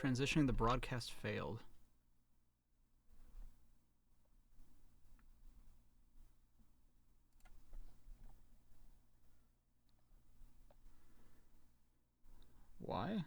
Transitioning the broadcast failed. Why?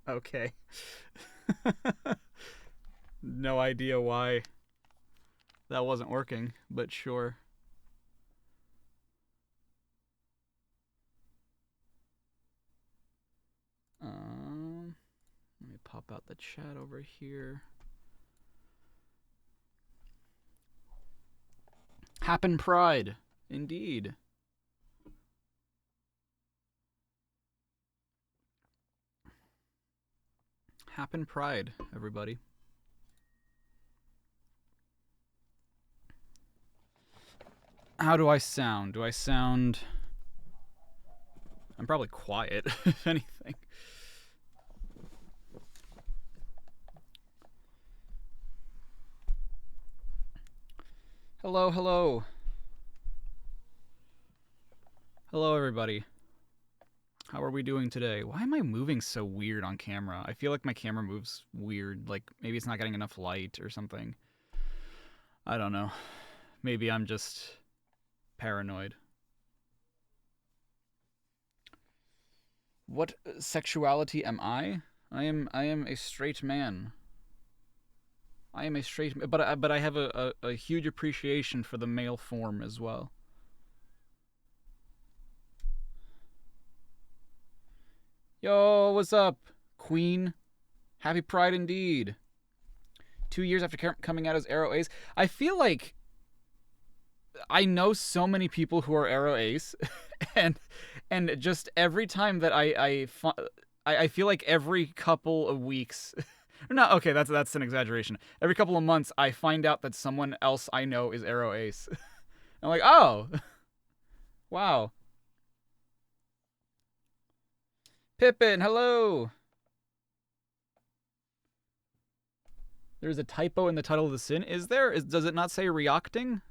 Okay. No idea why that wasn't working, but sure. Let me pop out the chat over here. Happen Pride, indeed. Happen Pride, everybody. How do I sound? Do I sound... I'm probably quiet, if anything. Hello, hello. Hello, everybody. How are we doing today? Why am I moving so weird on camera? I feel like my camera moves weird. Like, maybe it's not getting enough light or something. I don't know. Maybe I'm just paranoid. What sexuality am I? I am a straight man. I am a straight, but I have a huge appreciation for the male form as well. Yo, what's up, Queen? Happy Pride indeed. 2 years after coming out as Arrow Ace, I feel like I know so many people who are Arrow Ace, and just every time that I feel like every couple of weeks. No, okay, that's an exaggeration. Every couple of months, I find out that someone else I know is Arrow Ace. I'm like, oh, wow. Pippin, hello. There's a typo in the title of the sin. Is there? Does it not say reocting?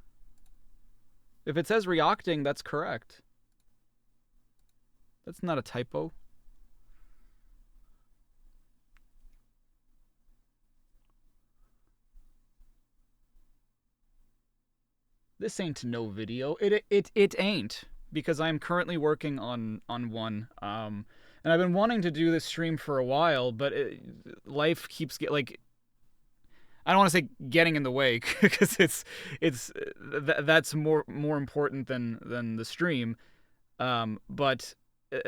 If it says reocting, that's correct. That's not a typo. This ain't no video. It ain't, because I'm currently working on one. And I've been wanting to do this stream for a while, but life keeps like, I don't want to say getting in the way, because that's more important than the stream. But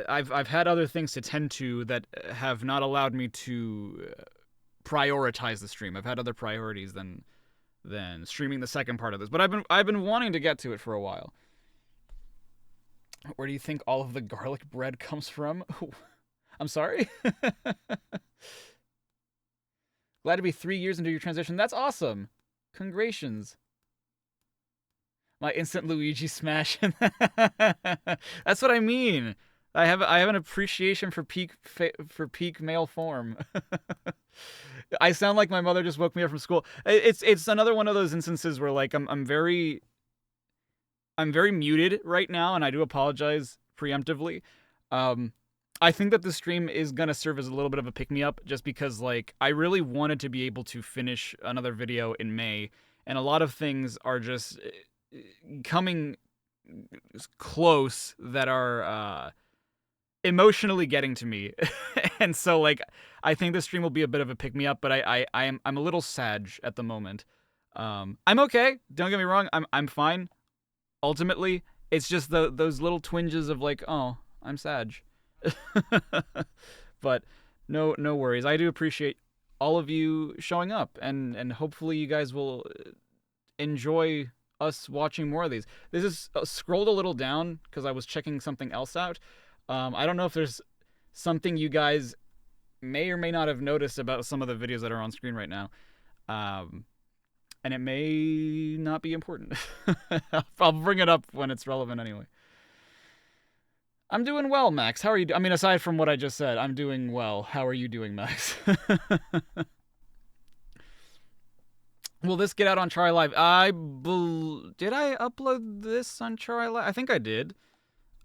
I've had other things to tend to that have not allowed me to prioritize the stream. I've had other priorities than streaming the second part of this. But I've been wanting to get to it for a while. Where do you think all of the garlic bread comes from? I'm sorry? Glad to be 3 years into your transition. That's awesome. Congratulations. My instant Luigi smash. That's what I mean. I have an appreciation for peak male form. I sound like my mother just woke me up from school. It's another one of those instances where, like, I'm very muted right now, and I do apologize preemptively. I think that the stream is gonna serve as a little bit of a pick-me-up, just because, like, I really wanted to be able to finish another video in May, and a lot of things are just coming close that are emotionally getting to me. And so, like, I think this stream will be a bit of a pick-me-up, but I'm a little sad at the moment. I'm okay, don't get me wrong, I'm fine. Ultimately, it's just those little twinges of, like, oh, I'm sad. But no worries. I do appreciate all of you showing up, and hopefully you guys will enjoy us watching more of these. This is scrolled a little down because I was checking something else out. I don't know if there's something you guys may or may not have noticed about some of the videos that are on screen right now. And it may not be important. I'll bring it up when it's relevant anyway. I'm doing well, Max. How are you? I mean, aside from what I just said, I'm doing well. How are you doing, Max? Will this get out on Charriii5? Did I upload this on Charriii5? I think I did.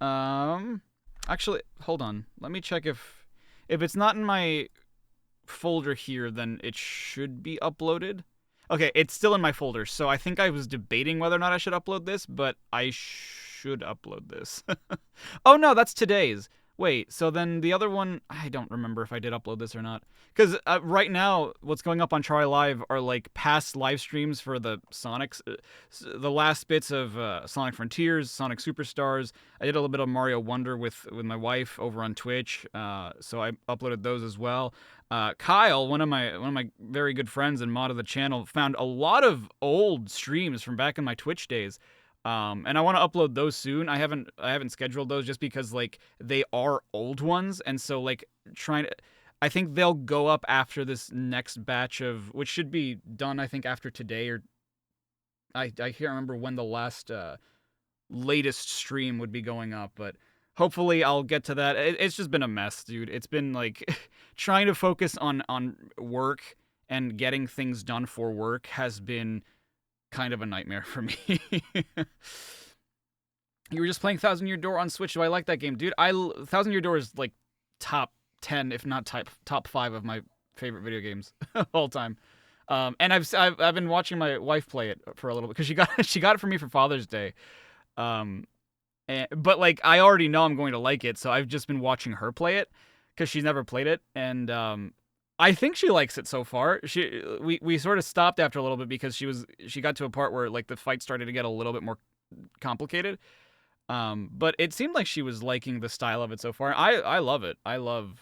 Um, actually, hold on. Let me check if it's not in my folder here, then it should be uploaded. Okay, it's still in my folder, so I think I was debating whether or not I should upload this, but I should upload this. Oh no, that's today's. Wait, so then the other one, I don't remember if I did upload this or not. Because right now, what's going up on Charriii5 are like past live streams for the Sonics, the last bits of Sonic Frontiers, Sonic Superstars. I did a little bit of Mario Wonder with my wife over on Twitch, so I uploaded those as well. Kyle, one of my very good friends and mod of the channel, found a lot of old streams from back in my Twitch days. And I want to upload those soon. I haven't scheduled those just because like they are old ones, and so like I think they'll go up after this next batch of, which should be done I think after today, or I can't remember when the last latest stream would be going up, but hopefully I'll get to that. It's just been a mess, dude. It's been like trying to focus on work and getting things done for work has been kind of a nightmare for me. You were just playing Thousand Year Door on Switch. Do I like that game, dude? Thousand Year Door is like top 10, if not top 5 of my favorite video games of all time. And I've been watching my wife play it for a little bit because she got it for me for Father's Day. But like I already know I'm going to like it, so I've just been watching her play it because she's never played it, and I think she likes it so far. We sort of stopped after a little bit because she got to a part where like the fight started to get a little bit more complicated. But it seemed like she was liking the style of it so far. I love it. I love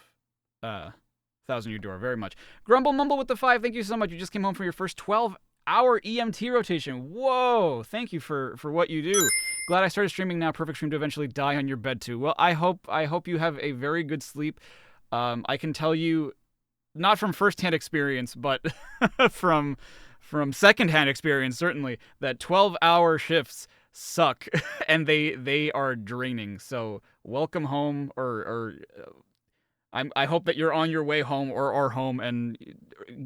Thousand Year Door very much. Grumble Mumble with the 5. Thank you so much. You just came home from your first 12-hour EMT rotation. Whoa! Thank you for what you do. Glad I started streaming now. Perfect stream to eventually die on your bed too. Well, I hope you have a very good sleep. I can tell you, not from first-hand experience, but from second-hand experience, certainly, that 12-hour shifts suck, and they are draining. So welcome home, or I hope that you're on your way home or are home, and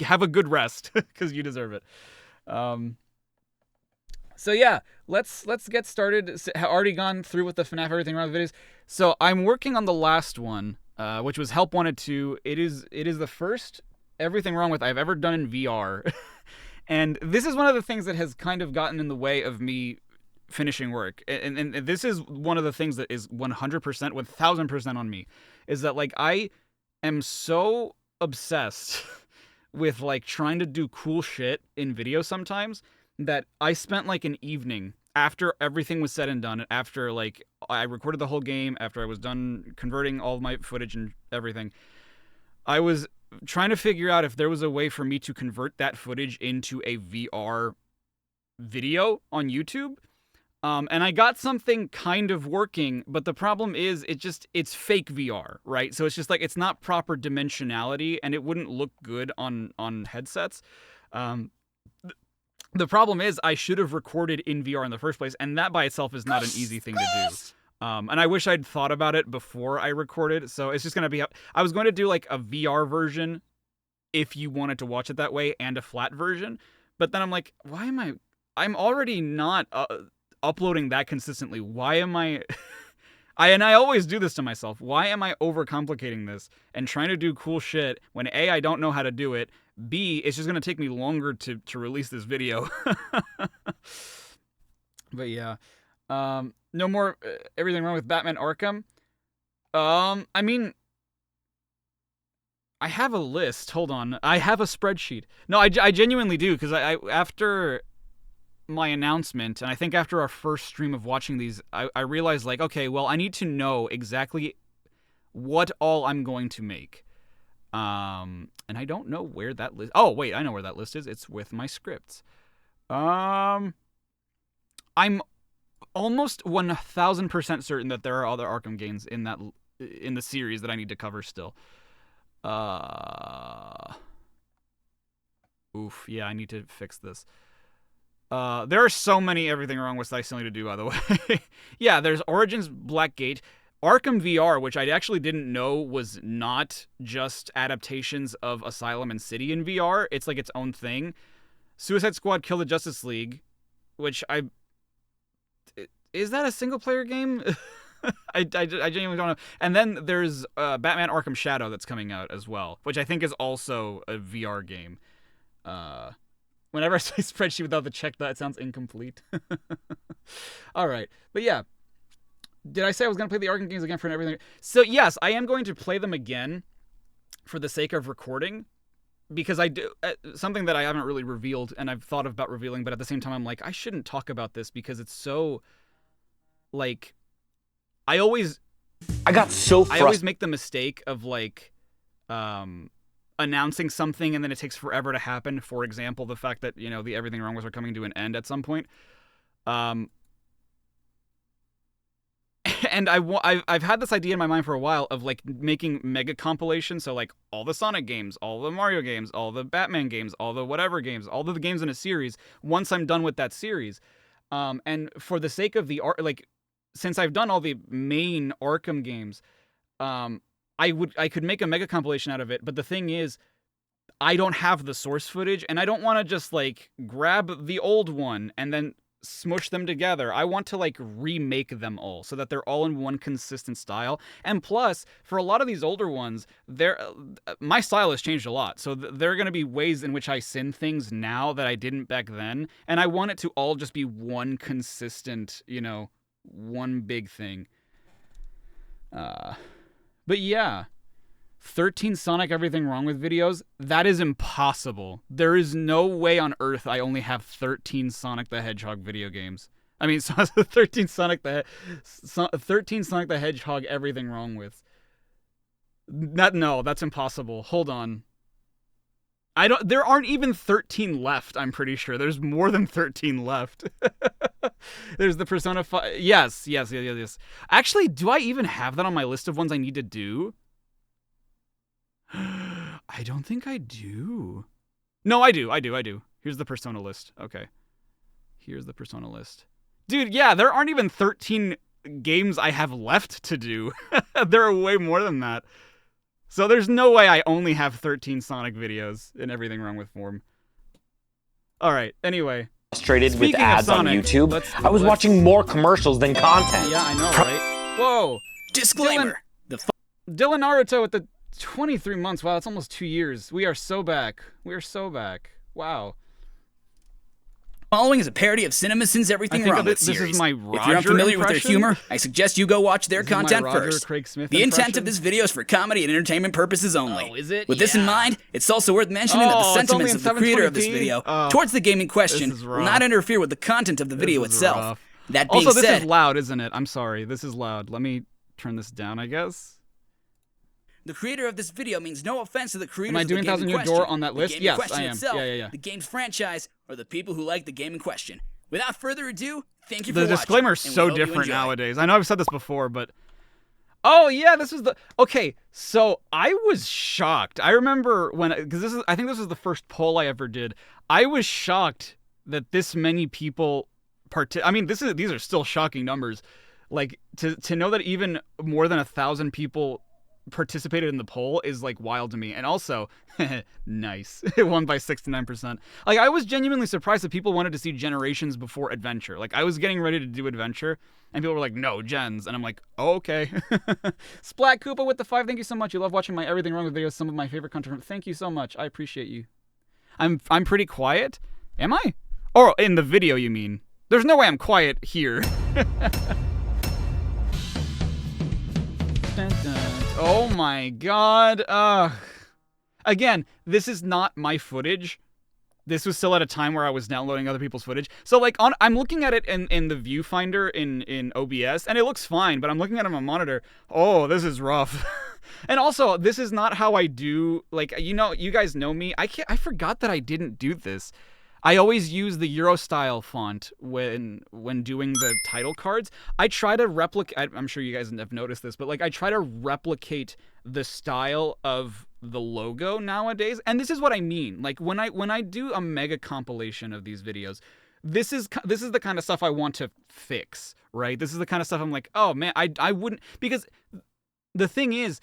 have a good rest, because you deserve it. So yeah, let's get started. Already gone through with the FNAF Everything Wrong with videos. So I'm working on the last one, which was Help Wanted 2. It is the first Everything Wrong with I've ever done in VR. And this is one of the things that has kind of gotten in the way of me finishing work. And this is one of the things that is 100%, 1000% on me. Is that like I am so obsessed with like trying to do cool shit in video sometimes that I spent like an evening after everything was said and done, after like I recorded the whole game, after I was done converting all of my footage and everything, I was trying to figure out if there was a way for me to convert that footage into a VR video on YouTube. And I got something kind of working, but the problem is it's fake VR, right? So it's just like, it's not proper dimensionality, and it wouldn't look good on headsets. The problem is I should have recorded in VR in the first place, and that by itself is not an easy thing to do. And I wish I'd thought about it before I recorded, so it's just going to be... I was going to do like a VR version if you wanted to watch it that way, and a flat version, but then I'm like, why am I'm already not uploading that consistently. Why am I... And I always do this to myself. Why am I overcomplicating this and trying to do cool shit when A, I don't know how to do it, B, it's just going to take me longer to release this video. But yeah. No more Everything Wrong with Batman Arkham. I mean, I have a list. Hold on. I have a spreadsheet. No, I genuinely do, because I after my announcement, and I think after our first stream of watching these, I realized, like, okay, well, I need to know exactly what all I'm going to make. And I don't know where that list... Oh, wait, I know where that list is. It's with my scripts. I'm almost 1000% certain that there are other Arkham games in the series that I need to cover still. Oof, yeah, I need to fix this. There are so many Everything Wrong with that I still need to do, by the way. Yeah, there's Origins Blackgate, Arkham VR, which I actually didn't know was not just adaptations of Asylum and City in VR. It's like its own thing. Suicide Squad Kill the Justice League, which is that a single-player game? I genuinely don't know. And then there's Batman Arkham Shadow that's coming out as well, which I think is also a VR game. Whenever I say spreadsheet without the check, that sounds incomplete. All right. But yeah. Did I say I was going to play the Arkham games again for everything? So yes, I am going to play them again for the sake of recording. Because I do something that I haven't really revealed, and I've thought about revealing, but at the same time I'm like, I shouldn't talk about this because it's so, like, I always make the mistake of, like, announcing something and then it takes forever to happen. For example, the fact that, you know, the Everything Wrong With are coming to an end at some point. And I've had this idea in my mind for a while of, like, making mega compilations. So, like, all the Sonic games, all the Mario games, all the Batman games, all the whatever games, all of the games in a series, once I'm done with that series. And for the sake of the art, like, since I've done all the main Arkham games, I could make a mega compilation out of it. But the thing is, I don't have the source footage, and I don't want to just, like, grab the old one and then smush them together. I want to, like, remake them all so that they're all in one consistent style. And plus, for a lot of these older ones, my style has changed a lot. So there are going to be ways in which I sin things now that I didn't back then. And I want it to all just be one consistent, you know, one big thing. But yeah. 13 Sonic Everything Wrong With videos, that is impossible. There is no way on earth I only have 13 Sonic the Hedgehog video games. I mean, 13 Sonic the Hedgehog Everything Wrong With. No, that's impossible. Hold on. There aren't even 13 left, I'm pretty sure. There's more than 13 left. There's the Persona 5. Yes. Actually, do I even have that on my list of ones I need to do? I don't think I do. No, I do. Here's the Persona list. Okay. Here's the Persona list. Dude, yeah, there aren't even 13 games I have left to do. There are way more than that. So there's no way I only have 13 Sonic videos in Everything Wrong With form. Alright, anyway. Frustrated with ads on YouTube. I was watching more commercials than content. Yeah, I know, right? Whoa. Disclaimer. Dylan Naruto with the 23 months. Wow, that's almost 2 years. We are so back. Wow. Following is a parody of CinemaSins' Everything Wrong With series. This is my Roger If you're unfamiliar with their impression? humor, I suggest you go watch their content first. Craig Smith The intent impression? of this video is for comedy and entertainment purposes only. Oh, is it? With this in mind, it's also worth mentioning that the it's only sentiments in of the creator of this 720p? video towards the game in question This is will rough. not interfere with the content of the video This is itself. rough. That being Also, this said, is loud, isn't it? I'm sorry. This is loud. Let me turn this down, I guess. the creator of this video means no offense to the creators Am I of the doing game in Thousand Year question, Door on that the list? game in Yes, question I am. itself, Yeah. the game's franchise, or the people who like the game in question. Without further ado, thank you for The watching. disclaimer is and we so hope you different enjoy. nowadays. I know I've said this before, but... Oh, yeah, this was the... Okay, so I was shocked. I remember when... Because I think this was the first poll I ever did. I was shocked that this many people... I mean, these are still shocking numbers. Like, to know that even more than 1,000 people participated in the poll is, like, wild to me. And also, nice. It won by 69%. Like, I was genuinely surprised that people wanted to see Generations before Adventure. Like, I was getting ready to do Adventure, and people were like, no, Gens. And I'm like, oh, okay. Splat Koopa with the 5, thank you so much. You love watching my Everything Wrong With videos, some of my favorite content. Thank you so much. I appreciate you. I'm pretty quiet. Am I? Or in the video, you mean? There's no way I'm quiet here. Dun, dun. Oh my god. Again, this is not my footage. This was still at a time where I was downloading other people's footage. So, like, I'm looking at it in the viewfinder in OBS, and it looks fine, but I'm looking at it on my monitor. Oh, this is rough. And also, this is not how I do, like, you know, you guys know me. I forgot that I didn't do this. I always use the Euro style font when doing the title cards. I try to replicate, I'm sure you guys have noticed this, but, like, I try to replicate the style of the logo nowadays. And this is what I mean. Like, when I do a mega compilation of these videos, this is the kind of stuff I want to fix, right? This is the kind of stuff I'm like, oh man, I wouldn't, because the thing is,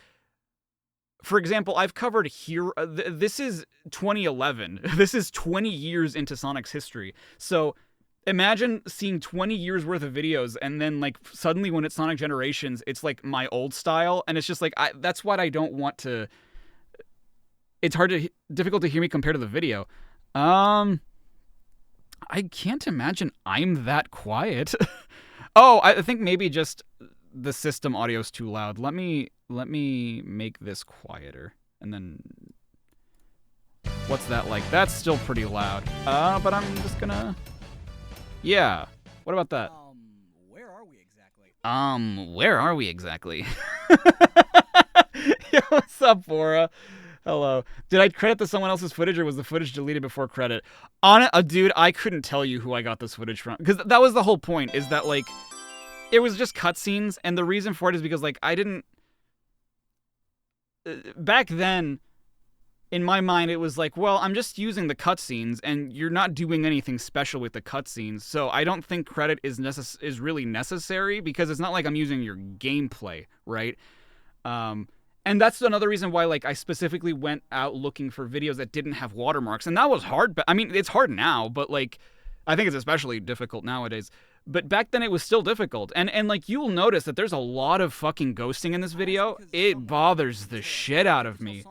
for example, I've covered here. This is 2011. This is 20 years into Sonic's history. So imagine seeing 20 years worth of videos, and then like suddenly when it's Sonic Generations, it's like my old style, and it's just like that's what I don't want to. It's difficult to hear me compared to the video. I can't imagine I'm that quiet. Oh, I think maybe just the system audio's too loud. Let me make this quieter, and then what's that like? That's still pretty loud. But I'm just gonna. Yeah. What about that? Where are we exactly? Where are we exactly? Yo, what's up, Bora? Hello. Did I credit to someone else's footage, or was the footage deleted before credit? Dude, I couldn't tell you who I got this footage from, because that was the whole point. Is that like, it was just cutscenes, and the reason for it is because like I didn't. Back then, in my mind, it was like, well, I'm just using the cutscenes, and you're not doing anything special with the cutscenes, so I don't think credit is really necessary, because it's not like I'm using your gameplay, right? And that's another reason why, like, I specifically went out looking for videos that didn't have watermarks, and that was hard. I mean, it's hard now, but like, I think it's especially difficult nowadays. But back then it was still difficult. And like, you'll notice that there's a lot of fucking ghosting in this video. It bothers the shit out of me.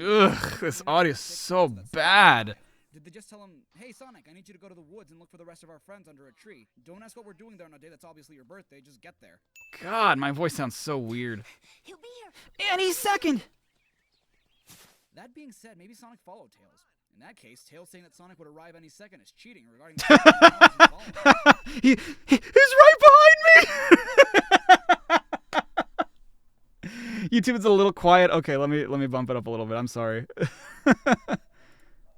Ugh, this audio is so bad. Did they just tell him, hey, Sonic, I need you to go to the woods and look for the rest of our friends under a tree. Don't ask what we're doing there on a day that's obviously your birthday. Just get there. God, my voice sounds so weird. He'll be here any second. That being said, maybe Sonic followed Tails. In that case, Tails saying that Sonic would arrive any second is cheating regarding the He's right behind me! YouTube is a little quiet. Okay, let me bump it up a little bit. I'm sorry.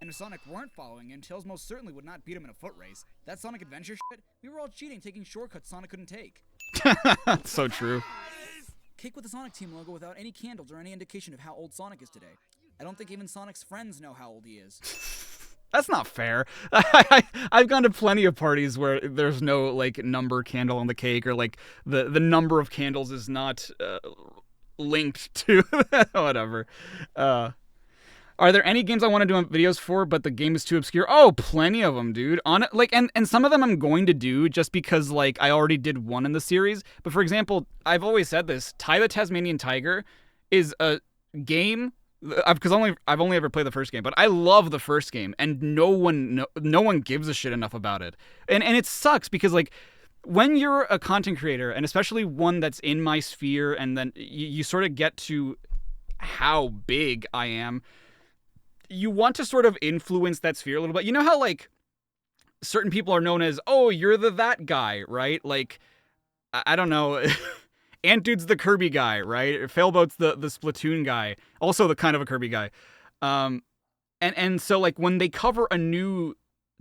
And if Sonic weren't following him, Tails most certainly would not beat him in a foot race. That Sonic Adventure shit, we were all cheating, taking shortcuts Sonic couldn't take. That's so true. Cake with the Sonic Team logo without any candles or any indication of how old Sonic is today. I don't think even Sonic's friends know how old he is. That's not fair. I've gone to plenty of parties where there's no like number candle on the cake, or like the number of candles is not linked to whatever. Are there any games I want to do videos for, but the game is too obscure? Oh, plenty of them, dude. And some of them I'm going to do just because like I already did one in the series. But for example, I've always said this: Ty the Tasmanian Tiger is a game. Because I've only ever played the first game, but I love the first game, and no one gives a shit enough about it, and it sucks because like when you're a content creator, and especially one that's in my sphere, and then you sort of get to how big I am, you want to sort of influence that sphere a little bit. You know how like certain people are known as, oh, you're that guy, right? Like I don't know. Ant Dude's the Kirby guy, right? Failboat's the Splatoon guy, also the kind of a Kirby guy. And so like when they cover a new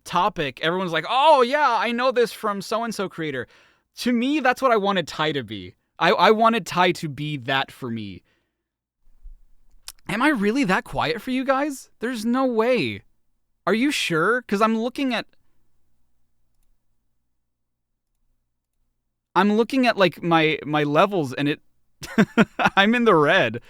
topic, everyone's like, oh yeah, I know this from so-and-so creator. To me, that's what I wanted Ty to be. I wanted Ty to be that for me. Am I really that quiet for you guys? There's no way. Are you sure? Because I'm looking at like my levels, and it I'm in the red.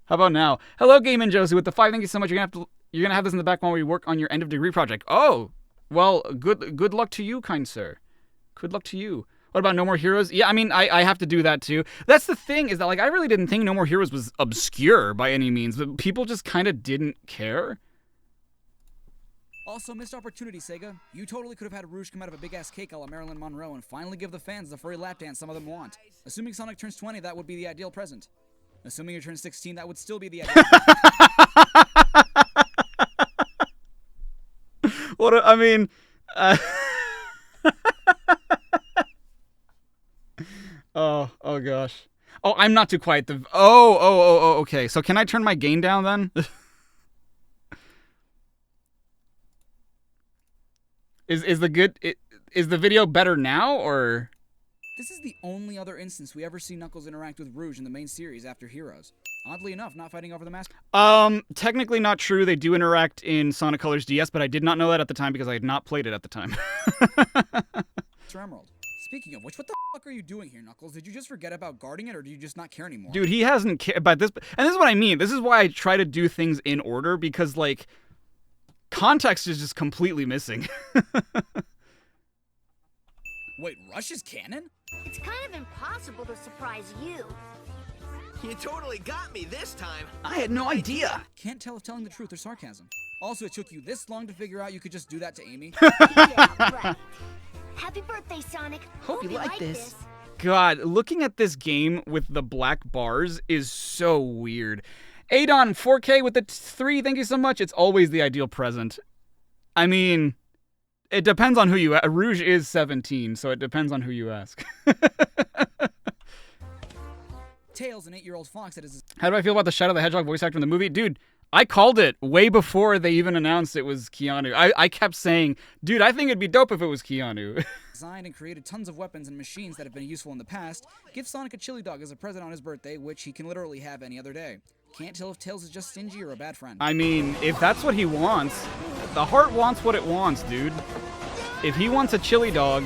How about now? Hello, Game and Josie with the 5. Thank you so much. You're gonna have this in the back while we work on your end of degree project. Oh, well, good luck to you, kind sir. Good luck to you. What about No More Heroes? Yeah, I mean, I have to do that too. That's the thing, is that like I really didn't think No More Heroes was obscure by any means, but people just kind of didn't care. Also, missed opportunity, Sega. You totally could have had Rouge come out of a big-ass cake a la Marilyn Monroe and finally give the fans the furry lap dance some of them want. Assuming Sonic turns 20, that would be the ideal present. Assuming you turn 16, that would still be the ideal present. What, I mean... Oh gosh. Oh, I'm not too quiet. Okay. So can I turn my gain down then? Is the video better now, or This is the only other instance we ever see Knuckles interact with Rouge in the main series after Heroes. Oddly enough, not fighting over the mask. Technically not true. They do interact in Sonic Colors DS, but I did not know that at the time because I had not played it at the time. Emerald. Speaking of which, what the fuck are you doing here, Knuckles? Did you just forget about guarding it, or do you just not care anymore? Dude, he hasn't cared about this. And this is what I mean. This is why I try to do things in order, because, like, context is just completely missing. Wait, Rush is canon? It's kind of impossible to surprise you. You totally got me this time. I had no idea. Can't tell if telling the truth or sarcasm. Also, it took you this long to figure out you could just do that to Amy. Yeah, right. Happy birthday, Sonic. Hope you like this. God, looking at this game with the black bars is so weird. Adon, 4K with the 3, thank you so much. It's always the ideal present. I mean, it depends on who you ask. Rouge is 17, so it depends on who you ask. Tails, an 8-year-old fox that is... How do I feel about the Shadow the Hedgehog voice actor in the movie? Dude, I called it way before they even announced it was Keanu. I kept saying, dude, I think it'd be dope if it was Keanu. Designed and created tons of weapons and machines that have been useful in the past. Give Sonic a chili dog as a present on his birthday, which he can literally have any other day. Can't tell if Tails is just stingy or a bad friend. I mean, if that's what he wants, the heart wants what it wants, dude. If he wants a chili dog...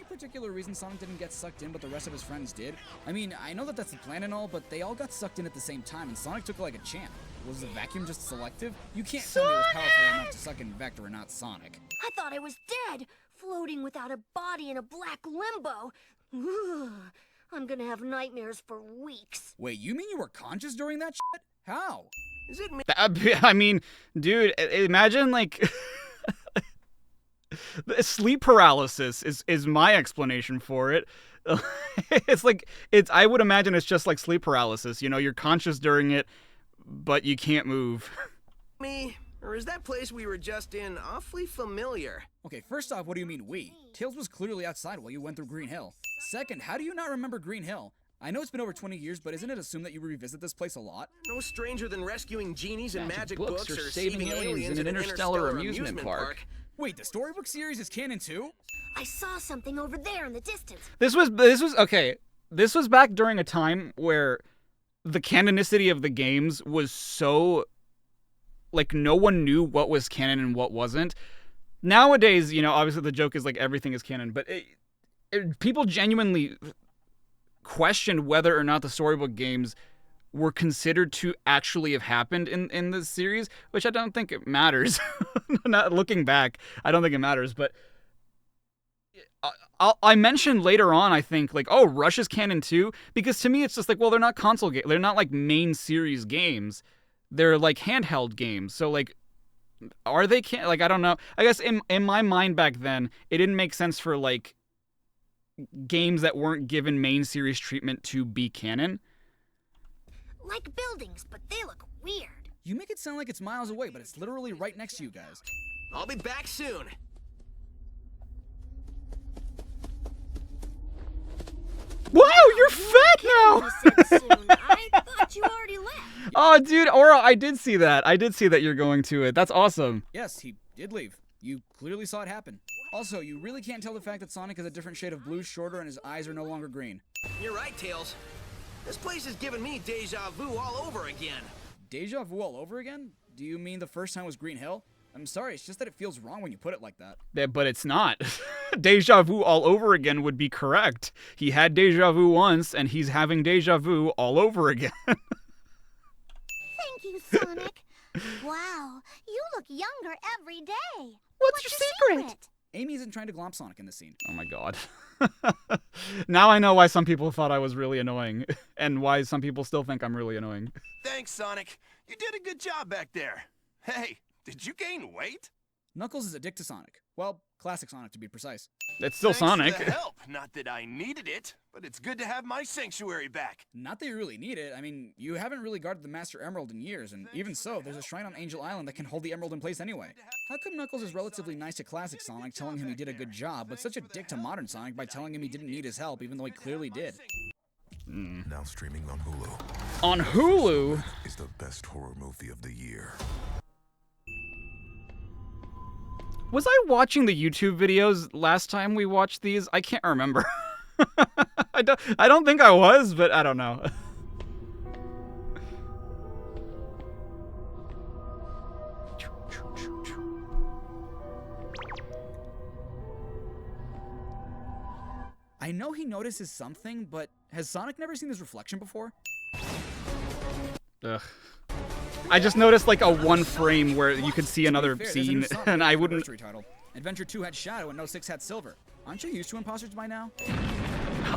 Particular reason Sonic didn't get sucked in, but the rest of his friends did? I mean, I know that that's the plan and all, but they all got sucked in at the same time, and Sonic took it like a champ. Was the vacuum just selective? You can't tell me it was powerful enough to suck in Vector and not Sonic. I thought I was dead, floating without a body in a black limbo. Ugh, I'm gonna have nightmares for weeks. Wait, you mean you were conscious during that shit? How? Is it me? I mean, dude, imagine, like... Sleep paralysis is my explanation for it. I would imagine it's just like sleep paralysis. You know, you're conscious during it, but you can't move. Me? Or is that place we were just in awfully familiar? Okay, first off, what do you mean we? Tails was clearly outside while you went through Green Hill. Second, how do you not remember Green Hill? I know it's been over 20 years, but isn't it assumed that you revisit this place a lot? No stranger than rescuing genies and magic books or saving aliens in an interstellar amusement park. Wait, the storybook series is canon too? I saw something over there in the distance. This was okay. This was back during a time where the canonicity of the games was so, like, no one knew what was canon and what wasn't. Nowadays, you know, obviously the joke is like everything is canon, but people genuinely questioned whether or not the storybook games were considered to actually have happened in this series, which I don't think it matters. Not looking back, I don't think it matters, but I mentioned later on, I think, like, oh, Rush is canon too, because to me it's just like, well, they're not console games. They're not like main series games. They're like handheld games. So like, are they like, I don't know. I guess in my mind back then, it didn't make sense for like games that weren't given main series treatment to be canon. Like buildings, but they look weird. You make it sound like it's miles away, but it's literally right next to you guys. I'll be back soon. Wow, you're fat now! You said soon. I thought you already left. Oh, dude, Aura, I did see that. I did see that you're going to it. That's awesome. Yes, he did leave. You clearly saw it happen. Also, you really can't tell the fact that Sonic is a different shade of blue, shorter, and his eyes are no longer green. You're right, Tails. This place is giving me deja vu all over again. Deja vu all over again? Do you mean the first time was Green Hill? I'm sorry, it's just that it feels wrong when you put it like that. Yeah, but it's not. Deja vu all over again would be correct. He had deja vu once, and he's having deja vu all over again. Thank you, Sonic. Wow, you look younger every day. What's your secret? Amy isn't trying to glomp Sonic in this scene. Oh my god. Now I know why some people thought I was really annoying, and why some people still think I'm really annoying. Thanks, Sonic. You did a good job back there. Hey, did you gain weight? Knuckles is a dick to Sonic. Well, classic Sonic to be precise. It's still Thanks Sonic. for the help. Not that I needed it, but it's good to have my sanctuary back. Not that you really need it. I mean, you haven't really guarded the Master Emerald in years, and even so, there's a shrine on Angel Island that can hold the Emerald in place anyway. How come Knuckles is relatively nice to classic Sonic, telling him he did a good job, but such a dick to modern Sonic by telling him he didn't need his help, even though he clearly did? Now streaming on Hulu. On Hulu? Is the best horror movie of the year. Was I watching the YouTube videos last time we watched these? I can't remember. I don't think I was, but I don't know. I know he notices something, but has Sonic never seen his reflection before? Ugh. I just noticed like a one frame where you could see another scene, and I wouldn't. Adventure 2 had Shadow and 06 had Silver. Aren't you used to imposters by now?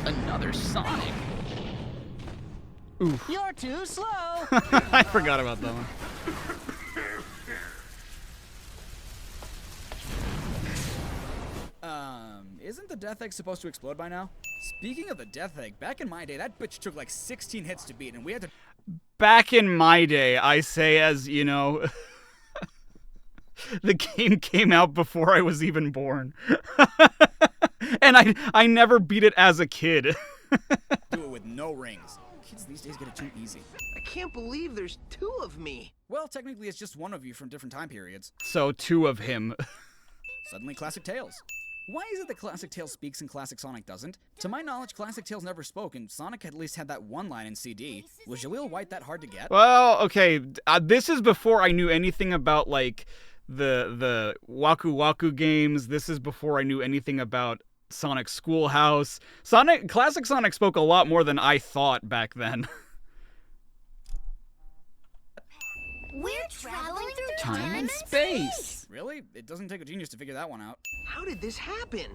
Another Sonic. Oof. You're too slow. I forgot about that one. Isn't the Death Egg supposed to explode by now? Speaking of the Death Egg, back in my day, that bitch took like 16 hits to beat, and we had to... Back in my day, I say, as, you know, the game came out before I was even born. And I never beat it as a kid. Do it with no rings. Kids these days get it too easy. I can't believe there's 2 of me. Well, technically it's just one of you from different time periods. So 2 of him. Suddenly Classic Tails. Why is it that Classic Tails speaks and Classic Sonic doesn't? To my knowledge, Classic Tails never spoke, and Sonic at least had that one line in CD. Was Jaleel White that hard to get? Well, okay, this is before I knew anything about, like, the Waku Waku games. This is before I knew anything about Sonic Schoolhouse. Classic Sonic spoke a lot more than I thought back then. We're traveling through Time and space. Really? It doesn't take a genius to figure that one out. How did this happen?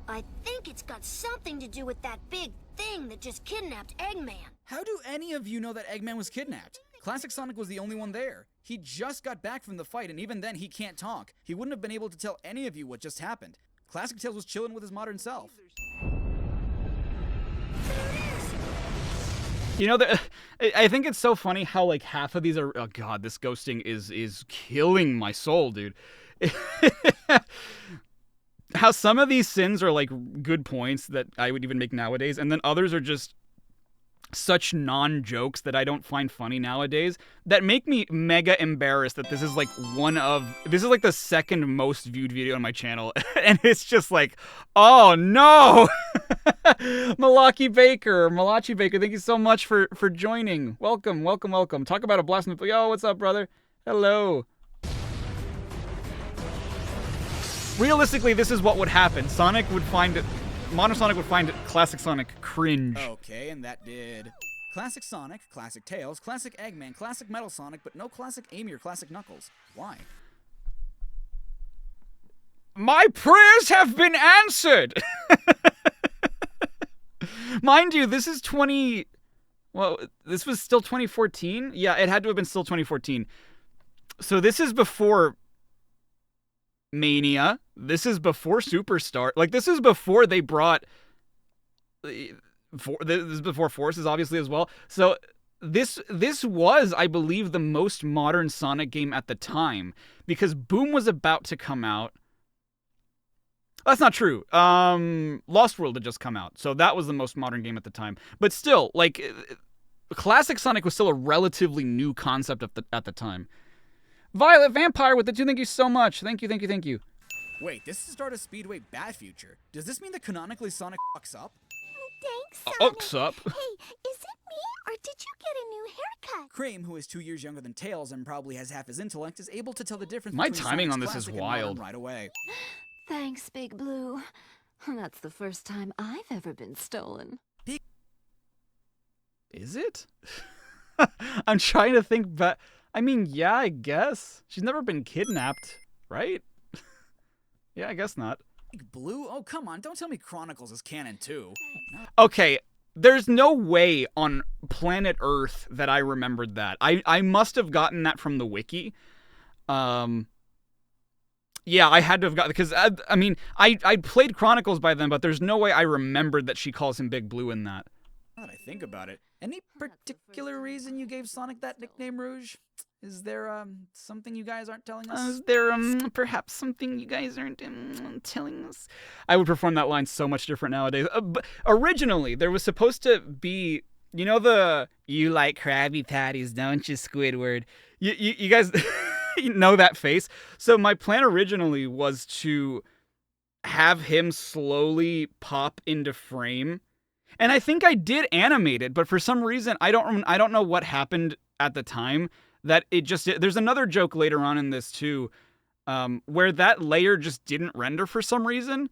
I think it's got something to do with that big thing that just kidnapped Eggman. How do any of you know that Eggman was kidnapped? Classic Sonic was the only one there. He just got back from the fight, and even then he can't talk. He wouldn't have been able to tell any of you what just happened. Classic Tails was chilling with his modern self. You know, I think it's so funny how, like, half of these are... Oh, God, this ghosting is killing my soul, dude. How some of these sins are, like, good points that I would even make nowadays, and then others are just such non-jokes that I don't find funny nowadays that make me mega embarrassed that this is, like, this is, like, the second most viewed video on my channel, and it's just like, oh, no! Malachi Baker, thank you so much for joining. Welcome. Talk about a blast in the... Yo, what's up, brother? Hello. Realistically, this is what would happen. Modern Sonic would find Classic Sonic cringe. Okay, and that did... Classic Sonic, Classic Tails, Classic Eggman, Classic Metal Sonic, but no Classic Amy or Classic Knuckles. Why? My prayers have been answered! Mind you, this is this was still 2014? Yeah, it had to have been still 2014. So this is before Mania. This is before Superstar. Like, this is before they brought... This is before Forces, obviously, as well. So this was, I believe, the most modern Sonic game at the time. Because Boom was about to come out. That's not true. Lost World had just come out, so that was the most modern game at the time. But still, like, Classic Sonic was still a relatively new concept at the time. Violet Vampire with the 2, thank you so much. Thank you. Wait, this is Stardust Speedway Bad Future. Does this mean that canonically Sonic fucks up? Thanks, Sonic. Up. Hey, is it me, or did you get a new haircut? Cream, who is 2 years younger than Tails and probably has half his intellect, is able to tell the difference My between timing Sonic's on this is classic and wild. modern right away. Thanks, Big Blue. That's the first time I've ever been stolen. Is it? I'm trying to think back. I mean, yeah, I guess. She's never been kidnapped, right? Yeah, I guess not. Big Blue? Oh, come on. Don't tell me Chronicles is canon, too. Okay, there's no way on planet Earth that I remembered that. I must have gotten that from the wiki. Yeah, I had to have got... Because, I mean, I played Chronicles by then, but there's no way I remembered that she calls him Big Blue in that. Now that I think about it, any particular reason you gave Sonic that nickname, Rouge? Is there, something you guys aren't telling us? Is there, perhaps something you guys aren't telling us? I would perform that line so much different nowadays. But originally, there was supposed to be... You know the... You like Krabby Patties, don't you, Squidward? You guys... know that face. So my plan originally was to have him slowly pop into frame. And I think I did animate it, but for some reason, I don't know what happened at the time, that it just... There's another joke later on in this, too, where that layer just didn't render for some reason.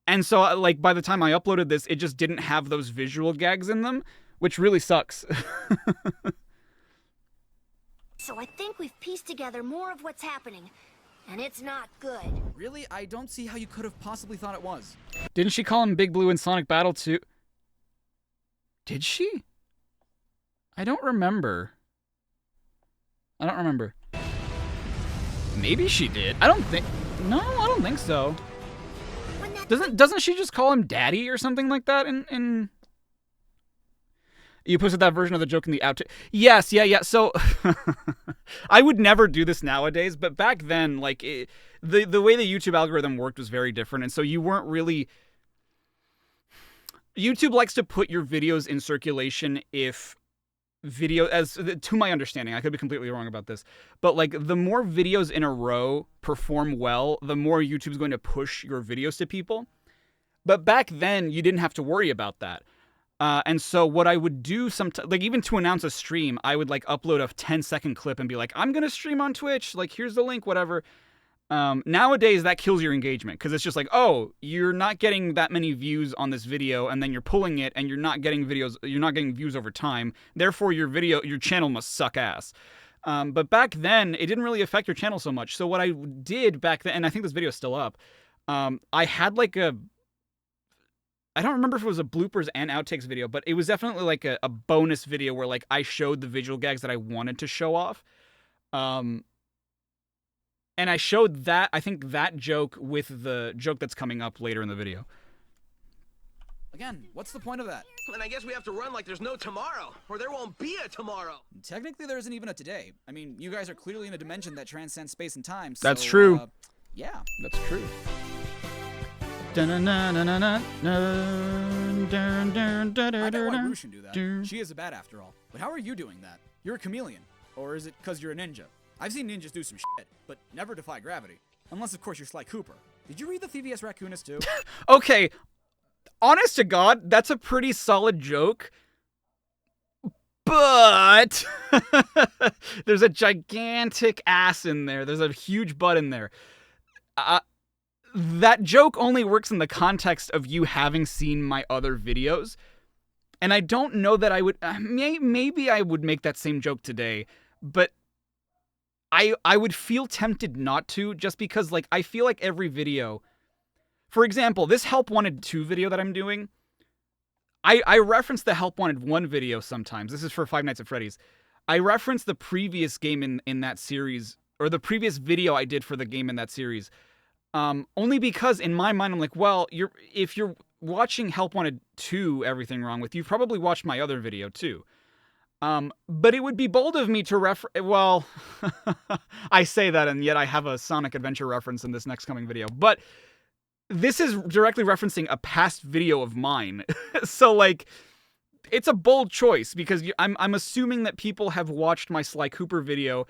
And so, like, by the time I uploaded this, it just didn't have those visual gags in them, which really sucks. So I think we've pieced together more of what's happening, and it's not good. Really? I don't see how you could have possibly thought it was. Didn't she call him Big Blue in Sonic Battle 2? Did she? I don't remember. Maybe she did. I don't think... No, I don't think so. Doesn't she just call him Daddy or something like that in... You posted that version of the joke in the outtake. Yes, yeah. So, I would never do this nowadays, but back then, like, the way the YouTube algorithm worked was very different, and so you weren't really... YouTube likes to put your videos in circulation if to my understanding, I could be completely wrong about this, but, like, the more videos in a row perform well, the more YouTube's going to push your videos to people. But back then, you didn't have to worry about that. And so what I would do sometimes, like, even to announce a stream, I would, like, upload a 10-second clip and be like, I'm gonna stream on Twitch, like, here's the link, whatever. Nowadays, that kills your engagement, because it's just like, oh, you're not getting that many views on this video, and then you're pulling it, and you're not getting views over time, therefore your channel must suck ass. But back then, it didn't really affect your channel so much. So what I did back then, and I think this video is still up, I had, like, I don't remember if it was a bloopers and outtakes video, but it was definitely like a bonus video where, like, I showed the visual gags that I wanted to show off. And I showed that, I think, that joke with the joke that's coming up later in the video. Again, what's the point of that? Then I guess we have to run like there's no tomorrow, or there won't be a tomorrow. Technically, there isn't even a today. I mean, you guys are clearly in a dimension that transcends space and time, so... That's true. Yeah. That's true. I bet why Rouge can do that. She is a bat after all. But how are you doing that? You're a chameleon. Or is it because you're a ninja? I've seen ninjas do some shit, but never defy gravity. Unless, of course, you're Sly Cooper. Did you read the Thievius Raccoonus too? Okay, honest to God, that's a pretty solid joke. But there's a gigantic ass in there. There's a huge butt in there. That joke only works in the context of you having seen my other videos. And I don't know that I would... maybe I would make that same joke today. But I would feel tempted not to, just because, like, I feel like every video... For example, this Help Wanted 2 video that I'm doing, I reference the Help Wanted 1 video sometimes. This is for Five Nights at Freddy's. I reference the previous game in that series, or the previous video I did for the game in that series. Only because in my mind I'm like, well, if you're watching Help Wanted 2 Everything Wrong With, you've probably watched my other video too. But it would be bold of me to well, I say that and yet I have a Sonic Adventure reference in this next coming video. But this is directly referencing a past video of mine. So, like, it's a bold choice because I'm assuming that people have watched my Sly Cooper video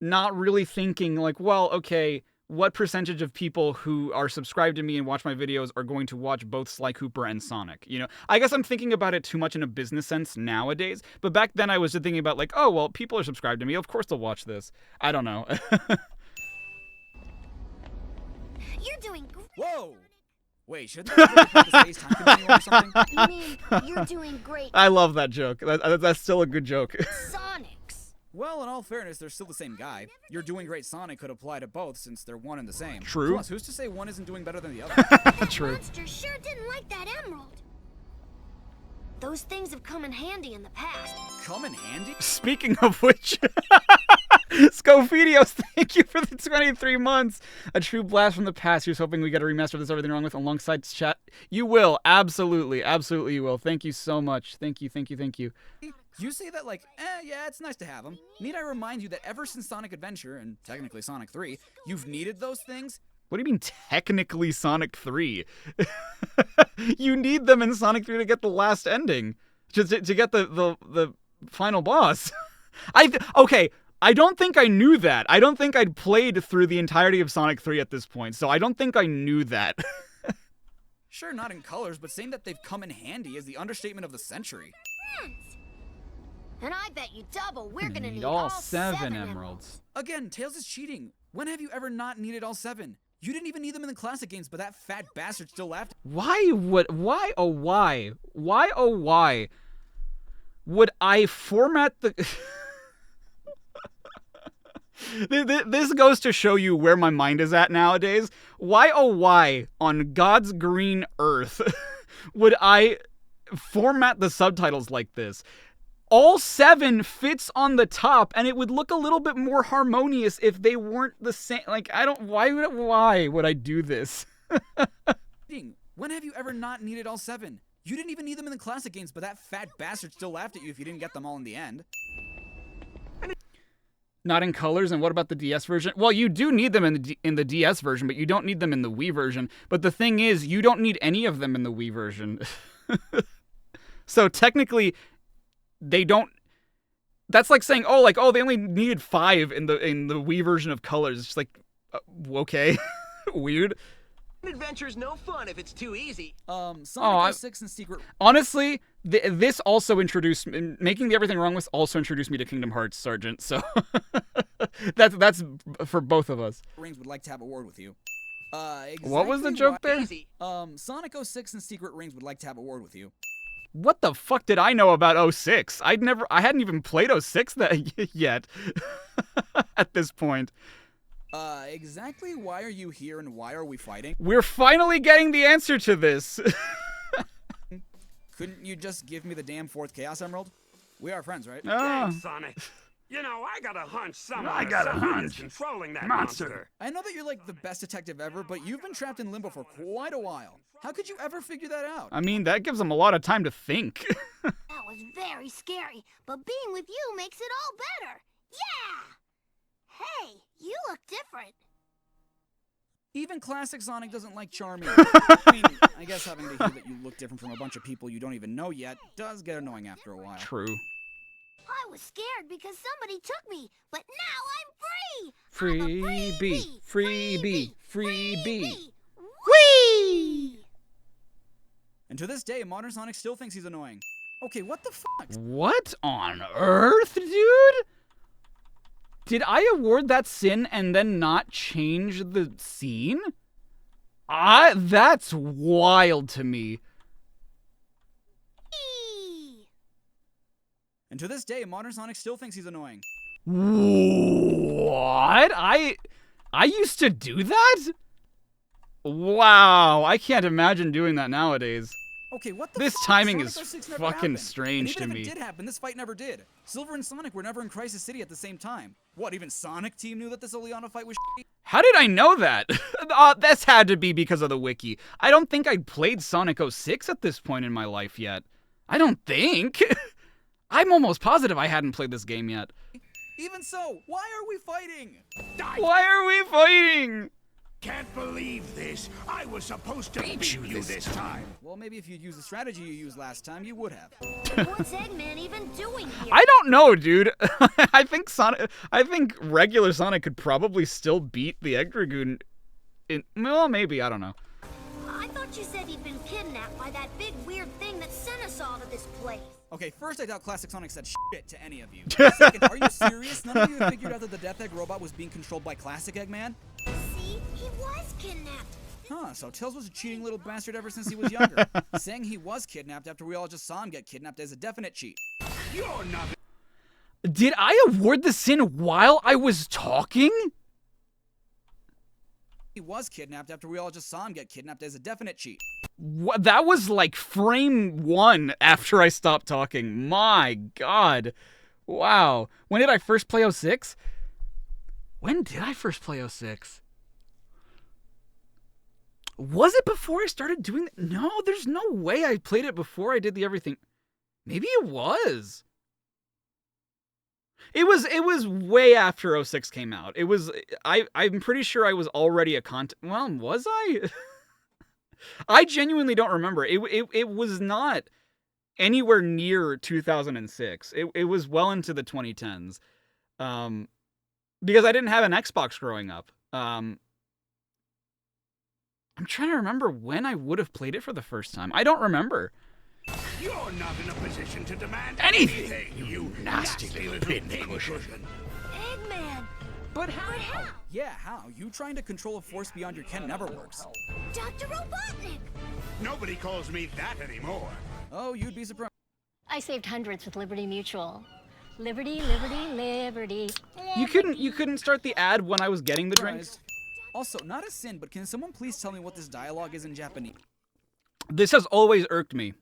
not really thinking like, well, okay, what percentage of people who are subscribed to me and watch my videos are going to watch both Sly Cooper and Sonic? You know, I guess I'm thinking about it too much in a business sense nowadays, but back then I was just thinking about like, oh, well, people are subscribed to me. Of course they'll watch this. I don't know. You're doing great. Whoa! Wait, shouldn't that be the space time continuum or something? You mean you're doing great, I love that joke. That's still a good joke. Sonics? Well, in all fairness, they're still the same guy. You're doing great Sonic could apply to both since they're one and the same. True. Plus, who's to say one isn't doing better than the other? That True. monster sure didn't like that emerald. Those things have come in handy in the past. Come in handy? Speaking of which, Scofidios, thank you for the 23 months. A true blast from the past. Here's hoping we get a remaster of this Everything Wrong With alongside chat. You will. Absolutely. Absolutely you will. Thank you so much. Thank you, thank you, thank you. You say that like, yeah, it's nice to have them. Need I remind you that ever since Sonic Adventure, and technically Sonic 3, you've needed those things? What do you mean, technically Sonic 3? You need them in Sonic 3 to get the last ending. To get the final boss. Okay, I don't think I knew that. I don't think I'd played through the entirety of Sonic 3 at this point, so I don't think I knew that. Sure, not in colors, but saying that they've come in handy is the understatement of the century. And I bet you double we're gonna need all all 7 emeralds. emeralds. Again, Tails is cheating. When have you ever not needed all 7? You didn't even need them in the classic games, but that fat bastard still laughed. Why would I format the... This goes to show you where my mind is at nowadays. Why on God's green earth would I format the subtitles like this? All 7 fits on the top, and it would look a little bit more harmonious if they weren't the same. Like, why would I do this? When have you ever not needed all 7? You didn't even need them in the classic games, but that fat bastard still laughed at you if you didn't get them all in the end. Not in colors, and what about the DS version? Well, you do need them in the DS version, but you don't need them in the Wii version. But the thing is, you don't need any of them in the Wii version. So technically, they don't... That's like saying, they only needed 5 in the Wii version of colors. It's just like, okay, weird. Adventure's no fun if it's too easy. Sonic 06 and Secret... Honestly, this also introduced... Making the Everything Wrong with also introduced me to Kingdom Hearts, Sergeant, so... that's for both of us. Rings would like to have a word with you. What was the joke there? Easy. Sonic 06 and Secret Rings would like to have a word with you. What the fuck did I know about 06? I hadn't even played 06 yet. At this point. Exactly why are you here and why are we fighting? We're finally getting the answer to this. Couldn't you just give me the damn 4th Chaos Emerald? We are friends, right? Thanks, Sonic. You know, I got a hunch someone is controlling that monster. I know that you're like the best detective ever, but you've been trapped in limbo for quite a while. How could you ever figure that out? I mean, that gives them a lot of time to think. That was very scary, but being with you makes it all better. Yeah! Hey, you look different. Even classic Sonic doesn't like charming. I mean, I guess having to hear that you look different from a bunch of people you don't even know yet does get annoying after a while. True. I was scared because somebody took me, but now I'm free! Freebie! Freebie! Freebie! Whee! And to this day, modern Sonic still thinks he's annoying. Okay, what the fuck? What on earth, dude? Did I award that sin and then not change the scene? That's wild to me. And to this day, modern Sonic still thinks he's annoying. What? I used to do that? Wow, I can't imagine doing that nowadays. Okay, what the This fuck? timing Sonic is 06 never fucking happened. strange and even to if me. it did happen, this fight never did. Silver and Sonic were never in Crisis City at the same time. What, even Sonic Team knew that this Oleana fight was shitty? How did I know that? This had to be because of the wiki. I don't think I'd played Sonic 06 at this point in my life yet. I don't think. I'm almost positive I hadn't played this game yet. Even so, why are we fighting? Why are we fighting? Can't believe this. I was supposed to beat you this time. Well, maybe if you'd used the strategy you used last time, you would have. What's Eggman even doing here? I don't know, dude. I think regular Sonic could probably still beat the Egg Dragoon well, maybe, I don't know. I thought you said he'd been kidnapped by that big weird thing that sent us all to this place. Okay, first I doubt Classic Sonic said shit to any of you. Second, are you serious? None of you have figured out that the Death Egg robot was being controlled by Classic Eggman? See? He was kidnapped. Huh, so Tails was a cheating little bastard ever since he was younger. Saying he was kidnapped after we all just saw him get kidnapped is a definite cheat. You're not. Did I award the sin while I was talking? He was kidnapped after we all just saw him get kidnapped is a definite cheat. What? That was like frame 1 after I stopped talking. My God. Wow. When did I first play 06? When did I first play 06? Was it before I started doing that? No, there's no way I played it before I did the everything. Maybe it was. It was way after 06 came out. I'm pretty sure I was already a well, was I? I genuinely don't remember. It was not anywhere near 2006. It was well into the 2010s. Because I didn't have an Xbox growing up. I'm trying to remember when I would have played it for the first time. I don't remember. You're not in a position to demand anything, you nasty little pincushion. Eggman! But how? Yeah, how? You trying to control a force beyond your ken never works. Dr. Robotnik! Nobody calls me that anymore. Oh, you'd be surprised. I saved hundreds with Liberty Mutual. Liberty, liberty, liberty. You couldn't start the ad when I was getting the drinks? Also, not a sin, but can someone please tell me what this dialogue is in Japanese? This has always irked me.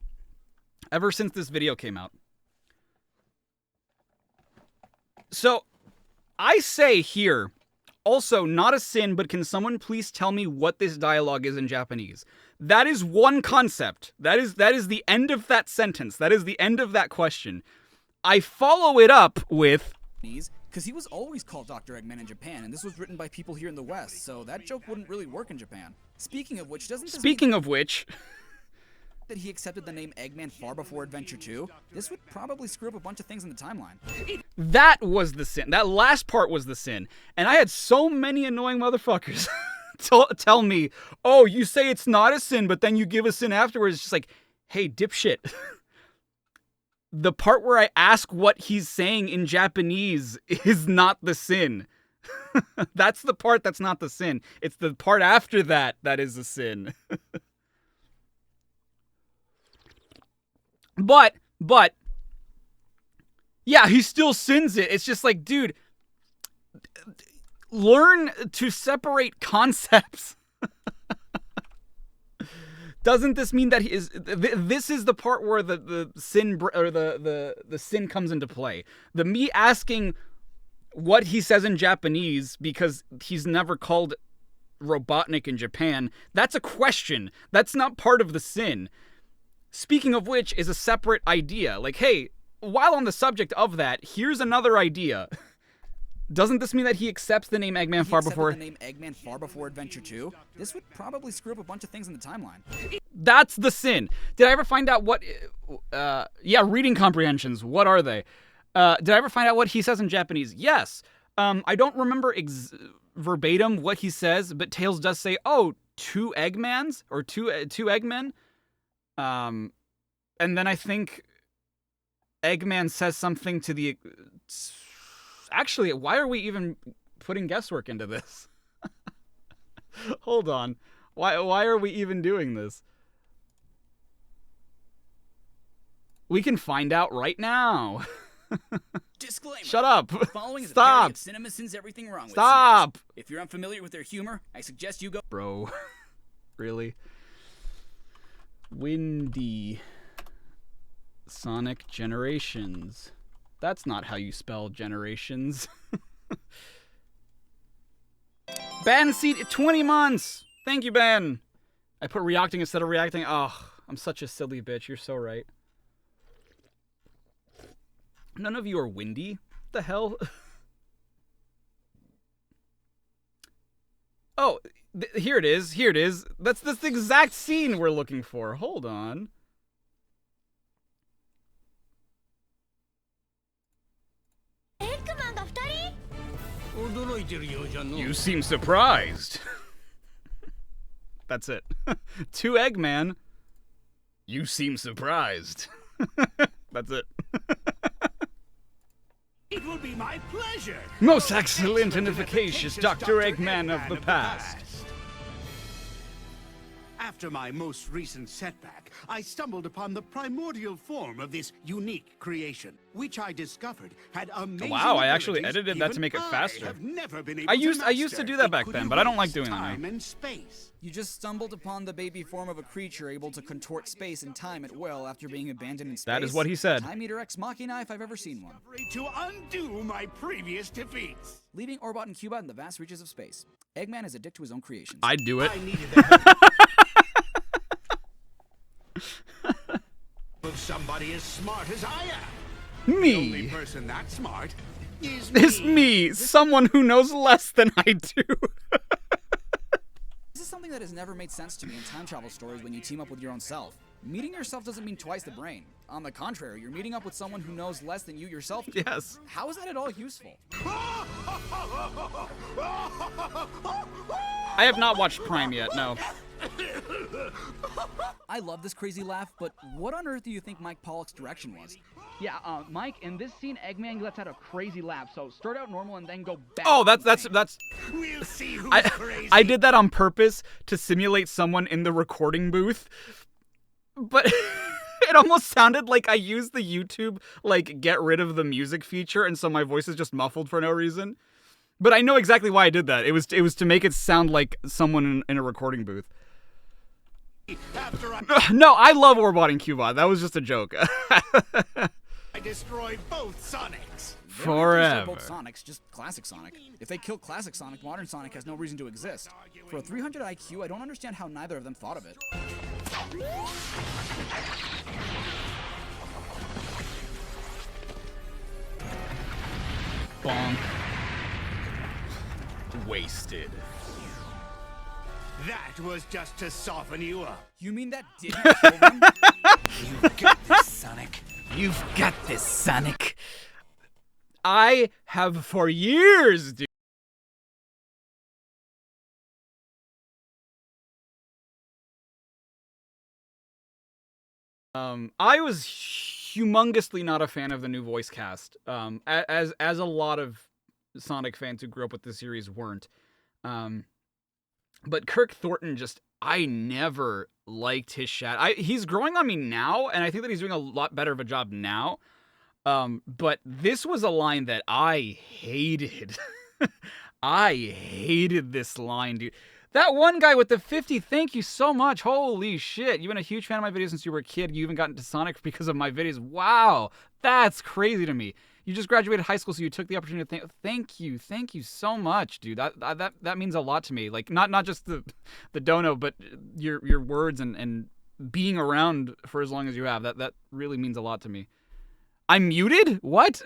Ever since this video came out. So, I say here, also, not a sin, but can someone please tell me what this dialogue is in Japanese? That is one concept. That is the end of that sentence. That is the end of that question. I follow it up with... Because he was always called Dr. Eggman in Japan, and this was written by people here in the West, so that joke wouldn't really work in Japan. Speaking of which, doesn't this mean that he accepted the name Eggman far before Adventure 2? This would probably screw up a bunch of things in the timeline. That was the sin. That last part was the sin. And I had so many annoying motherfuckers tell me, oh, you say it's not a sin, but then you give a sin afterwards. It's just like, hey, dipshit. The part where I ask what he's saying in Japanese is not the sin. That's the part that's not the sin. It's the part after that that is the sin. But, yeah, he still sins it. It's just like, dude, learn to separate concepts. Doesn't this mean that he is? This is the part where the sin or the sin comes into play. The me asking what he says in Japanese because he's never called Robotnik in Japan. That's a question. That's not part of the sin. Speaking of which is a separate idea. Like, hey, while on the subject of that, here's another idea. Doesn't this mean that he accepts the name Eggman far before... the name Eggman far before Adventure 2? This would probably screw up a bunch of things in the timeline. That's the sin. Did I ever find out what... yeah, reading comprehensions. What are they? Did I ever find out what he says in Japanese? Yes. I don't remember verbatim what he says, but Tails does say, oh, 2 Eggmans? Or two Eggmen? And then I think Eggman says something to the... Actually, why are we even putting guesswork into this? Hold on. Why are we even doing this? We can find out right now. Disclaimer. Shut up. The following is Stop. a parody of CinemaSins Everything Wrong with Stop. series. If you're unfamiliar with their humor, I suggest you go... Bro. Really? Windy. Sonic Generations. That's not how you spell generations. Ben seat 20 months. Thank you, Ben. I put reacting instead of reacting. Oh, I'm such a silly bitch. You're so right. None of you are windy. What the hell? Oh, here it is. Here it is. That's the exact scene we're looking for. Hold on. You seem surprised. That's it. 2 Eggman. You seem surprised. That's it. It will be my pleasure. Most excellent and efficacious Dr. Eggman of the past. After my most recent setback, I stumbled upon the primordial form of this unique creation, which I discovered had amazing Wow, I actually abilities edited that to even make it faster. I have never been able I to used to do that back then, but I don't like doing that time now. and space. You just stumbled upon the baby form of a creature able to contort space and time at will after being abandoned in space. That is what he said. Time Eater Ex Machina if I've ever seen one. To undo my previous defeats. Leaving Orbot and Cubot in the vast reaches of space. Eggman is a dick to his own creations. I'd do it. I needed the help of somebody as smart as I am. The only Me. person that smart is It's me, someone who knows less than I do. This is something that has never made sense to me in time travel stories when you team up with your own self. Meeting yourself doesn't mean twice the brain. On the contrary, you're meeting up with someone who knows less than you yourself do. Yes. How is that at all useful? I have not watched Prime yet, no. I love this crazy laugh, but what on earth do you think Mike Pollock's direction was? Yeah, Mike, in this scene, Eggman lets out a crazy laugh, so start out normal and then go back. Oh, that's We'll see who's crazy. I did that on purpose to simulate someone in the recording booth. But it almost sounded like I used the YouTube, like, get rid of the music feature, and so my voice is just muffled for no reason. But I know exactly why I did that. It was to make it sound like someone in a recording booth. No, I love Orbot and Cubot. That was just a joke. I destroy both Sonics. Forever. Both Sonics, just classic Sonic. If they kill classic Sonic, modern Sonic has no reason to exist. For a 300 IQ, I don't understand how neither of them thought of it. Bonk. Wasted. That was just to soften you up. You mean that didn't kill them? You've got this, Sonic. You've got this, Sonic. I have for years, dude. I was humongously not a fan of the new voice cast. As a lot of Sonic fans who grew up with the series weren't. But Kirk Thornton I never liked his shadow. He's growing on me now, and I think that he's doing a lot better of a job now. But this was a line that I hated. I hated this line, dude. That one guy with the 50, thank you so much. Holy shit. You've been a huge fan of my videos since you were a kid. You even got into Sonic because of my videos. Wow. That's crazy to me. You just graduated high school, so you took the opportunity to thank you. Thank you so much, dude. That means a lot to me. Like, not just the dono, but your words and being around for as long as you have. That really means a lot to me. I'm muted? What?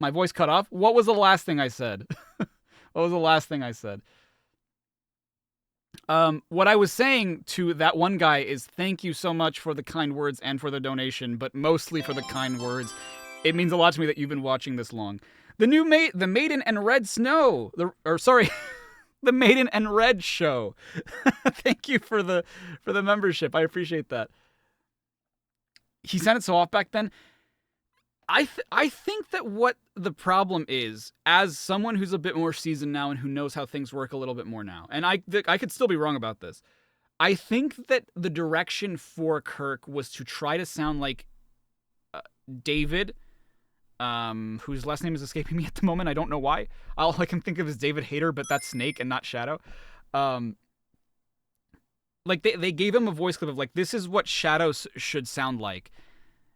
My voice cut off? What was the last thing I said? What was the last thing I said? What I was saying to that one guy is thank you so much for the kind words and for the donation, but mostly for the kind words. It means a lot to me that you've been watching this long. The Maiden and Red Snow, the Maiden and Red show. Thank you for the membership. I appreciate that. He sounded so off back then. I think that what the problem is, as someone who's a bit more seasoned now and who knows how things work a little bit more now, and I could still be wrong about this, I think that the direction for Kirk was to try to sound like David, whose last name is escaping me at the moment. I don't know why. All I can think of is David Hayter, but that's Snake and not Shadow. Like they gave him a voice clip of like, this is what Shadow should sound like.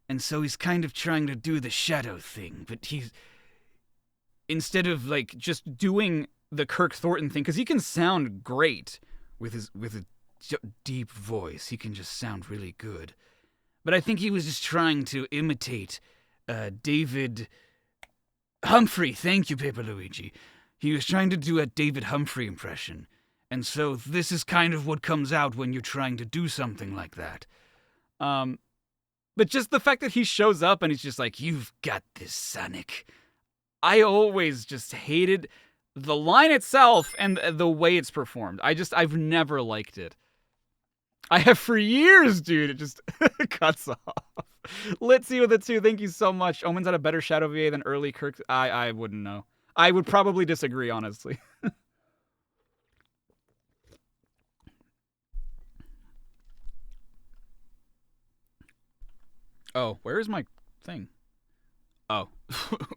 And so he's kind of trying to do the Shadow thing, but he's, instead of like just doing the Kirk Thornton thing, because he can sound great with a deep voice. He can just sound really good. But I think he was just trying to imitate David Humphrey. Thank you, Paper Luigi. He was trying to do a David Humphrey impression. And so this is kind of what comes out when you're trying to do something like that. But just the fact that he shows up and he's just like, you've got this, Sonic. I always just hated the line itself and the way it's performed. I've never liked it. I have for years, dude. It just cuts off. Litzy with it too. Thank you so much. Omen's had a better Shadow VA than early Kirk. I wouldn't know. I would probably disagree, honestly. Oh, where is my thing? Oh,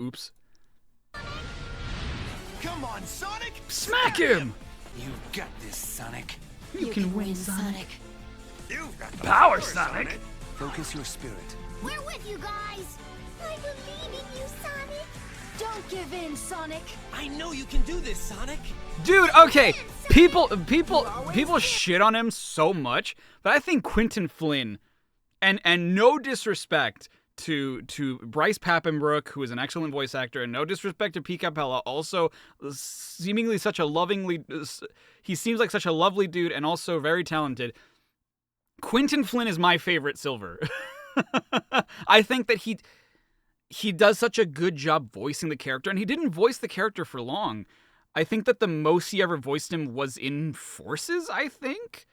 oops. Come on, Sonic! Smack him! You've got this, Sonic. You can win, Sonic. You've got the Power, Sonic! Focus your spirit. We're with you guys. I believe in you, Sonic. Don't give in, Sonic. I know you can do this, Sonic. Dude, okay. People shit on him so much, but I think Quentin Flynn, and no disrespect to Bryce Papenbrook, who is an excellent voice actor, and no disrespect to Pete Capella, also seemingly he seems like such a lovely dude and also very talented. Quentin Flynn is my favorite Silver. I think that he does such a good job voicing the character, and he didn't voice the character for long. I think that the most he ever voiced him was in Forces, I think.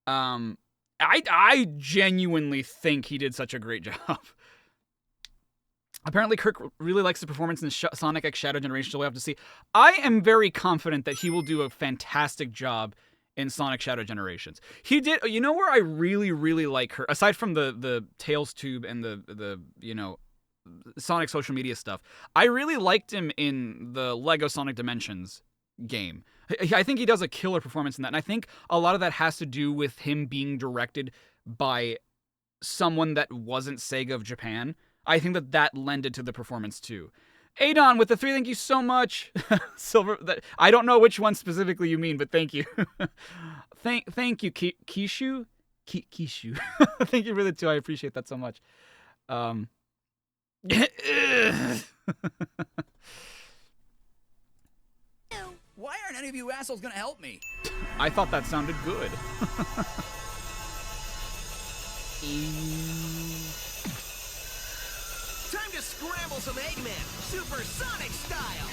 I genuinely think he did such a great job. Apparently, Kirk really likes the performance in Sonic X Shadow Generation, so we'll have to see. I am very confident that he will do a fantastic job in Sonic Shadow Generations. He did, you know where I really, really like her, aside from the Tails tube and the Sonic social media stuff, I really liked him in the Lego Sonic Dimensions game. I think he does a killer performance in that, and I think a lot of that has to do with him being directed by someone that wasn't Sega of Japan. I think that lended to the performance too. Adon with the 3, thank you so much. Silver, I don't know which one specifically you mean, but thank you. thank you, Kishu? Kishu. Thank you for the 2, I appreciate that so much. Why aren't any of you assholes gonna help me? I thought that sounded good. Time to scramble some Eggman, supersonic style!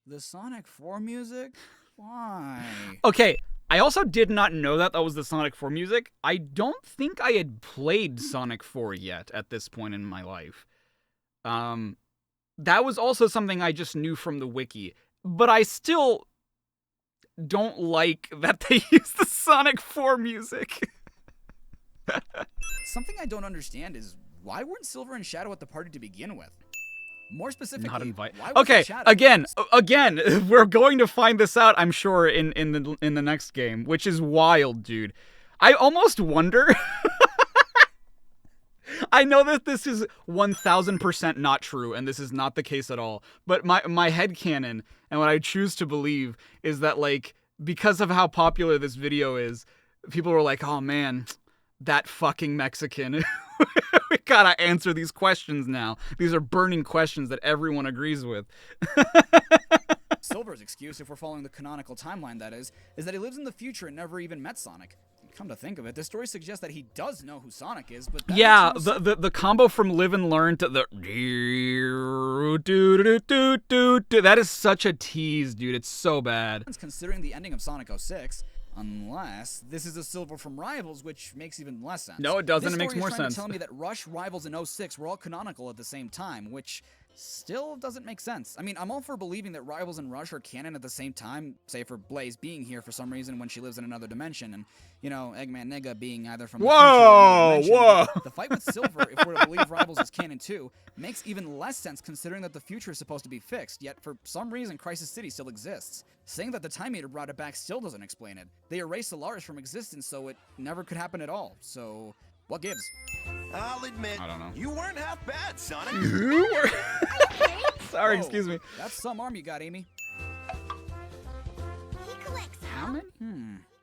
The Sonic 4 music? Why? Okay, I also did not know that was the Sonic 4 music. I don't think I had played Sonic 4 yet at this point in my life. That was also something I just knew from the wiki. But I still don't like that they use the Sonic 4 music. Something I don't understand is, why weren't Silver and Shadow at the party to begin with? More specifically, not invite. why was Okay, Shadow? again, we're going to find this out, I'm sure, in the next game, which is wild, dude. I almost wonder. I know that this is 1000% not true, and this is not the case at all. But my headcanon, and what I choose to believe, is that, like, because of how popular this video is, people were like, oh man, that fucking Mexican. We gotta answer these questions now. These are burning questions that everyone agrees with. Silver's excuse, if we're following the canonical timeline, that is that he lives in the future and never even met Sonic. Come to think of it, this story suggests that he does know who Sonic is, but yeah, the combo from Live and Learn to the that is such a tease, dude. It's so bad. Considering the ending of Sonic 06, unless this is a Silver from Rivals, which makes even less sense. No, it doesn't. This it makes more story is sense. trying to tell me that Rush, Rivals, and 06 were all canonical at the same time, which still doesn't make sense. I mean, I'm all for believing that Rivals and Rush are canon at the same time, say for Blaze being here for some reason when she lives in another dimension, and, you know, Eggman Nigga being either from the future or another dimension. The fight with Silver, if we're to believe Rivals is canon too, makes even less sense considering that the future is supposed to be fixed, yet for some reason Crisis City still exists. Saying that the Time Eater brought it back still doesn't explain it. They erased Solaris from existence, so it never could happen at all. So, what gives? I'll admit, I don't know. You weren't half bad, Sonic. You were. Sorry, excuse me. That's some arm you got, Amy. He collects How many?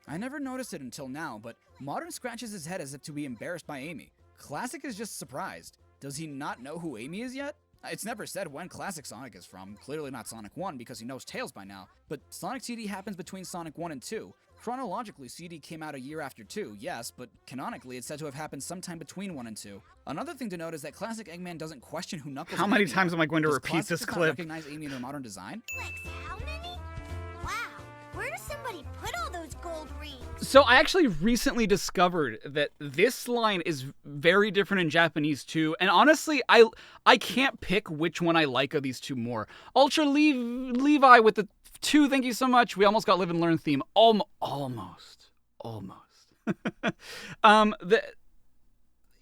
I never noticed it until now, but Modern scratches his head as if to be embarrassed by Amy. Classic is just surprised. Does he not know who Amy is yet? It's never said when Classic Sonic is from. Clearly not Sonic 1 because he knows Tails by now. But Sonic CD happens between Sonic 1 and 2. Chronologically, CD came out a year after 2, yes, but canonically it's said to have happened sometime between 1 and 2. Another thing to note is that Classic Eggman doesn't question who Knuckles How and many Amy times are. am I going to Does repeat Classic this just not clip? recognize Amy in her modern design? how many? Wow, where does somebody put all those gold rings? So I actually recently discovered that this line is very different in Japanese too, and honestly, I can't pick which one I like of these two more. Ultra Levi with the 2, thank you so much. We almost got Live and Learn theme. Almost.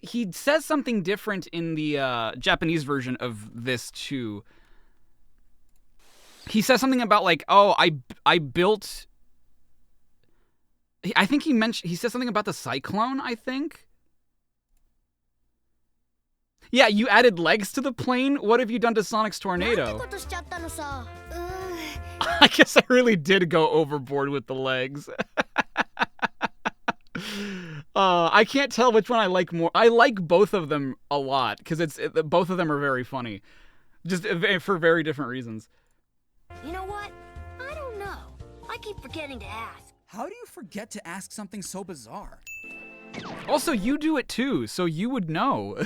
He says something different in the Japanese version of this too. He says something about like, oh, I built. I think he says something about the cyclone, I think. Yeah, you added legs to the plane? What have you done to Sonic's tornado? I guess I really did go overboard with the legs. I can't tell which one I like more. I like both of them a lot, because both of them are very funny. Just for very different reasons. You know what? I don't know. I keep forgetting to ask. How do you forget to ask something so bizarre? Also, you do it too, so you would know.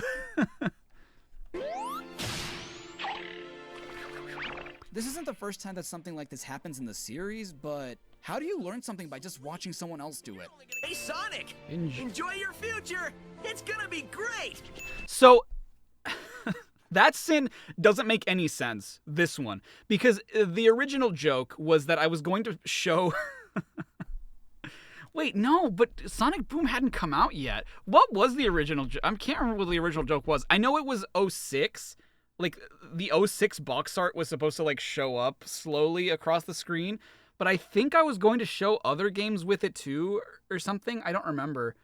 This isn't the first time that something like this happens in the series, but how do you learn something by just watching someone else do it? Hey, Sonic! Enjoy your future! It's gonna be great! So, that sin doesn't make any sense, this one, because the original joke was that I was going to show... Wait, no, but Sonic Boom hadn't come out yet. What was the original joke? I can't remember what the original joke was. I know it was 06. Like, the 06 box art was supposed to, like, show up slowly across the screen. But I think I was going to show other games with it, too, or something. I don't remember.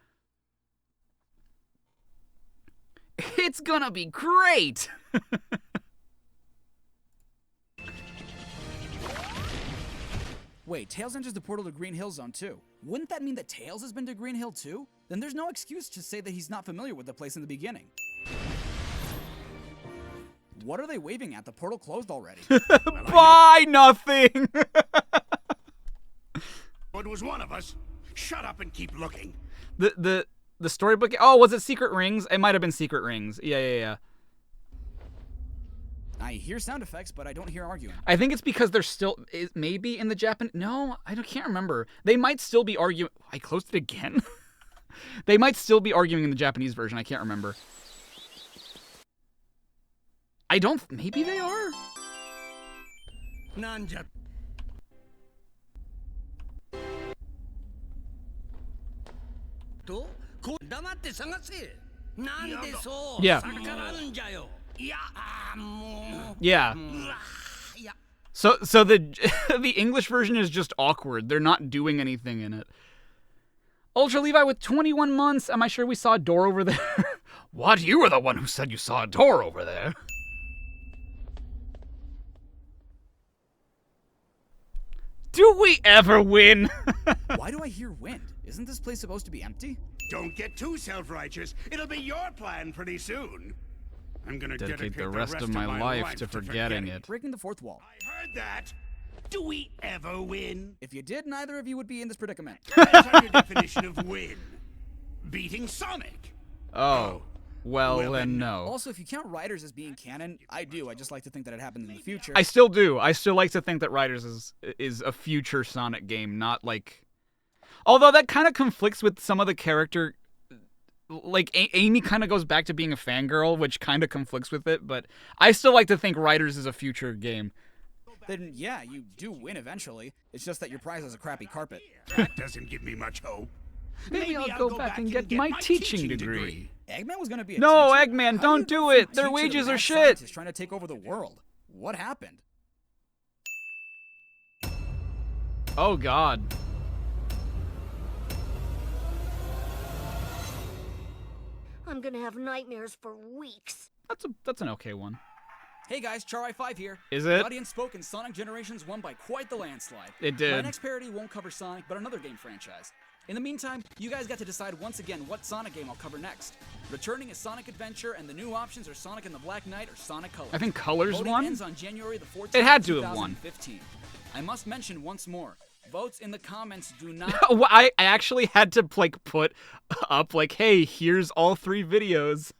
It's gonna be great! Wait, Tails enters the portal to Green Hill Zone too. Wouldn't that mean that Tails has been to Green Hill too? Then there's no excuse to say that he's not familiar with the place in the beginning. What are they waving at? The portal closed already. Buy nothing! It was one of us. Shut up and keep looking. The storybook... Oh, was it Secret Rings? It might have been Secret Rings. Yeah. I hear sound effects, but I don't hear arguing. I think it's because they're still... Maybe in the Japanese... No, can't remember. They might still be arguing... I closed it again? They might still be arguing in the Japanese version. I can't remember. I don't... Maybe they are? Nanja. Yeah. Yeah. So the English version is just awkward. They're not doing anything in it. Ultra Levi with 21 months. Am I sure we saw a door over there? What? You were the one who said you saw a door over there. Do we ever win? Why do I hear wind? Isn't this place supposed to be empty? Don't get too self-righteous. It'll be your plan pretty soon. I'm gonna dedicate the rest of my life to forgetting it. Breaking the fourth wall. I heard that. Do we ever win? If you did, neither of you would be in this predicament. That's your definition of win. Beating Sonic. Oh. Well, then no. Also, if you count Riders as being canon, I do. I just like to think that it happens in the future. I still do. I still like to think that Riders is a future Sonic game, not like... Although that kind of conflicts with some of the character... Like, Amy kind of goes back to being a fangirl, which kind of conflicts with it, but I still like to think Riders is a future game. Then, yeah, you do win eventually. It's just that your prize is a crappy carpet. That doesn't give me much hope. Maybe I'll go back and get my teaching degree. Eggman was gonna be a No, teacher? Eggman, How don't do you do go from it. Their teacher to wages are mad shit. scientist trying to take over the world. What happened? Oh, God. I'm gonna have nightmares for weeks. That's an okay one. Hey guys, Charriii5 here. Is The it? audience spoke and Sonic Generations won by quite the landslide. It did. My next parody won't cover Sonic, but another game franchise. In the meantime, you guys got to decide once again what Sonic game I'll cover next. Returning is Sonic Adventure, and the new options are Sonic and the Black Knight or Sonic Colors. I think Colors Voting won? ends on January the 14th, It had to have won. 2015. I must mention once more, votes in the comments do not... I actually had to like put up like, hey, here's all 3 videos.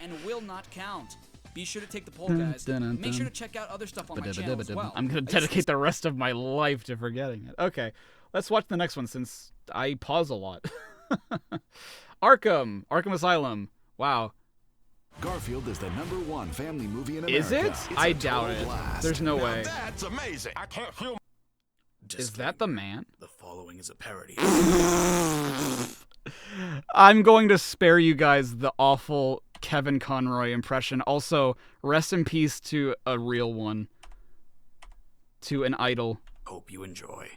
and will not count. Be sure to take the poll, guys. Make sure to check out other stuff on my channel as well. I'm going to dedicate the rest of my life to forgetting it. Okay, let's watch the next one since I pause a lot. Arkham Asylum. Wow. Garfield is the #1 family movie in America. Is it? I doubt it. Blast. There's no way. That's amazing. I can't feel. Is that the man? The following is a parody. I'm going to spare you guys the awful Kevin Conroy impression. Also, rest in peace to a real one. To an idol. Hope you enjoy.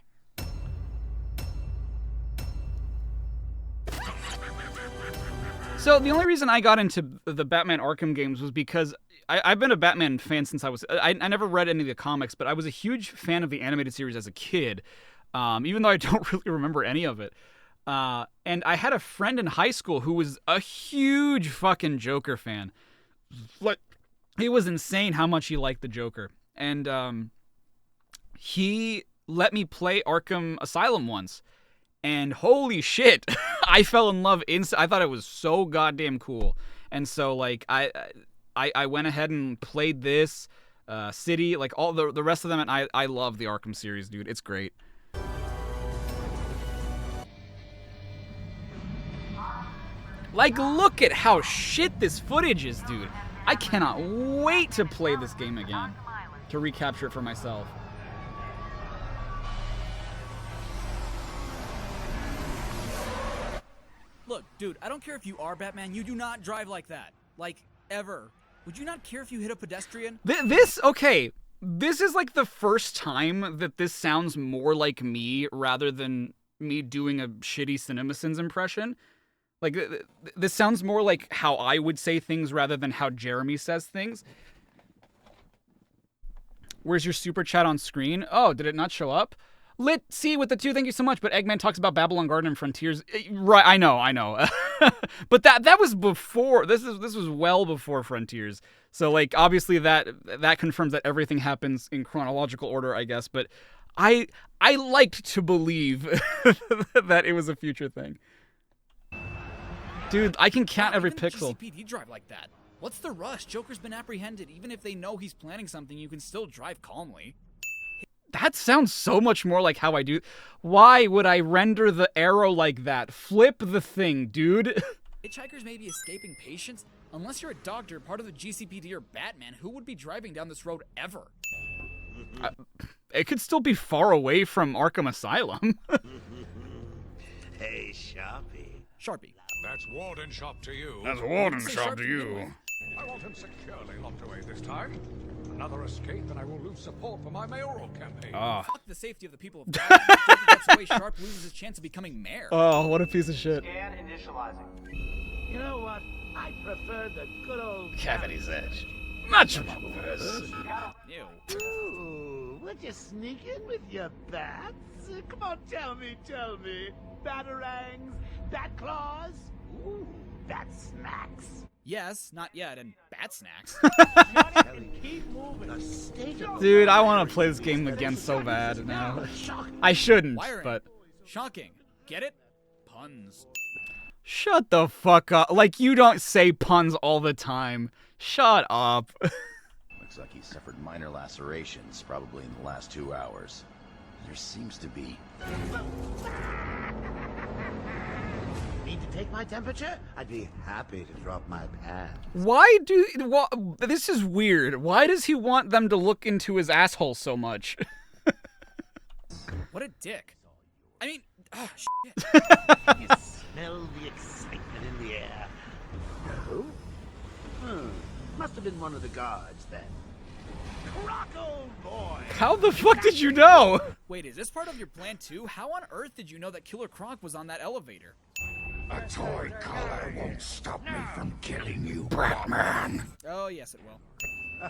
So the only reason I got into the Batman Arkham games was because I've been a Batman fan since I never read any of the comics, but I was a huge fan of the animated series as a kid, even though I don't really remember any of it. And I had a friend in high school who was a huge fucking Joker fan. Like, It was insane how much he liked the Joker. And he let me play Arkham Asylum once. And holy shit, I fell in love instantly. I thought it was so goddamn cool. And so, like, I went ahead and played this, City, like, all the rest of them, and I love the Arkham series, dude. It's great. Like, look at how shit this footage is, dude. I cannot wait to play this game again, to recapture it for myself. Look, dude, I don't care if you are Batman, you do not drive like that. Like, ever. Would you not care if you hit a pedestrian? Okay, this is like the first time that this sounds more like me rather than me doing a shitty CinemaSins impression. Like, this sounds more like how I would say things rather than how Jeremy says things. Where's your super chat on screen? Oh, did it not show up? Lit C with the 2, thank you so much. But Eggman talks about Babylon Garden and Frontiers. Right, I know. But that was before. This was well before Frontiers. So, like, obviously that confirms that everything happens in chronological order, I guess. But I liked to believe that it was a future thing. Dude, I can count every pixel. GCPD drive like that. What's the rush? Joker's been apprehended. Even if they know he's planning something, you can still drive calmly. That sounds so much more like how I do. Why would I render the arrow like that? Flip the thing, dude. Hitchhikers may be escaping patients. Unless you're a doctor, part of the GCPD or Batman, who would be driving down this road ever? It could still be far away from Arkham Asylum. Hey, Sharpie. Sharpie. That's Warden Shop to you. That's Warden Shop to you. I want him securely locked away this time. Another escape and I will lose support for my mayoral campaign. Fuck the safety of the people of Gotham. If Joker gets away, Sharp loses his chance of becoming mayor. Oh, what a piece of shit. Scan initializing. You know what? I prefer the good old Cavity's Edge. Much more worse. Ew. Ooh, would you sneak in with your bats? Come on, tell me. Batarangs, bat claws, ooh, bat snacks. Yes, not yet, and bat snacks. Dude, I want to play this game again so bad now. I shouldn't, but... Shocking. Get it? Puns. Shut the fuck up. Like, you don't say puns all the time. Shut up. Looks like he suffered minor lacerations, probably in the last 2 hours. There seems to be... Need to take my temperature? I'd be happy to drop my pants. This is weird. Why does he want them to look into his asshole so much? What a dick. I mean, oh, shit. You smell the excitement in the air. No? Must have been one of the guards then. Rocco boy! How the fuck did you know? Wait, is this part of your plan too? How on earth did you know that Killer Croc was on that elevator? A toy collar won't stop me from killing you, Batman. Oh, yes, it will.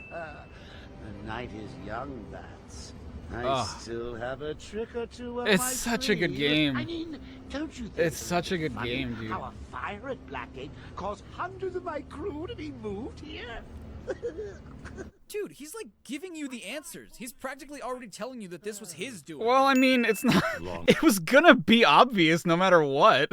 The night is young, bats. I still have a trick or two up It's my such a good sleeve. game. I mean, don't you think It's such a good funny game, dude. how a fire at Blackgate caused hundreds of my crew to be moved here? Dude, he's like giving you the answers. He's practically already telling you that this was his doing. Well, I mean, it's not... It was gonna be obvious no matter what.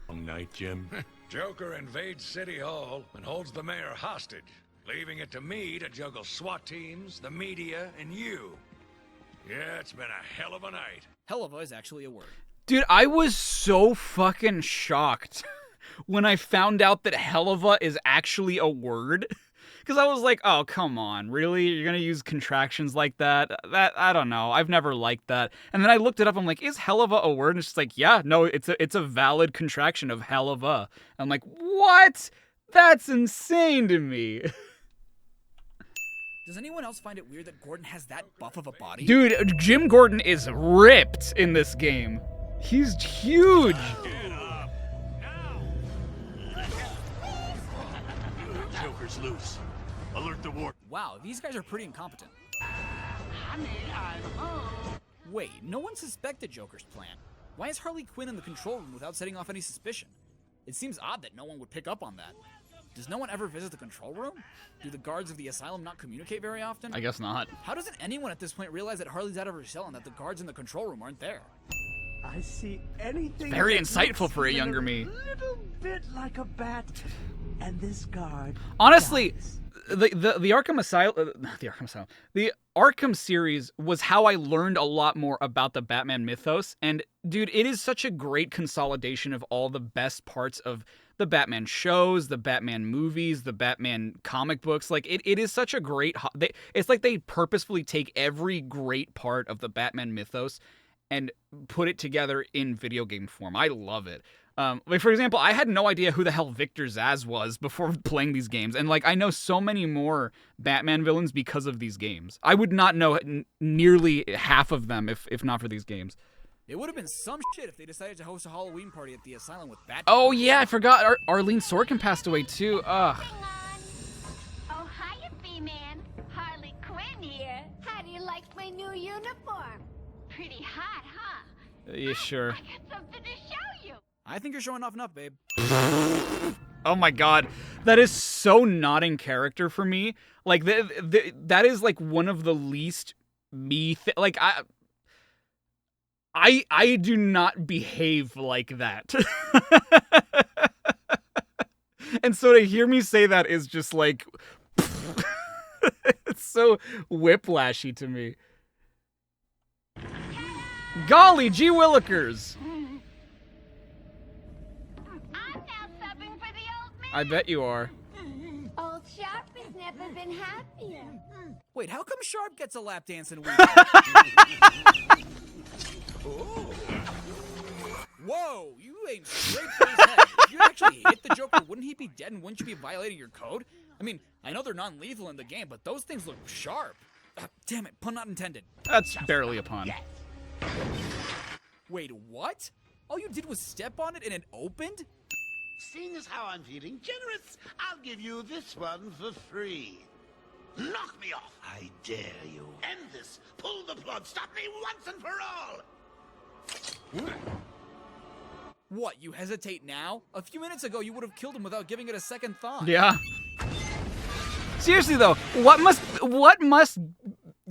Long night, Jim. Joker invades City Hall and holds the mayor hostage, leaving it to me to juggle SWAT teams, the media, and you. Yeah, it's been a hell of a night. Hell of a is actually a word. Dude, I was so fucking shocked when I found out that helluva is actually a word. Because I was like, oh, come on, really? You're going to use contractions like that? I don't know. I've never liked that. And then I looked it up. I'm like, is helluva a word? And it's just like, yeah, no, it's a valid contraction of helluva. I'm like, what? That's insane to me. Does anyone else find it weird that Gordon has that buff of a body? Dude, Jim Gordon is ripped in this game. He's huge. Joker's loose. Alert the warden. Wow, these guys are pretty incompetent. Honey, I'm home. Wait, no one suspected Joker's plan. Why is Harley Quinn in the control room without setting off any suspicion? It seems odd that no one would pick up on that. Does no one ever visit the control room? Do the guards of the asylum not communicate very often? I guess not. How doesn't anyone at this point realize that Harley's out of her shell and that the guards in the control room aren't there? I see anything. Very insightful for a younger me. Little bit like a bat, and this guard. Honestly, dies. the Arkham Asylum, the Arkham series was how I learned a lot more about the Batman mythos. And dude, it is such a great consolidation of all the best parts of the Batman shows, the Batman movies, the Batman comic books. Like it is such a great. It's like they purposefully take every great part of the Batman mythos and put it together in video game form. I love it. Like for example, I had no idea who the hell Victor Zsasz was before playing these games, and like I know so many more Batman villains because of these games. I would not know nearly half of them if not for these games. It would have been some shit if they decided to host a Halloween party at the asylum with Batman. Oh yeah, I forgot. Arlene Sorkin passed away too. Ugh. Oh, hiya, B-Man. Harley Quinn here. How do you like my new uniform? Pretty hot, huh? Yeah, sure. I got something to show you. I think you're showing off enough, babe. Oh my god, that is so not in character for me. Like that is like one of the least me. Like I do not behave like that. And so to hear me say that is just like it's so whiplashy to me. Golly gee willikers. I bet you are. Old Sharp has never been happier. Wait, how come Sharp gets a lap dance in week? Whoa, you aimed straight for his head. If you actually hit the Joker, wouldn't he be dead and wouldn't you be violating your code? I mean, I know they're non-lethal in the game, but those things look sharp. Damn it, pun not intended. That's barely a pun. Wait, what? All you did was step on it and it opened? Seeing as how I'm feeling generous, I'll give you this one for free. Knock me off, I dare you. End this. Pull the plug. Stop me once and for all. What, you hesitate now? A few minutes ago, you would have killed him without giving it a second thought. Yeah. Seriously though, what must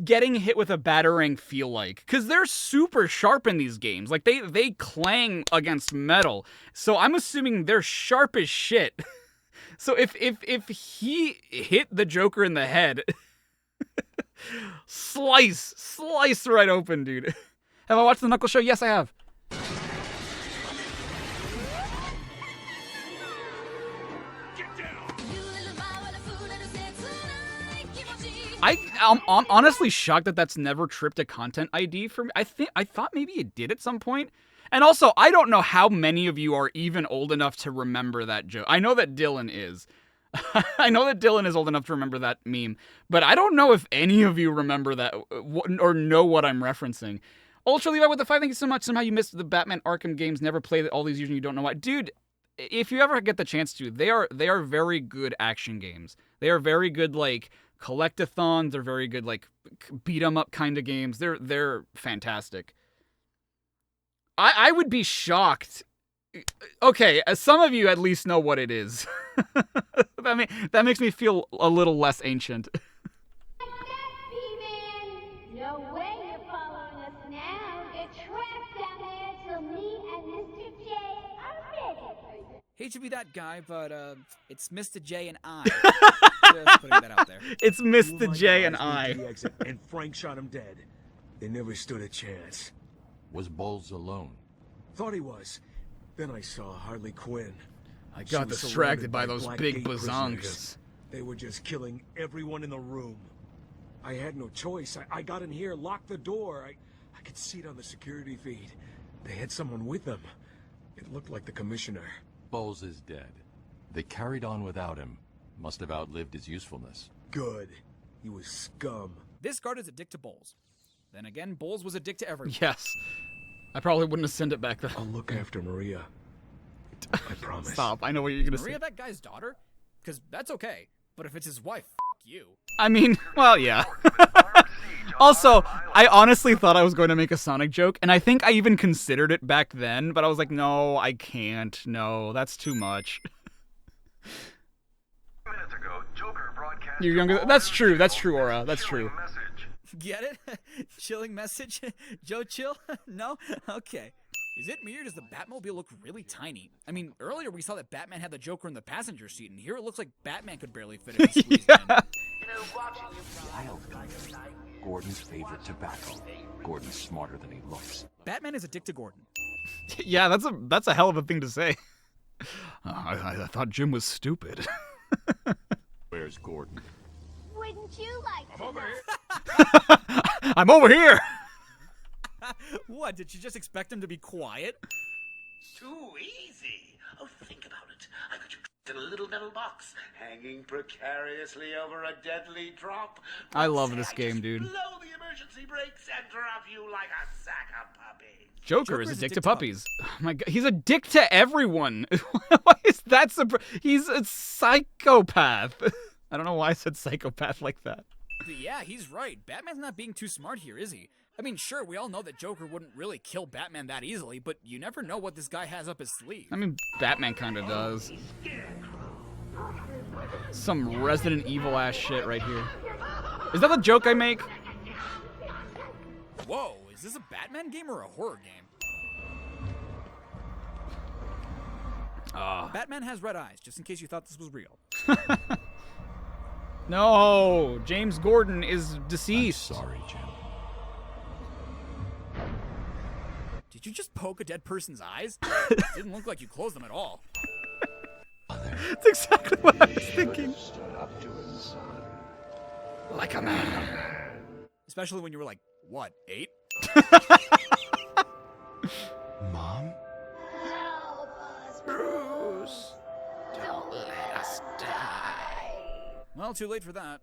getting hit with a batarang feel like? Because they're super sharp in these games. Like they clang against metal. So I'm assuming they're sharp as shit. So if he hit the Joker in the head, slice right open, dude. Have I watched the Knuckles show? Yes, I have. I'm honestly shocked that that's never tripped a content ID for me. I thought maybe it did at some point. And also, I don't know how many of you are even old enough to remember that joke. I know that Dylan is. I know that Dylan is old enough to remember that meme. But I don't know if any of you remember that or know what I'm referencing. Ultra Levi with the 5, thank you so much. Somehow you missed the Batman Arkham games. Never played it all these years and you don't know why. Dude, if you ever get the chance to, they are very good action games. They are very good, like, collectathons. They're very good, like, beat 'em up kind of games. They're fantastic. I would be shocked. Okay, some of you at least know what it is. That makes me feel a little less ancient. No way you're following us now. Get trapped down there till me and Mr. J are ready. Hate to be that guy, but it's Mr. J and I. Just putting that out there. It's Mr. J and I. And Frank shot him dead. They never stood a chance. Was Bowles alone? Thought he was. Then I saw Harley Quinn. I She got was distracted surrounded by those Black big Gate prisoners. bazongas. They were just killing everyone in the room. I had no choice. I got in here, locked the door. I could see it on the security feed. They had someone with them. It looked like the commissioner. Bowles is dead. They carried on without him. Must have outlived his usefulness. Good. He was scum. This guard is a dick to Bowles. Then again, Bowles was a dick to everyone. Yes. I probably wouldn't have sent it back then. I'll look after Maria. I promise. Stop. I know what you're gonna say. Maria that guy's daughter? Because that's okay. But if it's his wife, you. I mean, well, yeah. Also, I honestly thought I was going to make a Sonic joke, and I think I even considered it back then, but I was like, no, I can't. No, that's too much. You're younger. That's true. That's true, Aura. That's true. Get it? Chilling message? Joe chill? No? Okay. Is it me or does the Batmobile look really tiny? I mean, earlier we saw that Batman had the Joker in the passenger seat, and here it looks like Batman could barely fit it. Yeah. Wild guy. Gordon's favorite tobacco. Gordon's smarter than he looks. Batman is addicted to Gordon. Yeah, that's a hell of a thing to say. I thought Jim was stupid. Where's Gordon? Wouldn't you like to know? I'm over here. What, did you just expect him to be quiet? Too easy. Oh, think about it. I got you in a little metal box, hanging precariously over a deadly drop. I love this game, dude. Blow the emergency brakes and drop you like a sack of puppies. Joker is addicted to puppies. Oh my god, he's a dick to everyone. Why is that he's a psychopath. I don't know why I said psychopath like that. Yeah, he's right. Batman's not being too smart here, is he? I mean, sure, we all know that Joker wouldn't really kill Batman that easily, but you never know what this guy has up his sleeve. I mean, Batman kind of does. Some Resident Evil ass shit right here. Is that the joke I make? Whoa, is this a Batman game or a horror game? Batman has red eyes, just in case you thought this was real. No, James Gordon is deceased. I'm sorry, Jim. Did you just poke a dead person's eyes? Didn't look like you closed them at all. That's exactly what I was thinking. Like a man. Especially when you were like, what, 8? Mom? Bruce, don't let us die. Well, too late for that.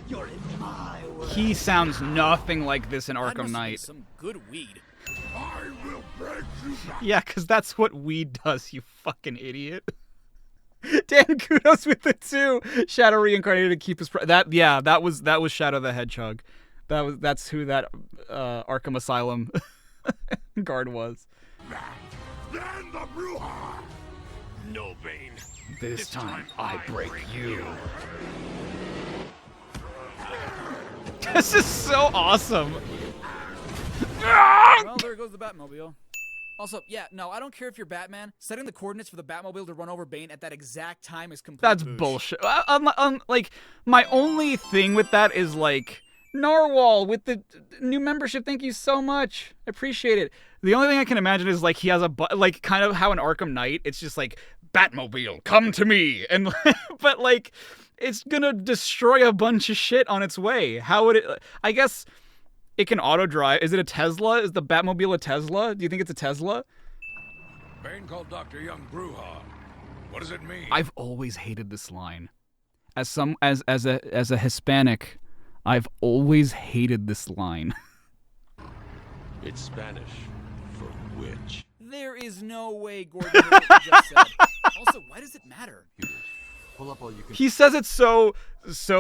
You're in my world. He sounds nothing like this in That Arkham must be Knight. some good weed. I will break you back. Yeah, because that's what weed does, you fucking idiot. Dan, kudos with it too. Shadow reincarnated to keep his that was Shadow the Hedgehog. That's who that Arkham Asylum guard was. Then the Bruja. No, Bane. This time I break you. This is so awesome. Well, there goes the Batmobile. Also, yeah, no, I don't care if you're Batman. Setting the coordinates for the Batmobile to run over Bane at that exact time is complete That's boosh. bullshit. Like, my only thing with that is, like, Narwhal with the new membership. Thank you so much. I appreciate it. The only thing I can imagine is, like, he has like, kind of how in Arkham Knight, it's just like, Batmobile, come to me. And, but, like, it's gonna destroy a bunch of shit on its way. How would it, I guess it can auto drive. Is it a Tesla? Is the Batmobile a Tesla? Do you think it's a Tesla? Bane called Dr. Young Bruja. What does it mean? I've always hated this line. As a Hispanic, I've always hated this line. It's Spanish for witch. There is no way Gordon knew what you just said. Also, why does it matter? Pull up all you can. He says it so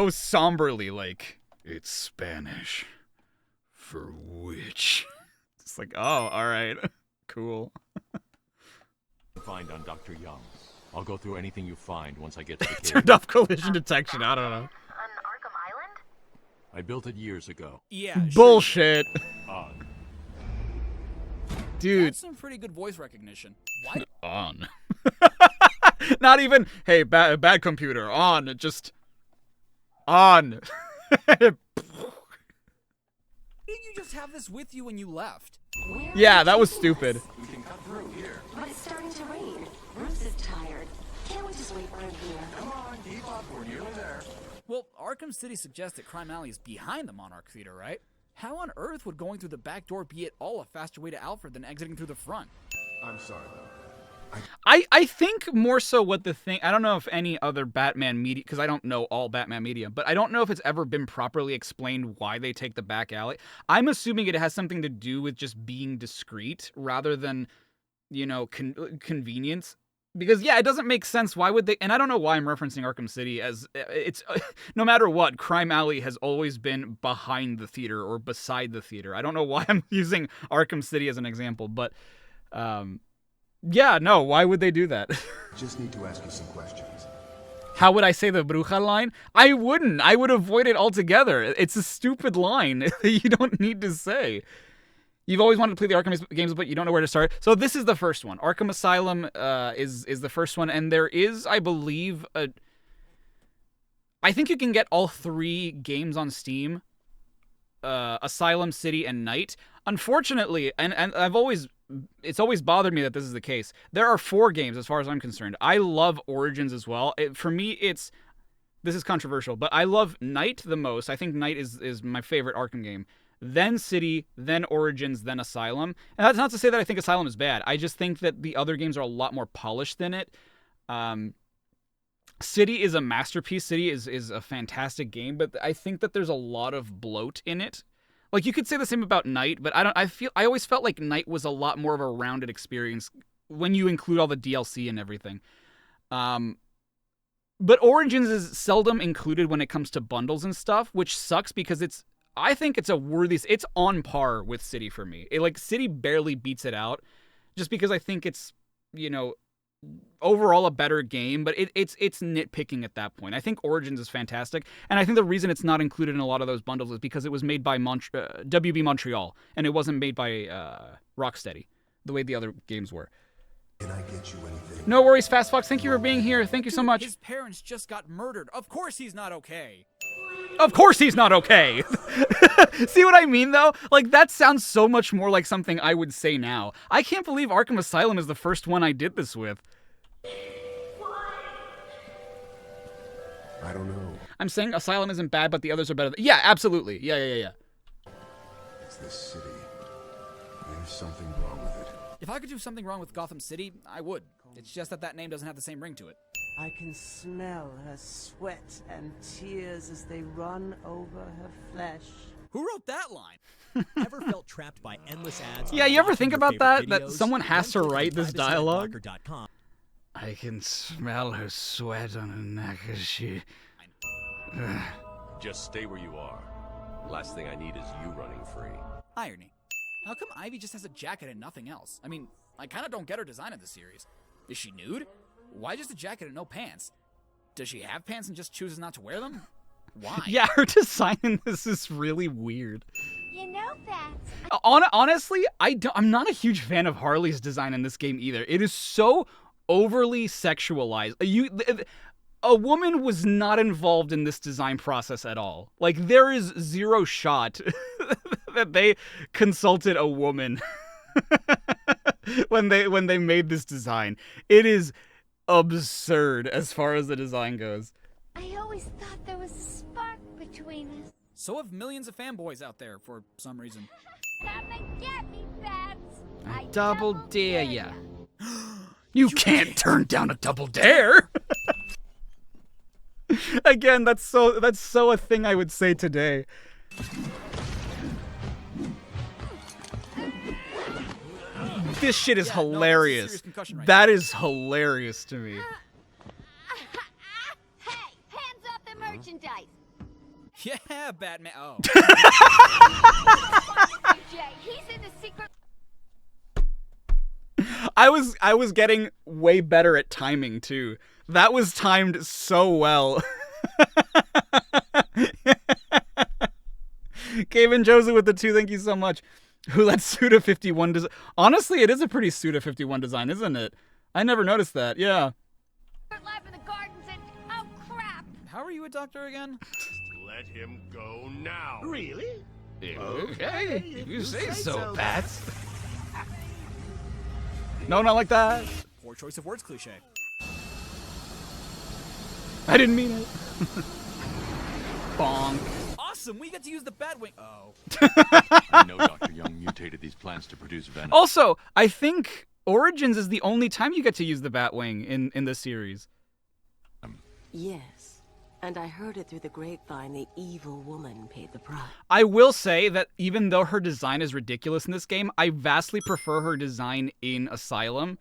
somberly, like, it's Spanish for witch. It's like, oh, all right, cool. Find on Dr. Young. I'll go through anything you find once I get to the cave. Turned off collision detection. I don't know. On Arkham Island? I built it years ago. Yeah. Bullshit. On. Dude. That's some pretty good voice recognition. Why? On. Not even, hey, bad computer, on, just on. Didn't you just have this with you when you left? Yeah, that was stupid. We can cut through here. But it's starting to rain. Bruce is tired. Can't we just wait for him here? Come on, keep up. We're nearly there. Well, Arkham City suggests that Crime Alley is behind the Monarch Theater, right? How on earth would going through the back door be at all a faster way to Alfred than exiting through the front? I'm sorry, though. I think more so what the thing, I don't know if any other Batman media, because I don't know all Batman media, but I don't know if it's ever been properly explained why they take the back alley. I'm assuming it has something to do with just being discreet rather than, you know, convenience. Because, yeah, it doesn't make sense. Why would they? And I don't know why I'm referencing Arkham City as it's no matter what, Crime Alley has always been behind the theater or beside the theater. I don't know why I'm using Arkham City as an example, but Yeah, no, why would they do that? Just need to ask you some questions. How would I say the Bruja line? I wouldn't. I would avoid it altogether. It's a stupid line that you don't need to say. You've always wanted to play the Arkham games, but you don't know where to start. So this is the first one. Arkham Asylum is the first one, and there is, I believe, I think you can get all 3 games on Steam. Asylum, City, and Night. Unfortunately, and it's always bothered me that this is the case. There are 4 games as far as I'm concerned. I love Origins as well. For me, this is controversial, but I love Night the most. I think Night is my favorite Arkham game. Then City, then Origins, then Asylum. And that's not to say that I think Asylum is bad. I just think that the other games are a lot more polished than it. City is a masterpiece. City is a fantastic game, but I think that there's a lot of bloat in it. Like, you could say the same about Night, but I always felt like Night was a lot more of a rounded experience when you include all the DLC and everything. But Origins is seldom included when it comes to bundles and stuff, which sucks because I think it's on par with City for me. City barely beats it out, just because I think it's, overall a better game, but it's nitpicking at that point. I think Origins is fantastic, and I think the reason it's not included in a lot of those bundles is because it was made by WB Montreal, and it wasn't made by Rocksteady, the way the other games were. Can I get you anything? No worries, Fast Fox. Thank you for being here. Thank you so much. His parents just got murdered. Of course he's not okay. Of course he's not okay. See what I mean, though? Like, that sounds so much more like something I would say now. I can't believe Arkham Asylum is the first one I did this with. I don't know. I'm saying Asylum isn't bad, but the others are better. Yeah, absolutely. Yeah. It's this city. There's something wrong with it. If I could do something wrong with Gotham City, I would. It's just that name doesn't have the same ring to it. I can smell her sweat and tears as they run over her flesh. Who wrote that line? Ever felt trapped by endless ads? Yeah, you ever think about that? That someone has to write this dialogue? I can smell her sweat on her neck as she... Just stay where you are. Last thing I need is you running free. Irony. How come Ivy just has a jacket and nothing else? I mean, I kind of don't get her design in this series. Is she nude? Why just a jacket and no pants? Does she have pants and just chooses not to wear them? Why? Yeah, her design in this is really weird. You know that. Honestly, I'm not a huge fan of Harley's design in this game either. It is so overly sexualized. A woman was not involved in this design process at all. Like, there is zero shot that they consulted a woman when they made this design. It is absurd as far as the design goes. I always thought there was a spark between us. So have millions of fanboys out there for some reason. Come and get me, Babs. I double dare ya. You can't turn down a double dare. Again, that's so a thing I would say today. This shit is hilarious. That is hilarious to me. Hey, hands off the merchandise. Yeah, Batman. Oh. He's in the secret. I was getting way better at timing too. That was timed so well. Kevin Joseph with the 2, thank you so much. Who let Suda 51 design? Honestly, it is a pretty Suda 51 design, isn't it? I never noticed that. Yeah. Live in the gardens and oh crap! How are you a doctor again? Let him go now. Really? Okay, if you say so, Bats. No, not like that. Poor choice of words cliche. I didn't mean it. Bonk. Awesome, we get to use the Batwing. Oh. I know Dr. Young mutated these plants to produce venom. Also, I think Origins is the only time you get to use the Batwing in this series. Yes, and I heard it through the grapevine the evil woman paid the price. I will say that even though her design is ridiculous in this game, I vastly prefer her design in Asylum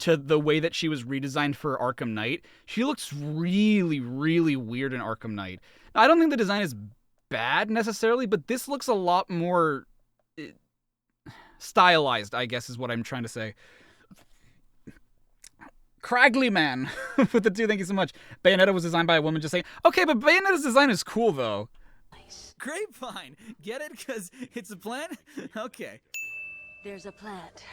to the way that she was redesigned for Arkham Knight. She looks really, really weird in Arkham Knight. Now, I don't think the design is bad necessarily, but this looks a lot more stylized, I guess is what I'm trying to say. Cragley Man with the 2, thank you so much. Bayonetta was designed by a woman, just saying. Okay, but Bayonetta's design is cool, though. Grapevine. Get it? Because it's a plant? Okay. There's a plant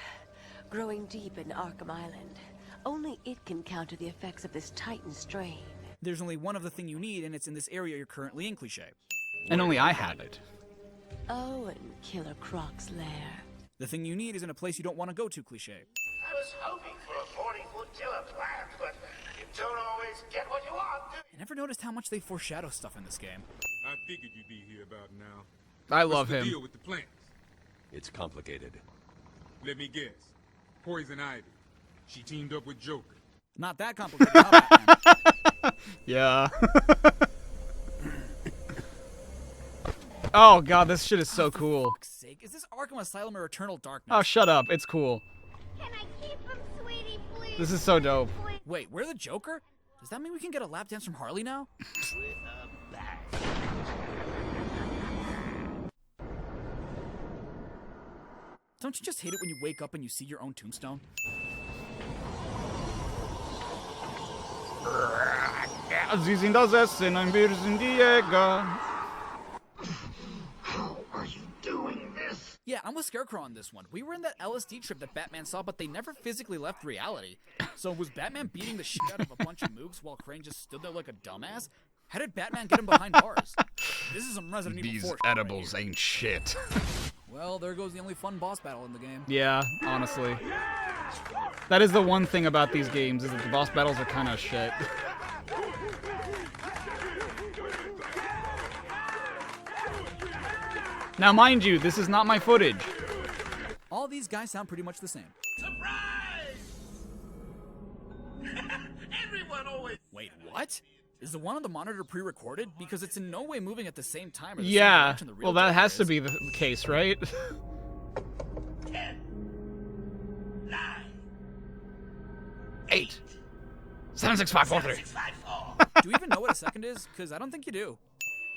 growing deep in Arkham Island. Only it can counter the effects of this Titan strain. There's only one of the thing you need, and it's in this area you're currently in, Cliché. And only I have it. Oh, and Killer Croc's lair. The thing you need is in a place you don't want to go to, Cliché. I was hoping for a 40-foot killer plant, but you don't always get what you want. I never noticed how much they foreshadow stuff in this game. I figured you'd be here about now. I love What's him. the deal with the plants? It's complicated. Let me guess. Poison Ivy. She teamed up with Joker. Not that complicated, huh, Batman? Yeah. Oh god, this shit is so cool. For fuck's sake, is this Arkham Asylum or Eternal Darkness? Oh, shut up. It's cool. Can I keep him, sweetie, please? This is so dope. Wait, we're the Joker? Does that mean we can get a lap dance from Harley now? Don't you just hate it when you wake up and you see your own tombstone? Sie sind das Essen, ein Bier sind die Jäger. How are you doing this? Yeah, I'm with Scarecrow on this one. We were in that LSD trip that Batman saw, but they never physically left reality. So was Batman beating the shit out of a bunch of mooks while Crane just stood there like a dumbass? How did Batman get him behind bars? This is some Resident Evil 4 These edibles ain't shit. Well, there goes the only fun boss battle in the game. Yeah, honestly. That is the one thing about these games, is that the boss battles are kind of shit. Now, mind you, this is not my footage. All these guys sound pretty much the same. Surprise! Everyone always... Wait, what? Is the one on the monitor pre-recorded? Because it's in no way moving at the same time or the Yeah, same direction the real well, that Joker has to is. be the case, right? 10, 9, 8, 7, 6, 5, 4, 3. 6, 5, 4. Do you even know what a second is? Because I don't think you do.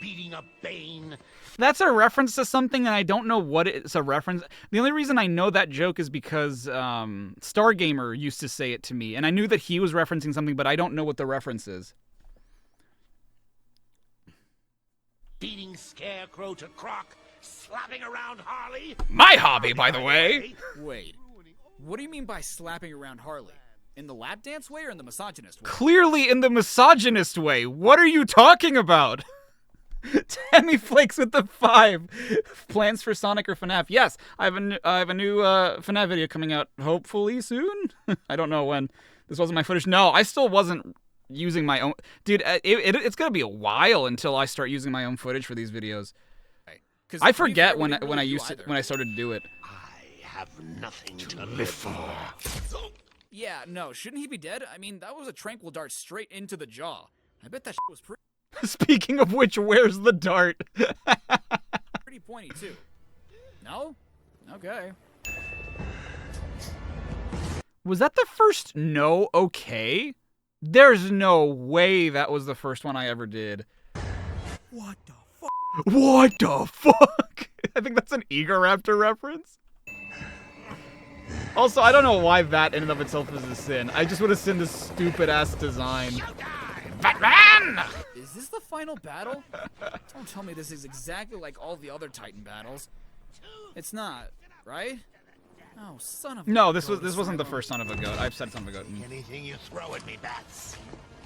Beating up Bane. That's a reference to something, and I don't know what it's a reference. The only reason I know that joke is because Stargamer used to say it to me, and I knew that he was referencing something, but I don't know what the reference is. Beating Scarecrow to Croc. Slapping around Harley. My hobby, by the way. Wait, what do you mean by slapping around Harley? In the lap dance way or in the misogynist way? Clearly in the misogynist way. What are you talking about? Tammy Flakes with the 5. Plans for Sonic or FNAF? Yes, I have a new FNAF video coming out hopefully soon. I don't know when. This wasn't my footage. No, I still wasn't using my own. Dude, it's gonna be a while until I start using my own footage for these videos. I forget when I started to do it. I have nothing to live for. Yeah, no, shouldn't he be dead? I mean, that was a tranquil dart straight into the jaw. I bet that shit was Speaking of which, where's the dart? pretty pointy, too. No? Okay. Was that the first no okay? There's no way that was the first one I ever did. What the fuck? What the fuck? I think that's an Egoraptor reference. Also, I don't know why that in and of itself is a sin. I just would have sinned this stupid-ass design. Batman! Is this the final battle? Don't tell me this is exactly like all the other Titan battles. It's not, right? Oh, son of a No, this wasn't the first son of a goat. I've said son of a goat. Anything you throw at me, bats.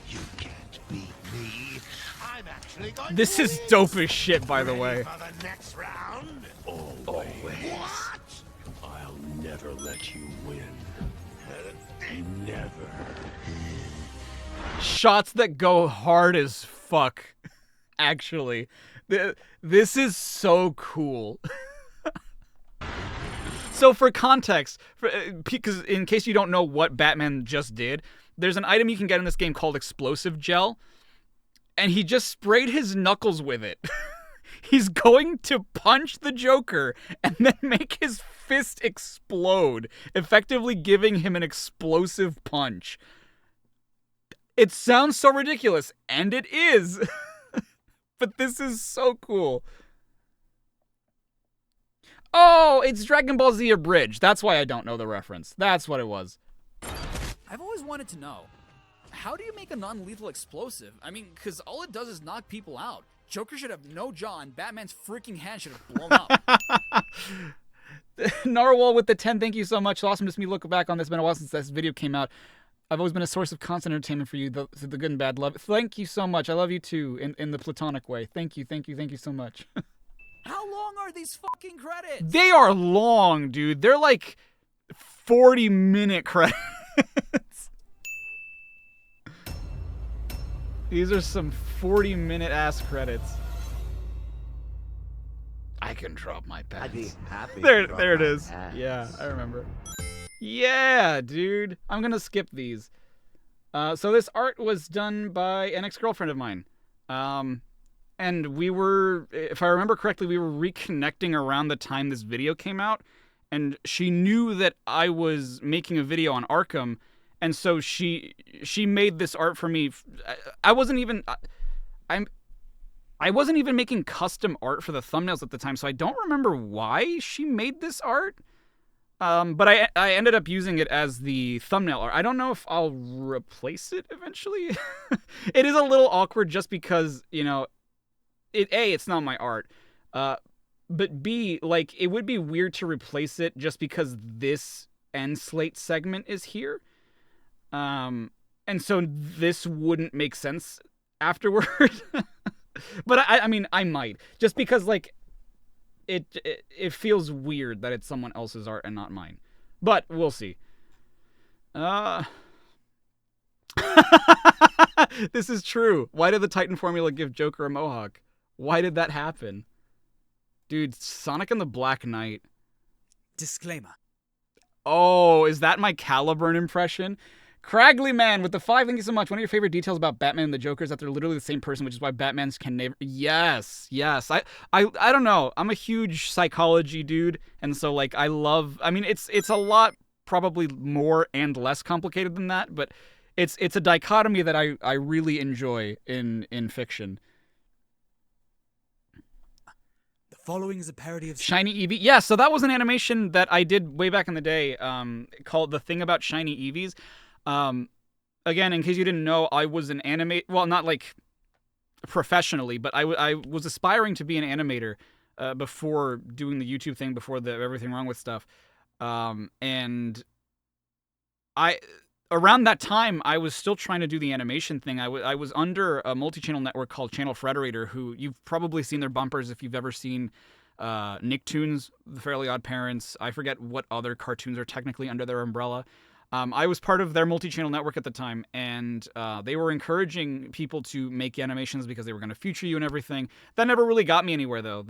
You can't beat me. I'm actually going This to is win. dope as shit, by the way. For the next round. Always. What? I'll never let you win. Never. Shots that go hard as fuck. Actually, this is so cool. So for context, because in case you don't know what Batman just did, there's an item you can get in this game called explosive gel, and he just sprayed his knuckles with it. He's going to punch the Joker and then make his fist explode, effectively giving him an explosive punch. It sounds so ridiculous, and it is. But this is so cool. Oh, it's Dragon Ball Z Abridged. That's why I don't know the reference. That's what it was. I've always wanted to know, how do you make a non-lethal explosive? I mean, because all it does is knock people out. Joker should have no jaw, and Batman's freaking hand should have blown up. Narwhal with the 10, thank you so much. It's awesome to see me look back on this. It's been a while since this video came out. I've always been a source of constant entertainment for you, the good and bad love. Thank you so much. I love you too, in the platonic way. Thank you so much. How long are these fucking credits? They are long, dude. They're like 40-minute credits. These are some 40-minute ass credits. I can drop my pants. I'd be happy. There it is. Yeah, I remember. Yeah, dude. I'm gonna skip these. So this art was done by an ex-girlfriend of mine. And we were, if I remember correctly, we were reconnecting around the time this video came out. And she knew that I was making a video on Arkham. And so she made this art for me. I wasn't even making custom art for the thumbnails at the time, so I don't remember why she made this art. But I ended up using it as the thumbnail art. I don't know if I'll replace it eventually. It is a little awkward just because, you know, it's not my art. But B, like, it would be weird to replace it just because this end slate segment is here. And so this wouldn't make sense afterward. But I mean, I might. Just because, like, it feels weird that it's someone else's art and not mine. But we'll see. This is true. Why did the Titan formula give Joker a mohawk? Why did that happen? Dude, Sonic and the Black Knight. Disclaimer. Oh, is that my Caliburn impression? Craggly Man with the 5, thank you so much. One of your favorite details about Batman and the Joker is that they're literally the same person, which is why Batmans can never... Yes. I don't know. I'm a huge psychology dude, and so, like, I love... I mean, it's a lot probably more and less complicated than that, but it's a dichotomy that I really enjoy in fiction. The following is a parody of... Shiny Eevee. Yeah, so that was an animation that I did way back in the day called The Thing About Shiny Eevees. Again, in case you didn't know, I was an animator. Well, not like professionally, but I was aspiring to be an animator before doing the YouTube thing, before the Everything Wrong With stuff. And around that time, I was still trying to do the animation thing. I was under a multi-channel network called Channel Frederator, who you've probably seen their bumpers if you've ever seen Nicktoons, The Fairly Odd Parents. I forget what other cartoons are technically under their umbrella. I was part of their multi-channel network at the time, and they were encouraging people to make animations because they were going to feature you and everything. That never really got me anywhere, though.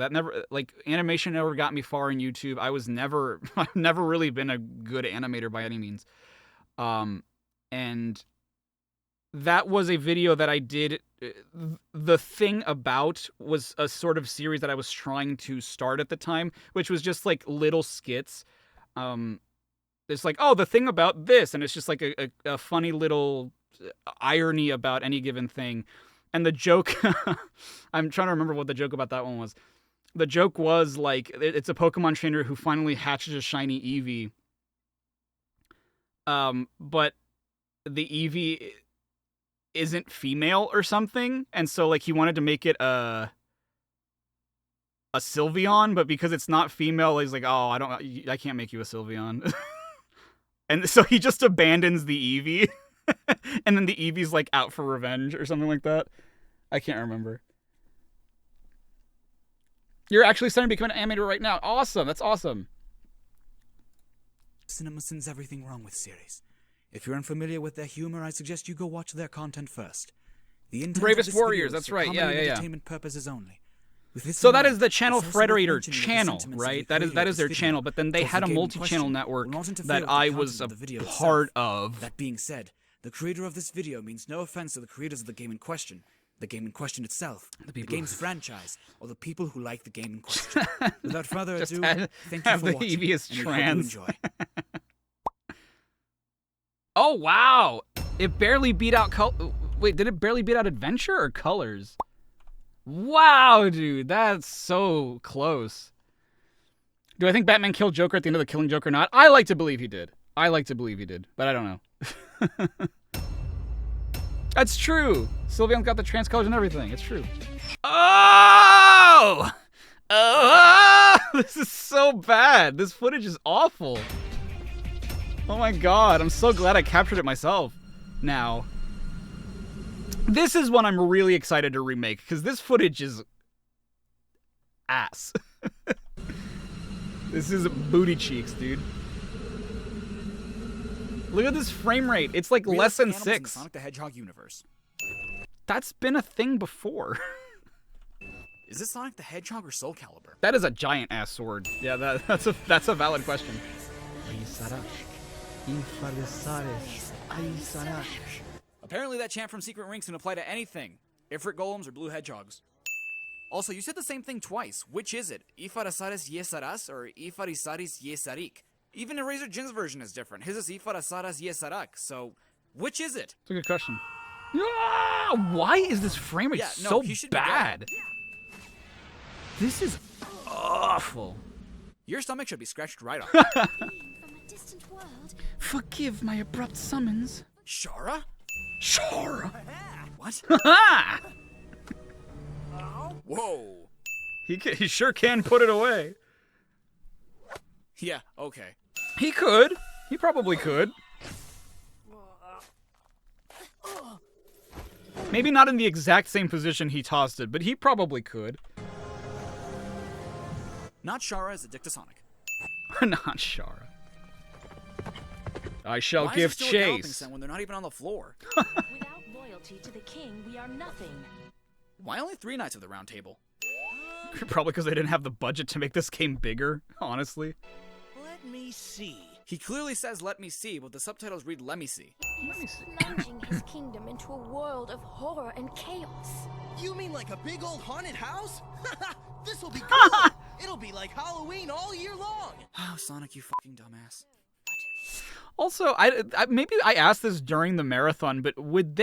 Animation never got me far in YouTube. I've never really been a good animator by any means. And that was a video that I did. The Thing About was a sort of series that I was trying to start at the time, which was just like little skits. It's like, oh, the thing about this, and it's just like a funny little irony about any given thing. And the joke, I'm trying to remember what the joke about that one was. The joke was like, it's a Pokemon trainer who finally hatches a shiny Eevee. But the Eevee isn't female or something, and so like he wanted to make it a Sylveon, but because it's not female, he's like, oh, I can't make you a Sylveon. And so he just abandons the Eevee, and then the Eevee's like out for revenge or something like that. I can't remember. You're actually starting to become an animator right now. Awesome, that's awesome. CinemaSins Everything Wrong With series. If you're unfamiliar with their humor, I suggest you go watch their content first. The intent Bravest of this Warriors, video is that's for right. comedy and Yeah. entertainment purposes only. So that is the Channel Frederator channel, right? That is their channel, but then they had a multi-channel network that I was a part of. That being said, the creator of this video means no offense to the creators of the game in question, the game in question itself, the game's franchise, or the people who like the game in question. Without further ado, thank you for watching, Eevee is and we hope you enjoy. Oh, wow! It barely beat out Wait, did it barely beat out Adventure or Colors? Wow, dude, that's so close. Do I think Batman killed Joker at the end of the Killing Joke or not? I like to believe he did. But I don't know. That's true. Sylveon's got the trans colors and everything. It's true. Oh! Oh! This is so bad. This footage is awful. Oh my god. I'm so glad I captured it myself. Now, this is one I'm really excited to remake because this footage is ass. This is booty cheeks, dude. Look at this frame rate. It's like less than 6. In the Sonic the Hedgehog universe. That's been a thing before. Is this Sonic the Hedgehog or Soul Calibur? That is a giant ass sword. Yeah, that's a valid question. Apparently that chant from Secret Rings can apply to anything. Ifrit golems or blue hedgehogs. Also, you said the same thing twice. Which is it? Ifarasaris Yesaras or Ifarisaris Yesarik? Even Eraser Jin's version is different. His is Ifarasaras Yesarak. So, which is it? It's a good question. Ah, why is this frame rate so bad? This is awful. Your stomach should be scratched right off. From a distant world. Forgive my abrupt summons. Shara? Shara? What? Ha! Whoa. He sure can put it away. Yeah, okay. He could. He probably could. Maybe not in the exact same position he tossed it, but he probably could. Not Shara is a dick to Sonic. Not Shara. I shall Why give is there still a galloping chase. sound when they're not even on the floor? Without loyalty to the king, we are nothing. Why only 3 Knights of the Round Table? Probably because they didn't have the budget to make this game bigger, honestly. Let me see. He clearly says let me see, but the subtitles read let me see. He's plunging his kingdom into a world of horror and chaos. You mean like a big old haunted house? This'll be cool. It'll be like Halloween all year long. Oh, Sonic, you fucking dumbass. Also, maybe I asked this during the marathon, but would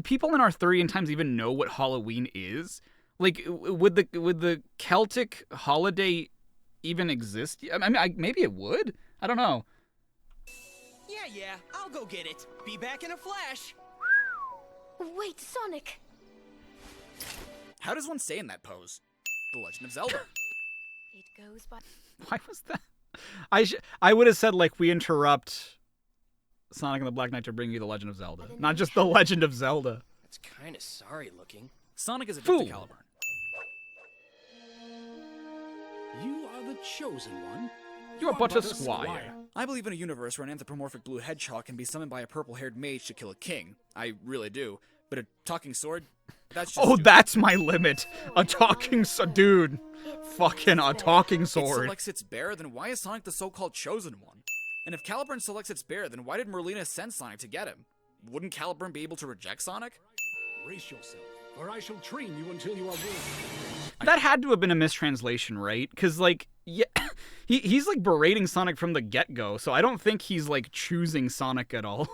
people in our 30 times even know what Halloween is? Like, would the Celtic holiday even exist? I mean, maybe it would. I don't know. Yeah, I'll go get it. Be back in a flash. Wait, Sonic. How does one say in that pose? The Legend of Zelda. It goes by. Why was that? I would have said, like, we interrupt Sonic and the Black Knight to bring you the Legend of Zelda. Not just the Legend of Zelda. That's kind of sorry looking. Sonic is a Fool. dick to Caliburn. You are the chosen one. You are but a squire. I believe in a universe where an anthropomorphic blue hedgehog can be summoned by a purple-haired mage to kill a king. I really do. But a talking sword? That's just stupid. That's my limit. A talking sword. Dude. Fucking a talking It sword. selects its bear, then why is Sonic the so-called chosen one? And if Caliburn selects its bear, then why did Merlina send Sonic to get him? Wouldn't Caliburn be able to reject Sonic? Brace yourself, or I shall train you until you are willing. That had to have been a mistranslation, right? Because, like, yeah, he's, like, berating Sonic from the get-go, so I don't think he's, like, choosing Sonic at all.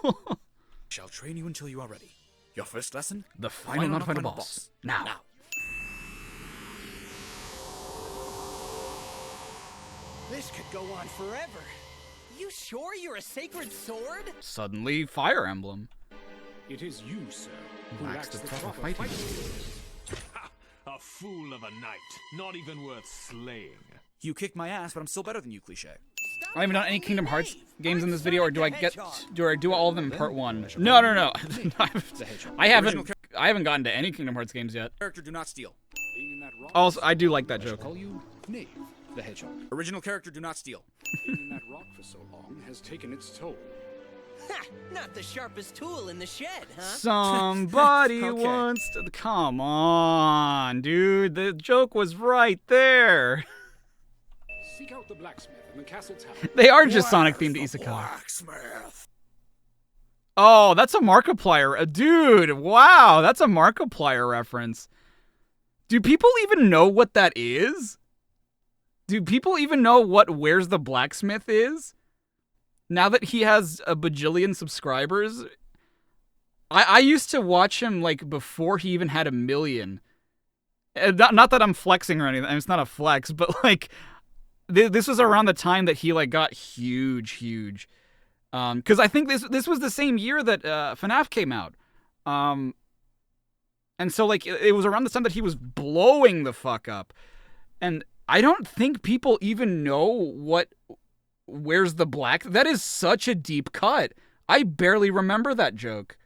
Shall train you until you are ready. Your first lesson? The final non-final boss. Now. This could go on forever. You sure you're a sacred sword? Suddenly, Fire Emblem. It is you, sir, who Lacks lacks the the proper proper fighting fighting skills. A fool of a knight, not even worth slaying. You kicked my ass, but I'm still better than you, cliche. I haven't done any Kingdom Hearts games in this video, or do I do all of them in part 1? No. I haven't gotten to any Kingdom Hearts games yet. Character do not steal. Also, I do like that joke. Call you Knave, the Hedgehog. Original character do not steal. Being in that rock for so long has taken its toll. Ha! Not the sharpest tool in the shed, huh? Somebody wants to... Come on, dude. The joke was right there. Seek out the blacksmith in the castle tower. They are just Sonic-themed isekai. Blacksmith. Oh, that's a Markiplier. Dude, wow. That's a Markiplier reference. Do people even know what that is? Do people even know what Where's the Blacksmith is? Now that he has a bajillion subscribers, I used to watch him, like, before he even had 1 million. Not that I'm flexing or anything. It's not a flex, but, like, this was around the time that he, like, got huge. Because I think this was the same year that FNAF came out. And so, like, it was around the time that he was blowing the fuck up. And I don't think people even know where's the black. That is such a deep cut. I barely remember that joke.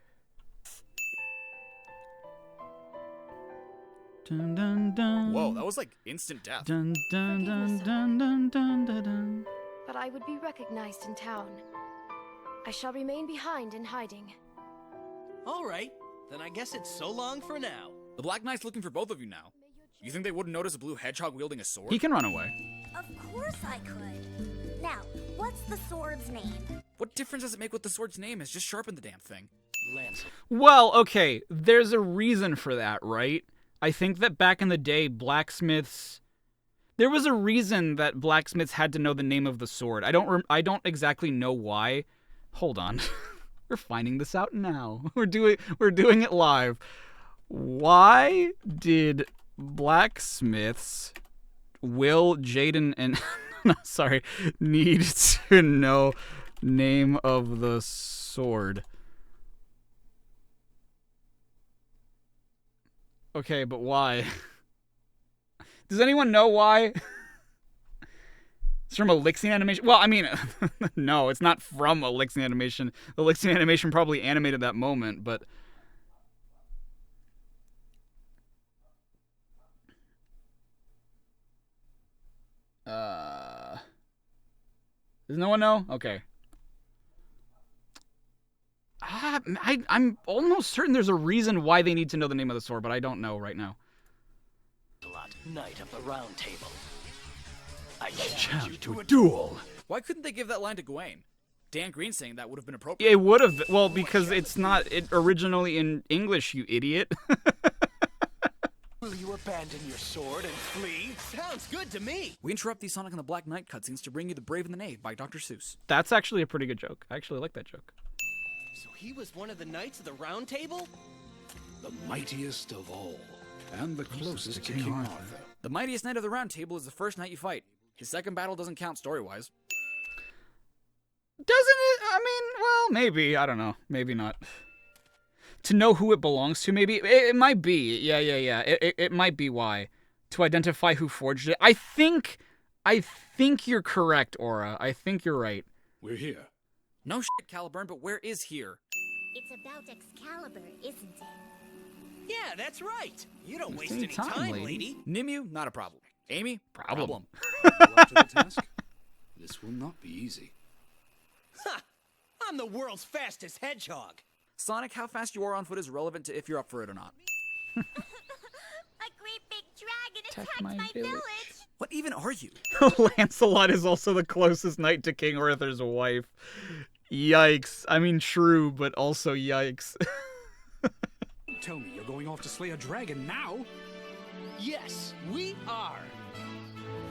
Dun, dun, dun. Whoa, that was like instant death. Dun, dun, dun, dun, dun, dun, dun, dun. But I would be recognized in town. I shall remain behind in hiding. All right, then I guess it's so long for now. The Black Knight's looking for both of you now. You think they wouldn't notice a blue hedgehog wielding a sword? He can run away. Of course I could. Now, what's the sword's name? What difference does it make what the sword's name is? Just sharpen the damn thing. Lance. Well, okay, there's a reason for that, right? I think that back in the day, blacksmiths... There was a reason that blacksmiths had to know the name of the sword. I don't exactly know why. Hold on. We're finding this out now. We're doing it live. Why did blacksmiths Will, Jaden, and no, sorry, need to know name of the sword? Okay, but why? Does anyone know why? It's from Elixir Animation. Well, I mean, no, it's not from Elixir Animation. Elixir Animation probably animated that moment, but... Does no one know? Okay. I'm almost certain there's a reason why they need to know the name of the sword, but I don't know right now. Knight of the Round Table. I challenge you to a duel. Why couldn't they give that line to Gawain? Dan Green saying that would have been appropriate. It would have. Well, because it's not originally in English, you idiot. Will you abandon your sword and flee? Sounds good to me. We interrupt these Sonic and the Black Knight cutscenes to bring you The Brave and the Knave by Dr. Seuss. That's actually a pretty good joke. I actually like that joke. So he was one of the Knights of the Round Table? The mightiest of all, and the closest to King Arthur. The mightiest Knight of the Round Table is the first knight you fight. His second battle doesn't count story-wise. Doesn't it? I mean, well, maybe. I don't know. Maybe not. To know who it belongs to, maybe. It might be. Yeah. It might be why. To identify who forged it. I think you're correct, Aura. I think you're right. We're here. No shit, Caliburn, but where is here? It's about Excalibur, isn't it? Yeah, that's right. You don't waste any time, lady. Nimue, not a problem. Amy, problem. Up to the task? This will not be easy. Ha! I'm the world's fastest hedgehog. Sonic, how fast you are on foot is relevant to if you're up for it or not. A great big dragon attacked my village. What even are you? Lancelot is also the closest knight to King Arthur's wife. Yikes. I mean, true, but also yikes. Tell me you're going off to slay a dragon now? Yes, we are.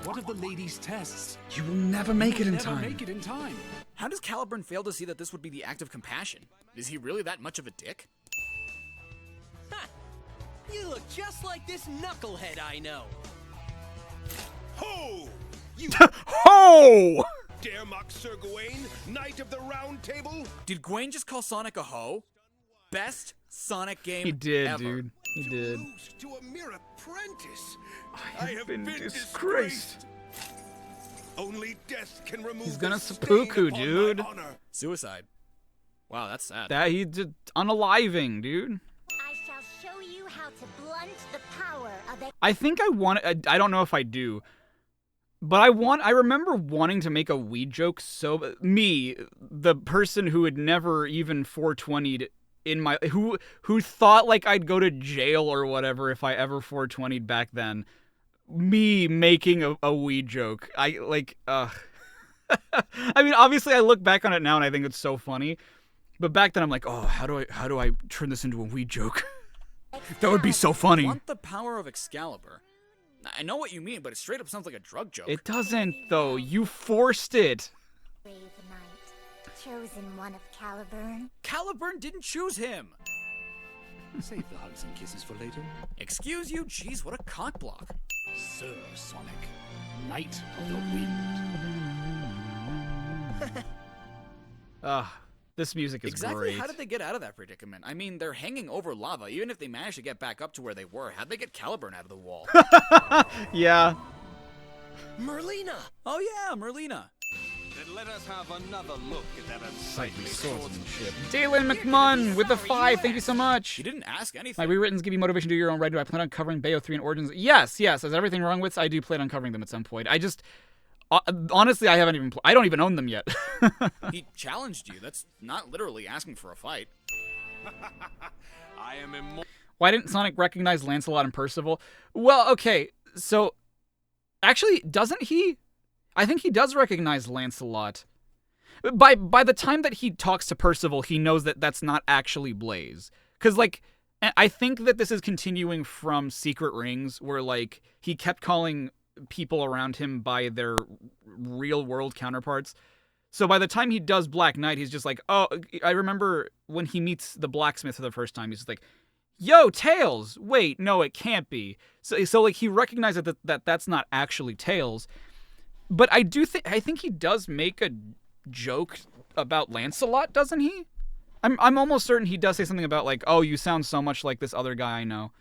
What of the lady's tests? You will never make it in time. Never make it in time. How does Caliburn fail to see that this would be the act of compassion? Is he really that much of a dick? Ha! You look just like this knucklehead I know. Ho! You Ho! dare mock Sir Gawain, Knight of the Round Table? Did Gawain just call Sonic a hoe? Best Sonic game He did, ever. dude. He did. Lose to a mere apprentice. I have been disgraced. Only death can remove He's gonna the stain seppuku, upon dude. my honor. Suicide. Wow, that's sad. That he did unaliving, dude. I shall show you how to blunt the power of it. I think I want. I don't know if I do, but I remember wanting to make a weed joke. So me, the person who had never even 420'd in my, who thought like I'd go to jail or whatever if I ever 420'd back then. Me making a weed joke. I like. I mean, obviously, I look back on it now and I think it's so funny. But back then, I'm like, oh, how do I turn this into a weed joke? That would be so funny. Want the power of Excalibur? I know what you mean, but it straight up sounds like a drug joke. It doesn't, though. You forced it. Brave knight, chosen one of Caliburn. Caliburn didn't choose him. Save the hugs and kisses for later. Excuse you? Jeez, what a cock block. Sir Sonic, Knight of the Wind. This music is Exactly great. how did they get out of that predicament? I mean, they're hanging over lava. Even if they managed to get back up to where they were, how'd they get Caliburn out of the wall? Yeah. Merlina! Oh yeah, Merlina. Then let us have another look at that Sightly unsightly swordsmanship. Dalen McMunn with the 5. Thank you so much. You didn't ask anything. My rewrittens give you motivation to do your own right. Do I plan on covering Bayo 3 and Origins? Yes. Is everything wrong with? I do plan on covering them at some point. I just... honestly, I haven't even... I don't even own them yet. He challenged you. That's not literally asking for a fight. I am immortal. Why didn't Sonic recognize Lancelot and Percival? Well, okay, so... Actually, doesn't he? I think he does recognize Lancelot. By the time that he talks to Percival, he knows that that's not actually Blaze. Because, like, I think that this is continuing from Secret Rings, where, like, he kept calling people around him by their real-world counterparts. So by the time he does Black Knight, he's just like, oh, I remember when he meets the blacksmith for the first time, he's just like, yo, Tails! Wait, no, it can't be. So like, he recognizes that that's not actually Tails. But I think he does make a joke about Lancelot, doesn't he? I'm almost certain he does say something about, like, oh, you sound so much like this other guy I know.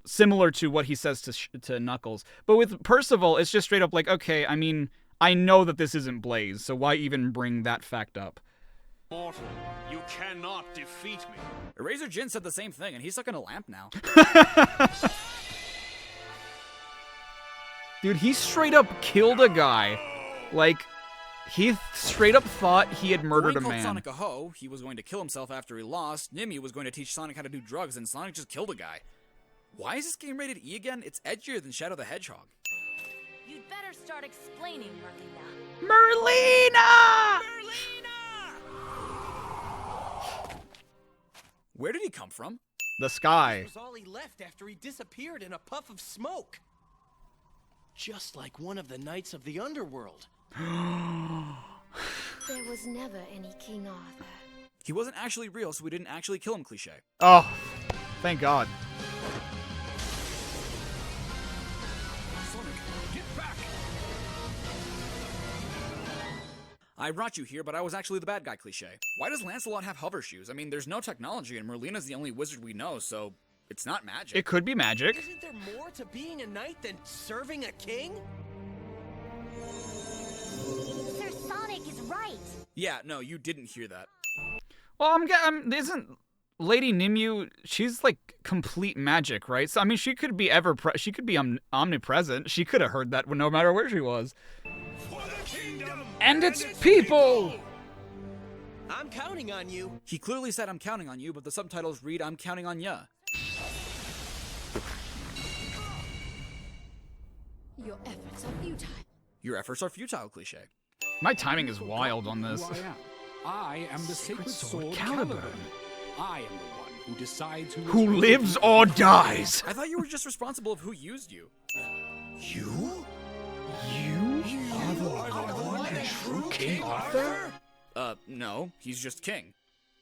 Similar to what he says to Knuckles. But with Percival, it's just straight up like, okay, I mean, I know that this isn't Blaze, so why even bring that fact up? Mortal, you cannot defeat me. Eraser Jin said the same thing, and he's stuck in a lamp now. Dude, he straight up killed a guy. Like, he straight up thought he had murdered a Boing called man. Sonic a hoe. He was going to kill himself after he lost. Nimue was going to teach Sonic how to do drugs, and Sonic just killed a guy. Why is this game rated E again? It's edgier than Shadow the Hedgehog. You'd better start explaining, Merlina. Merlina! Where did he come from? The sky. This was all he left after he disappeared in a puff of smoke. Just like one of the Knights of the Underworld. There was never any King Arthur. He wasn't actually real, so we didn't actually kill him, cliche. Oh, thank God. Sonic, get back! I brought you here, but I was actually the bad guy, cliche. Why does Lancelot have hover shoes? I mean, there's no technology, and Merlina's the only wizard we know, so it's not magic. It could be magic. Isn't there more to being a knight than serving a king? Sir Sonic is right. Yeah, no, you didn't hear that. Well, isn't Lady Nimue? She's like complete magic, right? So I mean, she could be she could be omnipresent. She could have heard that no matter where she was. And it's people. I'm counting on you. He clearly said, I'm counting on you, but the subtitles read, I'm counting on ya. Your efforts are futile. Your efforts are futile, cliche. My timing is wild on this. Who I am the Sacred Sword Caliburn. I am the one who decides who lives or dies. I thought you were just responsible of who used you. You? You are the one and true King Arthur? No, he's just king.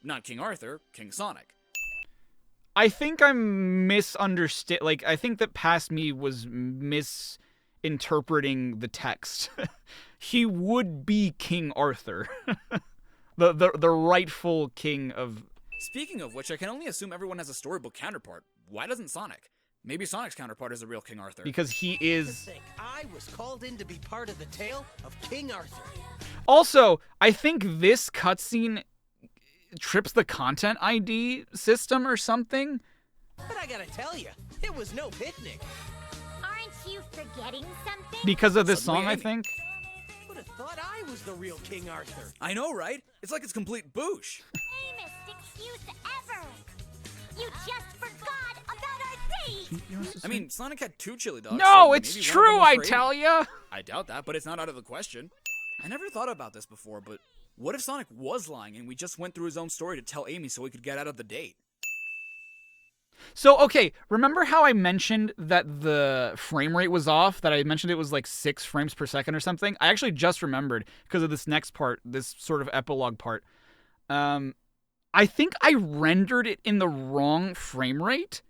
Not King Arthur, King Sonic. I think I'm misunderstood. Like, I think that past me was misinterpreting the text. He would be King Arthur. the rightful king of... Speaking of which, I can only assume everyone has a storybook counterpart. Why doesn't Sonic? Maybe Sonic's counterpart is the real King Arthur. Because he is... I was called in to be part of the tale of King Arthur. Also, I think this cutscene trips the content ID system or something. But I gotta tell you, it was no picnic. Aren't you forgetting something? Because of this Suddenly song, I Amy. think. Would have thought I was the real King Arthur. I know, right? It's like it's complete boosh. Lamest excuse ever. You just forgot about our date. I mean, Sonic had 2 chili dogs. No, so it's maybe one of true, them was I for Amy. tell ya. I doubt that, but it's not out of the question. I never thought about this before, but what if Sonic was lying and we just went through his own story to tell Amy so he could get out of the date? So, okay, remember how I mentioned that the frame rate was off? That I mentioned it was like 6 frames per second or something? I actually just remembered because of this next part, this sort of epilogue part. I think I rendered it in the wrong frame rate.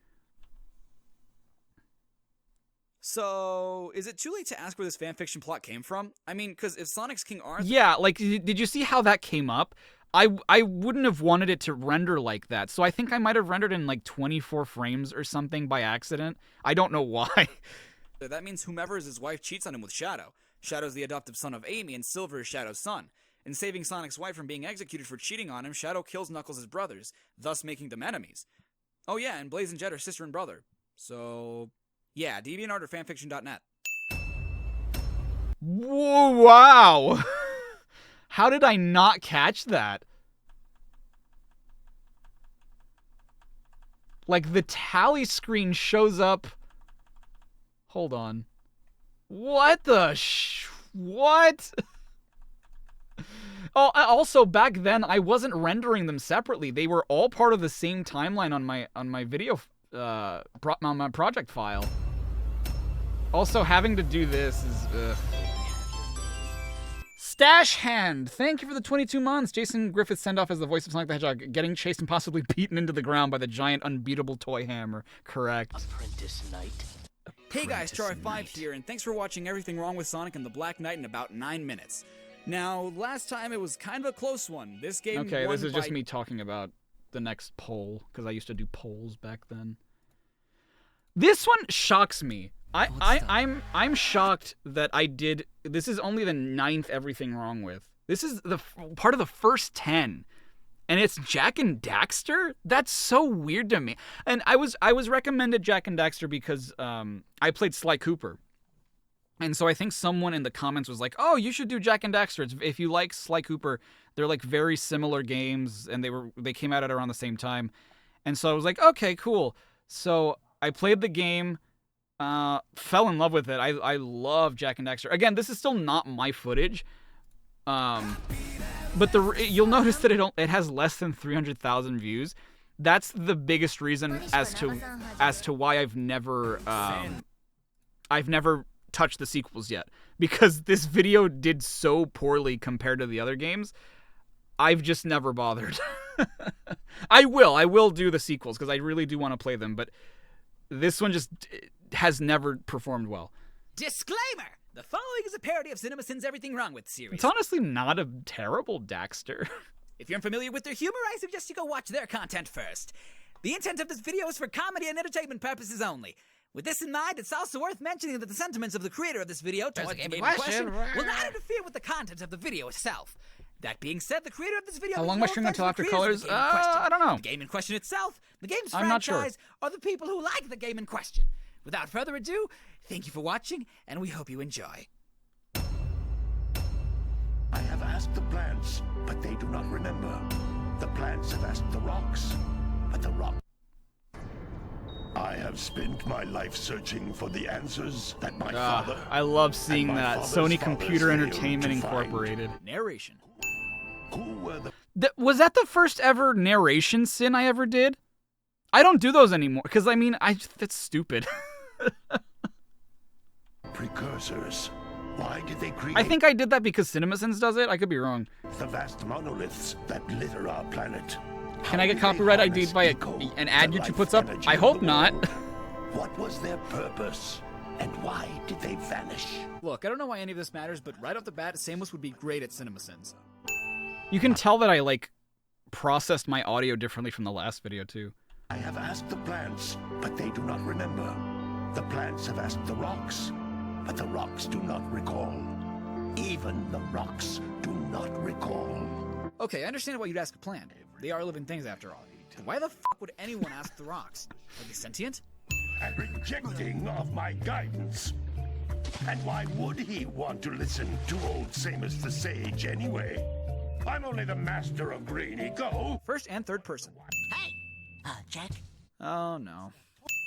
So, is it too late to ask where this fanfiction plot came from? I mean, because if Sonic's King Arthur... Yeah, like, did you see how that came up? I wouldn't have wanted it to render like that, so I think I might have rendered in, like, 24 frames or something by accident. I don't know why. That means whomever is his wife cheats on him with Shadow. Shadow's the adoptive son of Amy, and Silver is Shadow's son. In saving Sonic's wife from being executed for cheating on him, Shadow kills Knuckles' brothers, thus making them enemies. Oh yeah, and Blaze and Jet are sister and brother. So, yeah, DeviantArt or fanfiction.net. Whoa, wow! How did I not catch that? Like, the tally screen shows up... Hold on. What the what? Oh, also back then I wasn't rendering them separately. They were all part of the same timeline on my video on my project file. Also, having to do this is Stash Hand, thank you for the 22 months. Jason Griffith send off as the voice of Sonic the Hedgehog, getting chased and possibly beaten into the ground by the giant unbeatable toy hammer. Correct. Apprentice Knight. Hey guys, Charriii5 here, and thanks for watching Everything Wrong with Sonic and the Black Knight in about 9 minutes. Now, last time it was kind of a close one. This game Okay, won this is just by... me talking about the next poll, because I used to do polls back then. This one shocks me. I'm shocked that I did... This is only the 9th Everything Wrong With. This is the part of the first 10. And it's Jak and Daxter? That's so weird to me. And I was recommended Jak and Daxter because I played Sly Cooper. And so I think someone in the comments was like, oh, you should do Jak and Daxter. If you like Sly Cooper, they're like very similar games, and they came out at around the same time. And so I was like, okay, cool. So I played the game, fell in love with it. I love Jak and Daxter. Again, this is still not my footage. But you'll notice that it has less than 300,000 views. That's the biggest reason as to why I've never touched the sequels yet, because this video did so poorly compared to the other games. I've just never bothered. I will do the sequels because I really do want to play them, but this one just has never performed well. Disclaimer! The following is a parody of CinemaSins' Everything Wrong With series. It's honestly not a terrible Daxter. If you're unfamiliar with their humor, I suggest you go watch their content first. The intent of this video is for comedy and entertainment purposes only. With this in mind, it's also worth mentioning that the sentiments of the creator of this video towards the game in question will not interfere with the content of the video itself. That being said, the creator of this video... How long am I streaming until after colors? I don't know. The game in question itself, the game's I'm not franchise, sure. or the people who like the game in question. Without further ado, thank you for watching, and we hope you enjoy. I have asked the plants, but they do not remember. The plants have asked the rocks, but the rocks... I have spent my life searching for the answers that my father... I love seeing and my that. father's Sony fathers Computer failed Entertainment to find. Incorporated. Narration. Who were the... Was that the first ever narration sin I ever did? I don't do those anymore, because, I mean, that's stupid. precursors? Why did they create... I think I did that because CinemaSins does it. I could be wrong. the vast monoliths that litter our planet? Can I get copyright ID'd by an ad YouTube puts up? I hope not. What was their purpose? And why did they vanish? Look, I don't know why any of this matters, but right off the bat, Samus would be great at CinemaSins. You can tell that I, like, processed my audio differently from the last video, too. I have asked the plants, but they do not remember. The plants have asked the rocks, but the rocks do not recall. Even the rocks do not recall. Okay, I understand why you'd ask a plant. They are living things after all. But why the f*** would anyone ask the rocks? Are they sentient? And rejecting of my guidance. And why would he want to listen to old Samus the Sage anyway? I'm only the master of Greeny. Go! First and third person. Hey! Jack? Oh, no.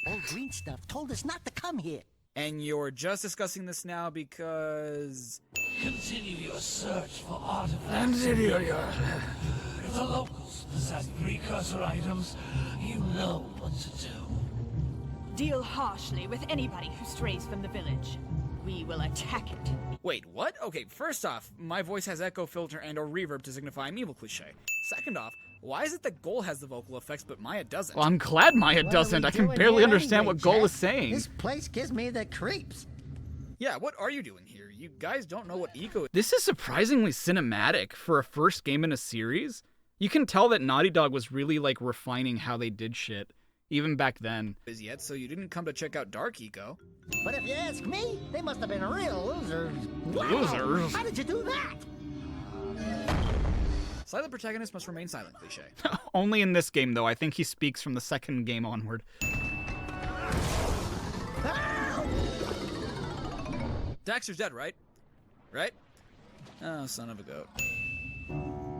Old green stuff told us not to come here. And you're just discussing this now because... Continue your search for artifacts. If the locals possess precursor items, you know what to do. Deal harshly with anybody who strays from the village. We will attack it. Wait, what? Okay, first off, my voice has echo filter and or reverb to signify I'm evil cliche. Second off, Why is it that Goal has the vocal effects, but Maya doesn't? Well, I'm glad Maya doesn't. I can barely understand what Goal is saying. This place gives me the creeps. Yeah, what are you doing here? You guys don't know what eco is. This is surprisingly cinematic for a first game in a series. You can tell that Naughty Dog was really, like, refining how they did shit, even back then. Yet, so you didn't come to check out Dark Eco. But if you ask me, they must have been real losers. Losers? How did you do that? Silent protagonist must remain silent, cliche. Only in this game, though. I think he speaks from the second game onward. Daxter's dead, right? Right? Oh, son of a goat.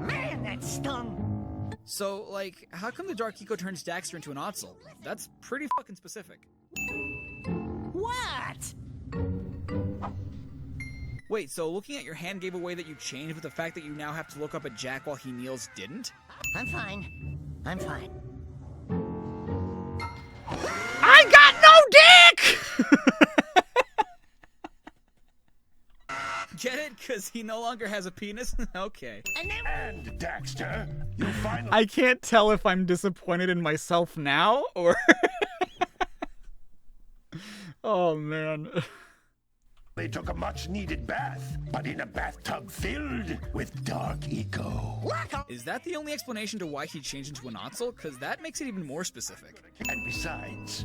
Man, that stung. So, like, how come the Dark Eco turns Daxter into an Otzel? That's pretty fucking specific. What? Wait, so looking at your hand gave away that you changed, but the fact that you now have to look up at Jack while he kneels didn't? I'm fine. I'm fine. I got no dick! Get it? Because he no longer has a penis? Okay. And Daxter, you finally... I can't tell if I'm disappointed in myself now, or... Oh, man. They took a much-needed bath, but in a bathtub filled with Dark Eco. Is that the only explanation to why he changed into an Otzel? Because that makes it even more specific. And besides,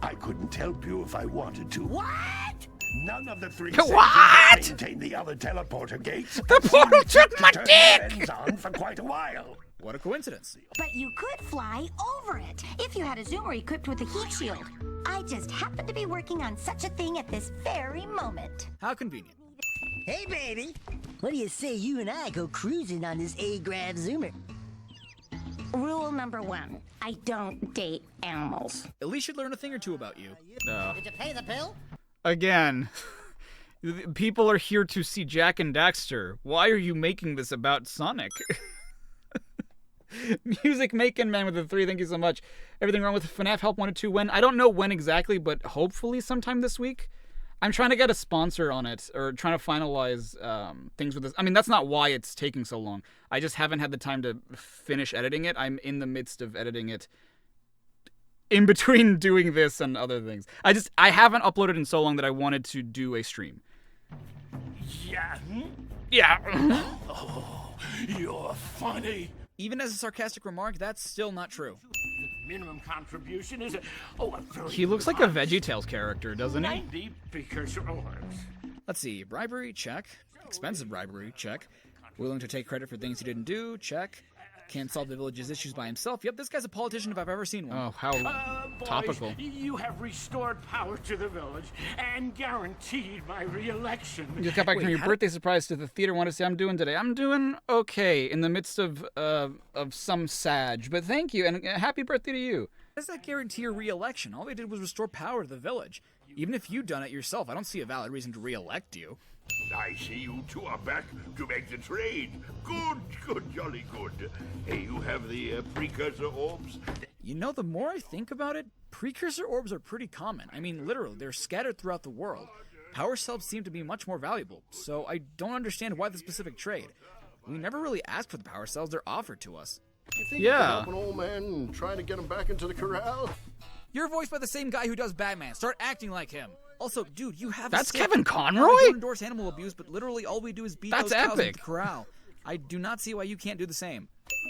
I couldn't help you if I wanted to. What? None of the three What? maintain the other teleporter gates. The portal took my dick! Turns on for quite a while. What a coincidence. But you could fly over it if you had a zoomer equipped with a heat shield. I just happen to be working on such a thing at this very moment. How convenient. Hey, baby. What do you say you and I go cruising on this A-Grav zoomer? Rule number 1, I don't date animals. At least you'd learn a thing or two about you. Did you pay the bill? Again, people are here to see Jack and Daxter. Why are you making this about Sonic? Music Making Man with the 3, thank you so much. Everything wrong with FNAF Help 1 and 2 when? I don't know when exactly, but hopefully sometime this week. I'm trying to get a sponsor on it, or trying to finalize things with this. I mean, that's not why it's taking so long. I just haven't had the time to finish editing it. I'm in the midst of editing it in between doing this and other things. I haven't uploaded in so long that I wanted to do a stream. Yeah. Yeah. Oh, you're funny. Even as a sarcastic remark, that's still not true. Minimum contribution is He looks like a VeggieTales character, doesn't he? 90 precursor orbs. Let's see. Bribery, check. Expensive bribery, check. Willing to take credit for things he didn't do, check. Can't solve the village's issues by himself. Yep, this guy's a politician if I've ever seen one. Oh, how topical. You have restored power to the village and guaranteed my re-election. You just got back from your birthday surprise to the theater. Want to see how I'm doing today? I'm doing okay in the midst of some sag, but thank you and happy birthday to you. How does that guarantee your re-election? All they did was restore power to the village. Even if you'd done it yourself, I don't see a valid reason to re-elect you. I see you two are back to make the trade. Good, jolly good. Hey, you have the precursor orbs? You know, the more I think about it, precursor orbs are pretty common. I mean, literally, they're scattered throughout the world. Power cells seem to be much more valuable, so I don't understand why the specific trade. We never really asked for the power cells, they're offered to us. You think you can help an old man and trying to get him back into the corral? You're voiced by the same guy who does Batman. Start acting like him. Also, dude, you have That's a Kevin Conroy? I don't endorse animal abuse, but literally all we do is beat That's those cows epic. in the corral. I do not see why you can't do the same.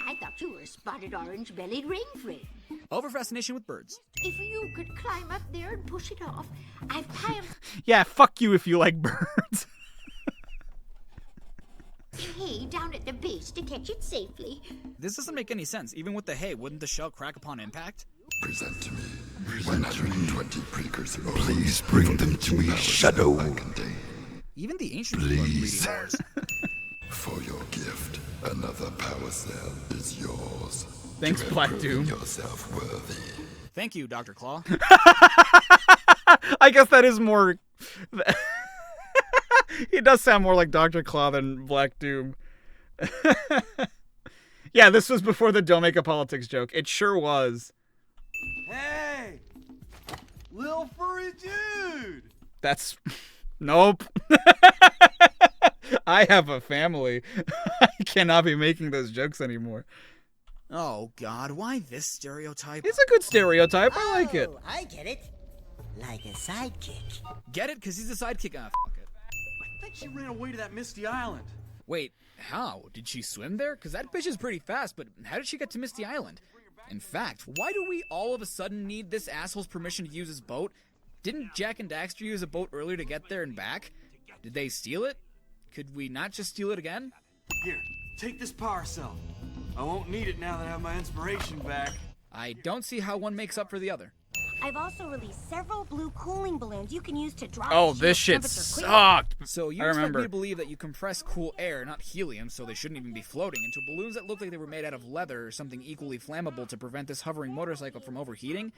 I thought you were a spotted orange-bellied rainfree. Over fascination with birds. If you could climb up there and push it off, I've piled Yeah, fuck you if you like birds. hay down at the base to catch it safely. This doesn't make any sense. Even with the hay, wouldn't the shell crack upon impact? Present to me 120 precursors. Please bring them to me, Shadow. Even the ancients were greedy wars. For your gift, another power cell is yours. Thanks, Black Doom. Yourself worthy. Thank you, Dr. Claw. I guess that is more... He does sound more like Dr. Claw than Black Doom. Yeah, this was before the don't make a politics joke. It sure was. Hey! Little furry dude! That's... Nope. I have a family. I cannot be making those jokes anymore. Oh god, why this stereotype? It's a good stereotype. I like it. I get it. Like a sidekick. Get it? Because he's a sidekick. Ah, fuck it. I think she ran away to that Misty Island. Wait, how? Did she swim there? Because that bitch is pretty fast, but how did she get to Misty Island? In fact, why do we all of a sudden need this asshole's permission to use his boat? Didn't Jack and Daxter use a boat earlier to get there and back? Did they steal it? Could we not just steal it again? Here, take this power cell. I won't need it now that I have my inspiration back. I don't see how one makes up for the other. I've also released several blue cooling balloons you can use to drop Oh, the this shield's shit temperature sucked. So you I expect remember. me to believe that you compress cool air, not helium, so they shouldn't even be floating, into balloons that look like they were made out of leather or something equally flammable to prevent this hovering motorcycle from overheating?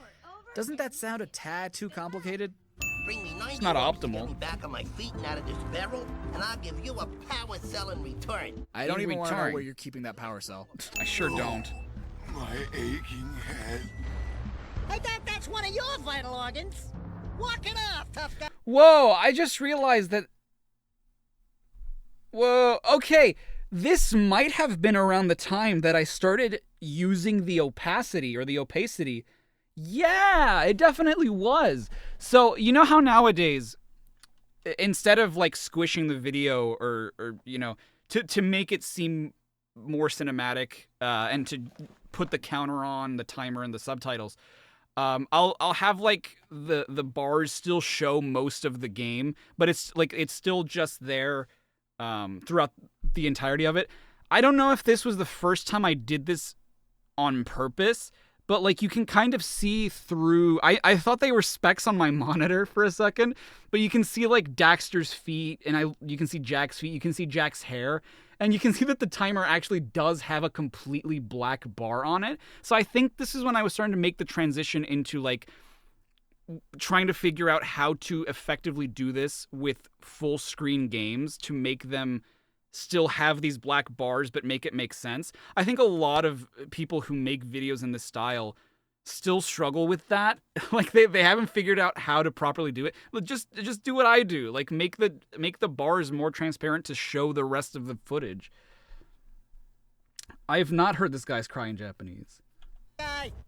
Doesn't that sound a tad too complicated? Bring me 90 It's not orbs to optimal. get me back on my feet and out of this barrel, and I'll give you a power cell in return. I don't In even want to know return. where you're keeping that power cell. I sure don't. My aching head. I thought that's one of your vital organs. Walk it off, tough guy. Whoa, I just realized that... Whoa, okay. This might have been around the time that I started using the opacity or the opacity. Yeah, it definitely was. So, you know how nowadays, instead of like squishing the video or you know, to make it seem more cinematic and to put the counter on, the timer, and the subtitles, I'll have like the bars still show most of the game, but it's still just there throughout the entirety of it. I don't know if this was the first time I did this on purpose, but like you can kind of see through. I thought they were specks on my monitor for a second, but you can see like Daxter's feet, and you can see Jack's feet, you can see Jack's hair, and you can see that the timer actually does have a completely black bar on it. So I think this is when I was starting to make the transition into like trying to figure out how to effectively do this with full screen games to make them still have these black bars but make it make sense. I think a lot of people who make videos in this style still struggle with that. Like they haven't figured out how to properly do it. Just do what I do. Like make the bars more transparent to show the rest of the footage. I have not heard this guy's cry in Japanese.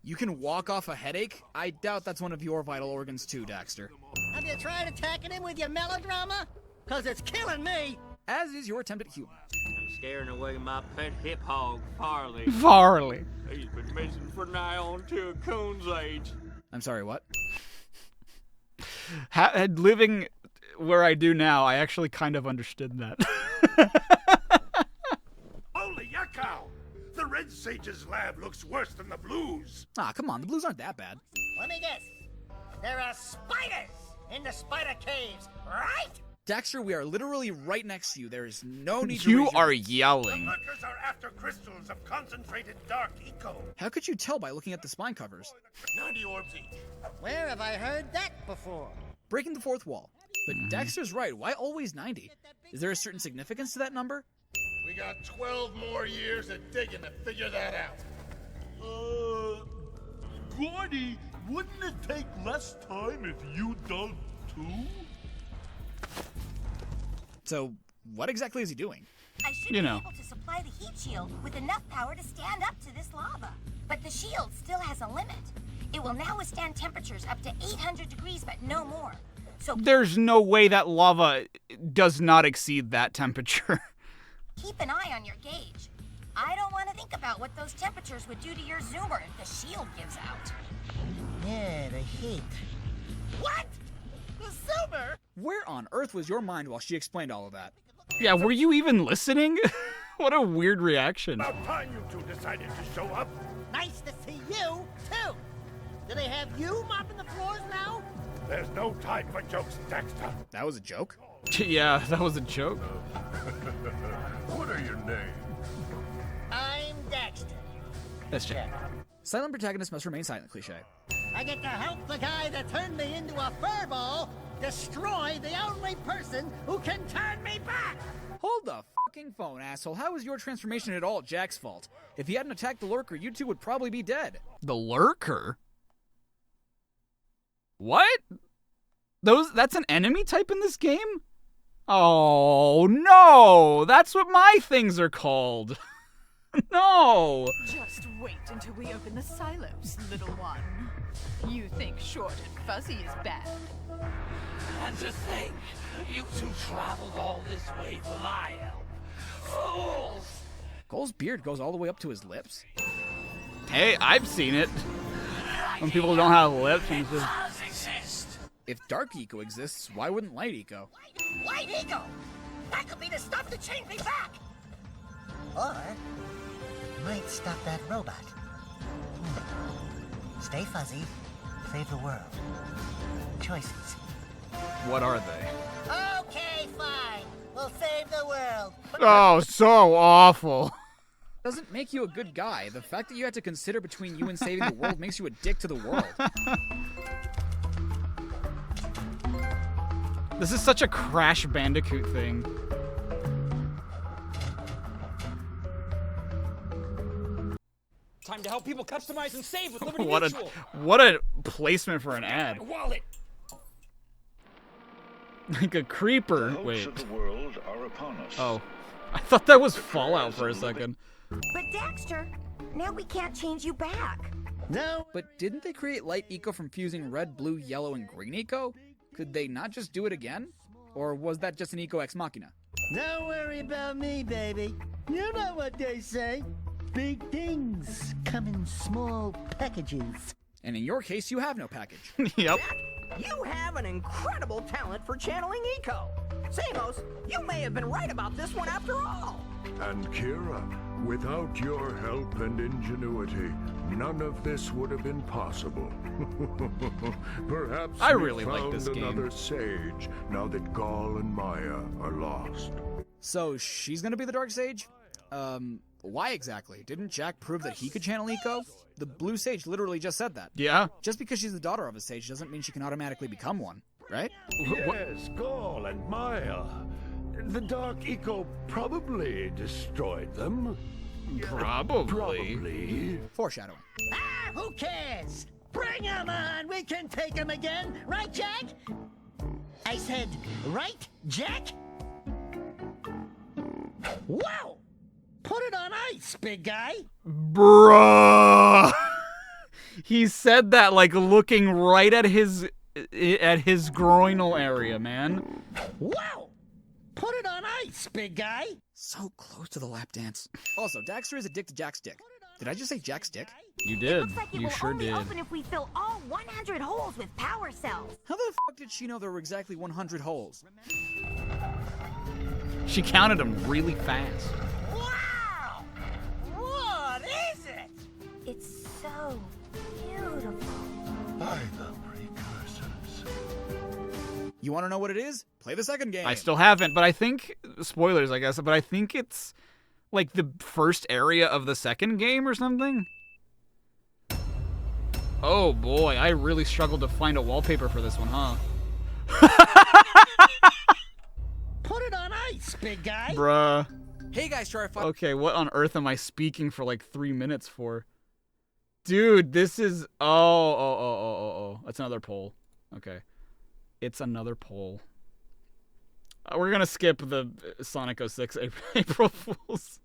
You can walk off a headache? I doubt that's one of your vital organs too, Daxter. Have you tried attacking him with your melodrama? Cause it's killing me. As is your attempt at humor. Scaring away my pet hip hog, Farley. Farley. He's been missing for nigh on to a coon's age. I'm sorry, what? Living where I do now, I actually kind of understood that. Holy yakkow! The Red Sage's lab looks worse than the Blues. Ah, come on, the Blues aren't that bad. Let me guess. There are spiders in the spider caves, right? Daxter, we are literally right next to you. There is no need to You raise your are voice. yelling. The lurkers are after crystals of concentrated dark eco. How could you tell by looking at the spine covers? 90 orbs each. Where have I heard that before? Breaking the fourth wall. But Daxter's right. Why always 90? Is there a certain significance to that number? We got 12 more years of digging to figure that out. Gordy, wouldn't it take less time if you dug too? So, what exactly is he doing? I should be able to supply the heat shield with enough power to stand up to this lava. But the shield still has a limit. It will now withstand temperatures up to 800 degrees, but no more. So There's no way that lava does not exceed that temperature. keep an eye on your gauge. I don't want to think about what those temperatures would do to your zoomer if the shield gives out. Yeah, the heat. What? The zoomer? Where on earth was your mind while she explained all of that? Yeah, were you even listening? What a weird reaction. About time you two decided to show up. Nice to see you, too. Do they have you mopping the floors now? There's no time for jokes, Daxter. That was a joke? Yeah, that was a joke. What are your names? I'm Daxter. That's Jack. Silent protagonists must remain silent, cliche. I get to help the guy that turned me into a furball destroy the only person who can turn me back. Hold the fucking phone, asshole. How was your transformation at all Jack's fault? If he hadn't attacked the lurker, you two would probably be dead. The lurker? What? That's an enemy type in this game? Oh, no! That's what my things are called. No! Just wait until we open the silos, little one. You think short and fuzzy is bad. And to think, you two traveled all this way for my help. Fools! Cole's beard goes all the way up to his lips. Hey, I've seen it. When people don't have lips and just... Exist. If dark eco exists, why wouldn't light eco? White eagle! That could be the stuff to change me back! Or, might stop that robot. Stay fuzzy, save the world. Choices. What are they? Okay, fine. We'll save the world. Oh, so awful. Doesn't make you a good guy. The fact that you had to consider between you and saving the world makes you a dick to the world. This is such a Crash Bandicoot thing. Time to help people customize and save with Liberty What Mutual. what a placement for an ad. Wallet. Like a creeper. The hopes Wait. of the world are upon us. Oh. I thought that was Fallout for a second. But Dexter, now we can't change you back. No. But didn't they create light eco from fusing red, blue, yellow, and green eco? Could they not just do it again? Or was that just an eco ex machina? Don't worry about me, baby. You know what they say. Big things come in small packages. And in your case, you have no package. Yep. You have an incredible talent for channeling eco. Samos, you may have been right about this one after all. And Kira, without your help and ingenuity, none of this would have been possible. Perhaps I we really like found this game. another sage now that Gaul and Maya are lost. So she's gonna be the Dark Sage? Why exactly? Didn't Jack prove that he could channel eco? The Blue Sage literally just said that. Yeah. Just because she's the daughter of a sage doesn't mean she can automatically become one, right? Yes, Gaul and Maya. The Dark Eco probably destroyed them. Probably. Foreshadowing. Ah, who cares? Bring 'em on! We can take 'em again! Right, Jack? I said, right, Jack? Wow! Put it on ice, big guy! Bruh. He said that like looking right at his groinal area, man. Wow! Put it on ice, big guy! So close to the lap dance. Also, Daxter is a dick to Jack's dick. Did I just say Jack's dick? You did. Looks like it You will sure only did. open if we fill all 100 holes with power cells. How the fuck did she know there were exactly 100 holes? She counted them really fast. Wow! What is it? It's so beautiful. By the precursors. You want to know what it is? Play the second game. I still haven't, but I think spoilers, I guess. But I think it's like the first area of the second game or something. Oh boy, I really struggled to find a wallpaper for this one, huh? Put it on ice, big guy! Bruh. Hey guys, Charriii5. Okay, what on earth am I speaking for like 3 minutes for? Dude, this is... Oh. That's another poll. Okay. It's another poll. We're gonna skip the Sonic 06 April Fools.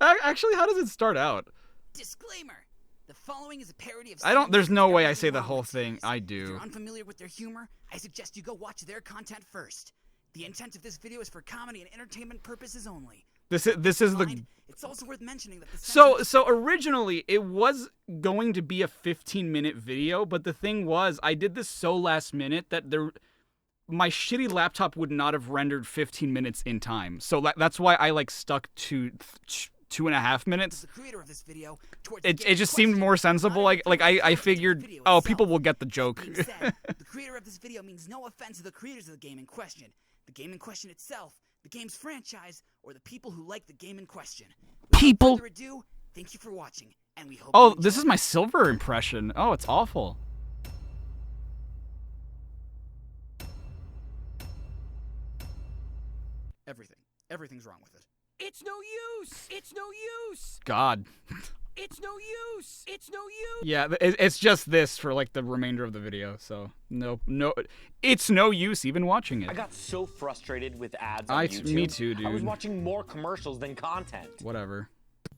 Actually, how does it start out? Disclaimer. The following is a parody of... There's no way I say the whole thing. I If do. you're unfamiliar with their humor, I suggest you go watch their content first. The intent of this video is for comedy and entertainment purposes only. This is the... It's also worth mentioning that the So originally it was going to be a 15-minute video, but the thing was I did this so last minute that my shitty laptop would not have rendered 15 minutes in time. So that's why I like stuck to 2.5 minutes. The creator of this video It just seemed more sensible. Like I figured, oh, people will get the joke. The creator of this video means no offense to the creators of the game in question, the game in question itself, the game's franchise, or the people who like the game in question. People. Without further ado, thank you for watching, and we hope. Oh, you this is enjoy. my silver impression. Oh, it's awful. Everything's wrong with it. It's no use! It's no use! God. It's no use! It's no use! Yeah, it's just this for like the remainder of the video. So no, it's no use even watching it. I got so frustrated with ads on YouTube. Me too, dude. I was watching more commercials than content. Whatever.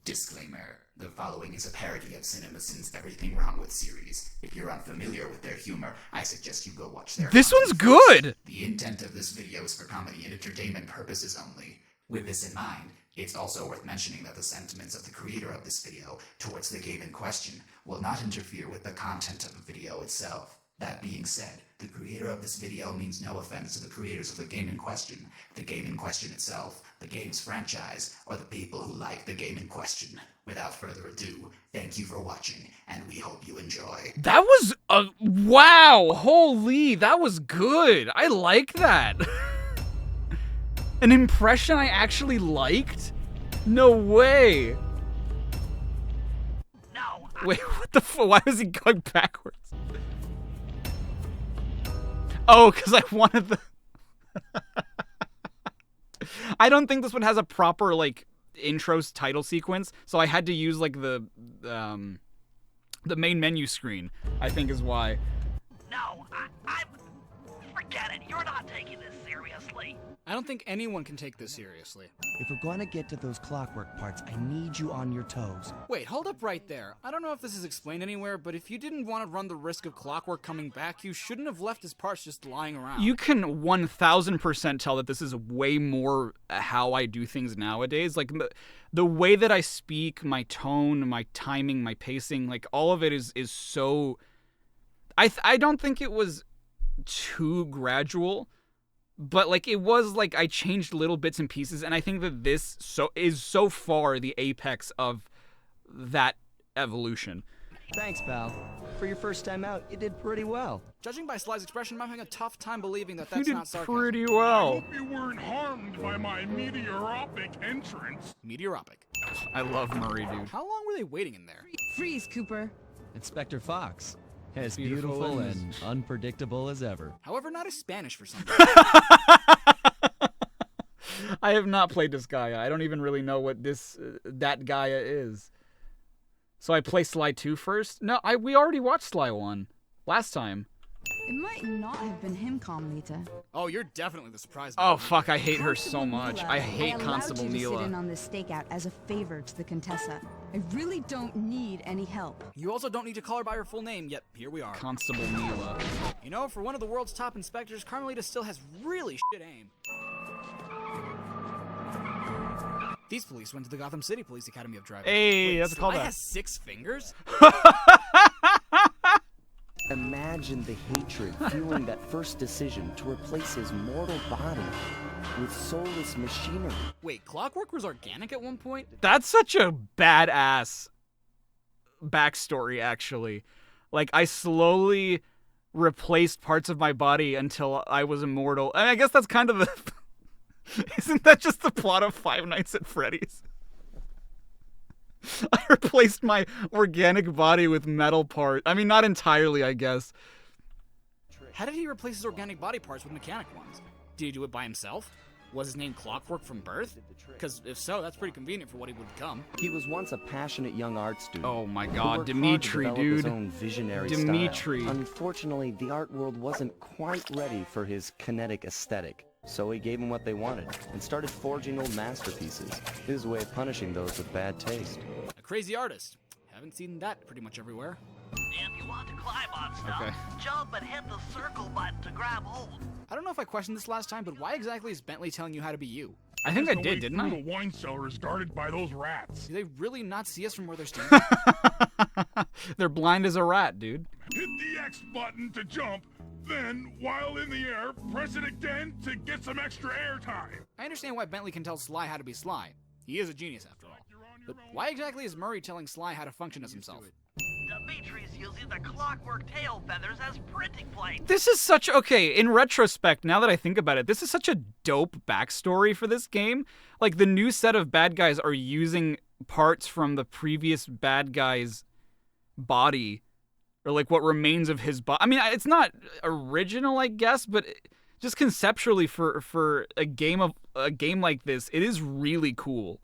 Disclaimer. The following is a parody of CinemaSin's Everything Wrong With series. If you're unfamiliar with their humor, I suggest you go watch their This one's content first. good! The intent of this video is for comedy and entertainment purposes only. With this in mind, it's also worth mentioning that the sentiments of the creator of this video towards the game in question will not interfere with the content of the video itself. That being said, the creator of this video means no offense to the creators of the game in question, the game in question itself, the game's franchise, or the people who like the game in question. Without further ado, thank you for watching, and we hope you enjoy. That was wow! Holy, that was good. I like that. An impression I actually liked? No way. No. Wait, what the fuck? Why was he going backwards? Oh, because I wanted the... I don't think this one has a proper, like, intro title sequence, so I had to use, like, the main menu screen, I think is why. No, forget it. You're not taking this seriously. I don't think anyone can take this seriously. If we're going to get to those clockwork parts, I need you on your toes. Wait, hold up right there. I don't know if this is explained anywhere, but if you didn't want to run the risk of Clockwork coming back, you shouldn't have left his parts just lying around. You can 1000% tell that this is way more how I do things nowadays. Like, the way that I speak, my tone, my timing, my pacing, like, all of it is so... I don't think it was too gradual. But, like, it was, like, I changed little bits and pieces, and I think that this is so far the apex of that evolution. Thanks, pal. For your first time out, you did pretty well. Judging by Sly's expression, I'm having a tough time believing that that's not sarcasm. Pretty well. I hope you weren't harmed by my meteoropic entrance. Meteoropic. I love Murray, dude. How long were they waiting in there? Freeze, Cooper. Inspector Fox. As beautiful and unpredictable as ever. However, not as Spanish for some reason. I have not played this Gaia. I don't even really know what that Gaia is. So I play Sly 2 first? No, we already watched Sly 1 last time. It might not have been him, Carmelita. Oh, you're definitely the surprise. Oh, fuck, I hate her so much. I hate Constable I allowed you to sit in Neela. on this stakeout as a favor to the Contessa. I really don't need any help. You also don't need to call her by her full name, yet here we are. Constable Neela. You know, for one of the world's top inspectors, Carmelita still has really shit aim. These police went to the Gotham City Police Academy of Driving. Hey, wait, that's a callback. Sly has 6 fingers? Imagine the hatred fueling that first decision to replace his mortal body with soulless machinery. Wait, Clockwork was organic at one point? That's such a badass backstory, actually. Like, I slowly replaced parts of my body until I was immortal. And I guess that's kind of the... Isn't that just the plot of Five Nights at Freddy's? I replaced my organic body with metal parts. I mean, not entirely, I guess. How did he replace his organic body parts with mechanic ones? Did he do it by himself? Was his name Clockwork from birth? Because if so, that's pretty convenient for what he would become. He was once a passionate young art student. Oh my who God, worked Dimitri, hard to develop dude. his own visionary Dimitri. style. Unfortunately, the art world wasn't quite ready for his kinetic aesthetic. So he gave them what they wanted, and started forging old masterpieces. His way of punishing those with bad taste. A crazy artist. Haven't seen that pretty much everywhere. If you want to climb on stuff, jump and hit the circle button to grab hold. I don't know if I questioned this last time, but why exactly is Bentley telling you how to be you? I think I The did, way didn't through I? The wine cellar is guarded by those rats. Do they really not see us from where they're standing? They're blind as a rat, dude. Hit the X button to jump, then, while in the air, press it again to get some extra air time. I understand why Bentley can tell Sly how to be Sly. He is a genius after all. But why exactly is Murray telling Sly how to function as himself? Dimitri's using the clockwork tail feathers as printing plates. This is such... Okay, in retrospect, now that I think about it, this is such a dope backstory for this game. Like, the new set of bad guys are using parts from the previous bad guy's body, or, like, what remains of his body. I mean, it's not original, I guess, but just conceptually for a game like this, it is really cool.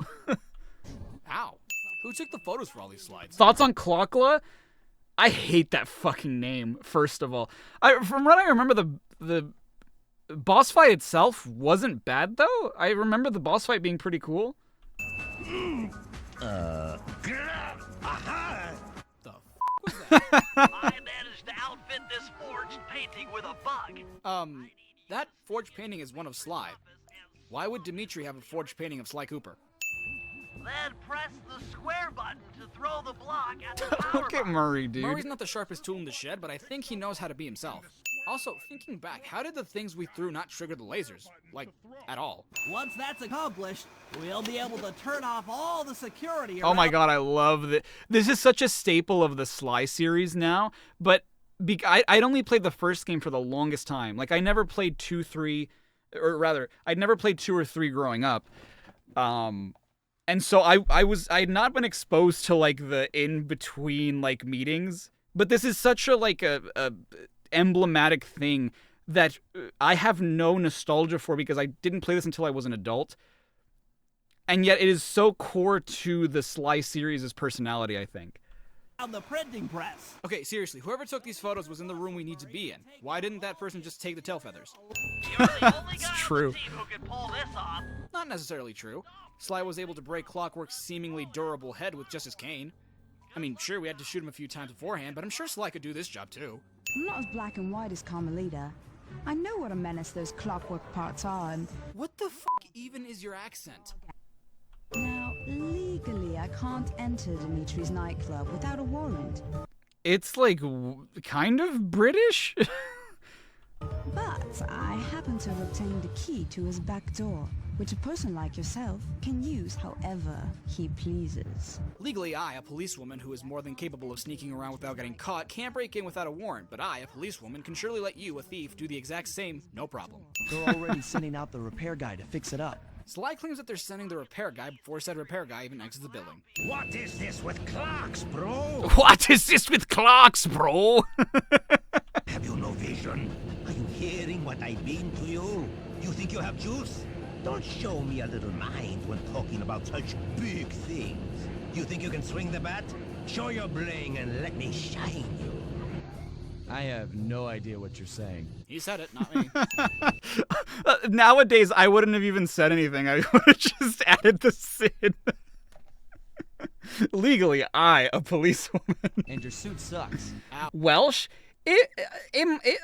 How? Who took the photos for all these slides? Thoughts on Clockla? I hate that fucking name, first of all. From what I remember, the boss fight itself wasn't bad, though. I remember the boss fight being pretty cool. Aha! I managed to outfit this forged painting with a bug. That forged painting is one of Sly. Why would Dimitri have a forged painting of Sly Cooper? Then press the square button to throw the block at the power Look at box. Murray, dude. Murray's not the sharpest tool in the shed, but I think he knows how to be himself. Also, thinking back, how did the things we threw not trigger the lasers? Like, at all? Once that's accomplished, we'll be able to turn off all the security. Oh my god, I love this. This is such a staple of the Sly series now, but I'd only played the first game for the longest time. Like, I never played 2, 3, or rather, I'd never played 2 or 3 growing up. And so I had not been exposed to, like, the in-between, like, meetings, but this is such a, like, a emblematic thing that I have no nostalgia for because I didn't play this until I was an adult. And yet it is so core to the Sly series' personality, I think. On the printing press. Okay, seriously, whoever took these photos was in the room we need to be in. Why didn't that person just take the tail feathers? It's true. Who can pull this off? Not necessarily true. Sly was able to break Clockwork's seemingly durable head with just his cane. I mean, sure, we had to shoot him a few times beforehand, but I'm sure Sly could do this job too. I'm not as black and white as Carmelita. I know what a menace those clockwork parts are, and... What the f*** even is your accent? Now, legally, I can't enter Dimitri's nightclub without a warrant. It's like kind of British. But I happen to have obtained the key to his back door, which a person like yourself can use however he pleases. Legally, I, a policewoman who is more than capable of sneaking around without getting caught, can't break in without a warrant, but I, a policewoman, can surely let you, a thief, do the exact same, no problem. They're already sending out the repair guy to fix it up. Sly claims that they're sending the repair guy before said repair guy even exits the building. What is this with clocks, bro? What is this with clocks, bro? Have you no vision? Are you hearing what I mean to you? You think you have juice? Don't show me a little mind when talking about such big things. You think you can swing the bat? Show your bling and let me shine you. I have no idea what you're saying. He said it, not me. Nowadays, I wouldn't have even said anything. I would have just added the sin. Legally, I, a policewoman. And your suit sucks. Welsh?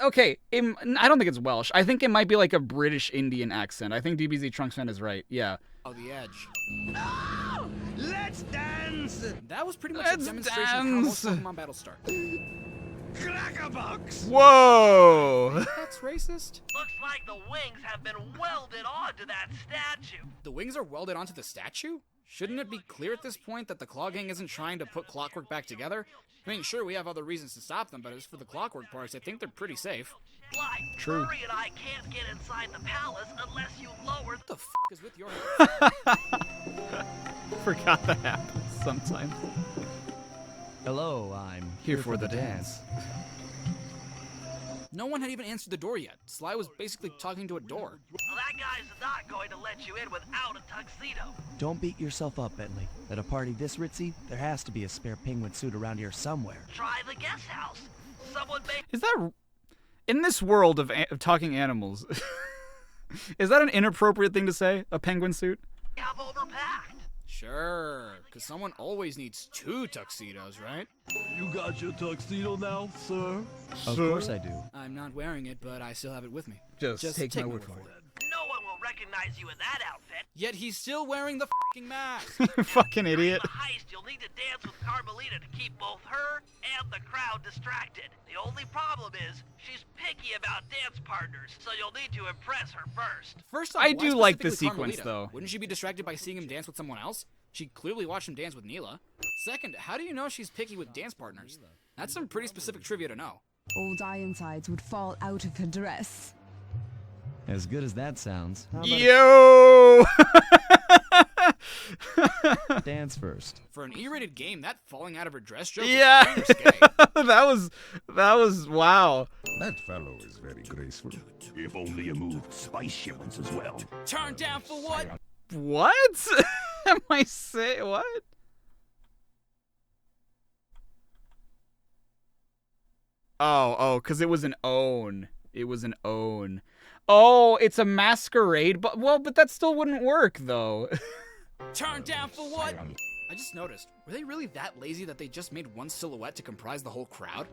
Okay, I don't think it's Welsh. I think it might be like a British Indian accent. I think DBZ Trunksman is right. Yeah. Oh, the edge. No! Let's dance! That was pretty much a demonstration of how most Pokemon battles start. Crackerbox! Whoa! That's racist. Looks like the wings have been welded onto that statue. The wings are welded onto the statue? Shouldn't it be clear at this point that the Claw Gang isn't trying to put Clockwork back together? I mean, sure, we have other reasons to stop them, but as for the Clockwork parts, I think they're pretty safe. Sly, True. Murray and I can't get inside the palace unless you lower What the f*** is with your Forgot that happens sometimes. Hello, I'm Here for the dance. No one had even answered the door yet. Sly was basically talking to a door. Well, that guy's not going to let you in without a tuxedo. Don't beat yourself up, Bentley. At a party this ritzy, there has to be a spare penguin suit around here somewhere. Try the guest house. Someone may Is that... In this world of talking animals, is that an inappropriate thing to say? A penguin suit? have overpacked. Sure, because someone always needs 2 tuxedos, right? You got your tuxedo now, sir? Of Sir? course I do. I'm not wearing it, but I still have it with me. Just take my word for it. No one will recognize you in that outfit. Yet he's still wearing the f***ing mask. Fucking idiot. In the heist, you'll need to dance with Carmelita to keep both her and the crowd distracted. The only problem is she's picky about dance partners, so you'll need to impress her first. First off, I why do like the specifically sequence, Carmelita? though. Wouldn't she be distracted by seeing him dance with someone else? She clearly watched him dance with Neela. Second, how do you know she's picky with dance partners? That's some pretty specific trivia to know. Old Ironsides would fall out of her dress. As good as that sounds. How about Yo! Dance first. For an E-rated game, that falling out of her dress joke Yeah, was pretty risque. that was wow. That fellow is very graceful. If only you moved spice shipments as well. Turn down for what? What? Am I saying what? Oh, because it was an own. It was an own. Oh, it's a masquerade, but that still wouldn't work though. Turn down for what? I just noticed, were they really that lazy that they just made one silhouette to comprise the whole crowd?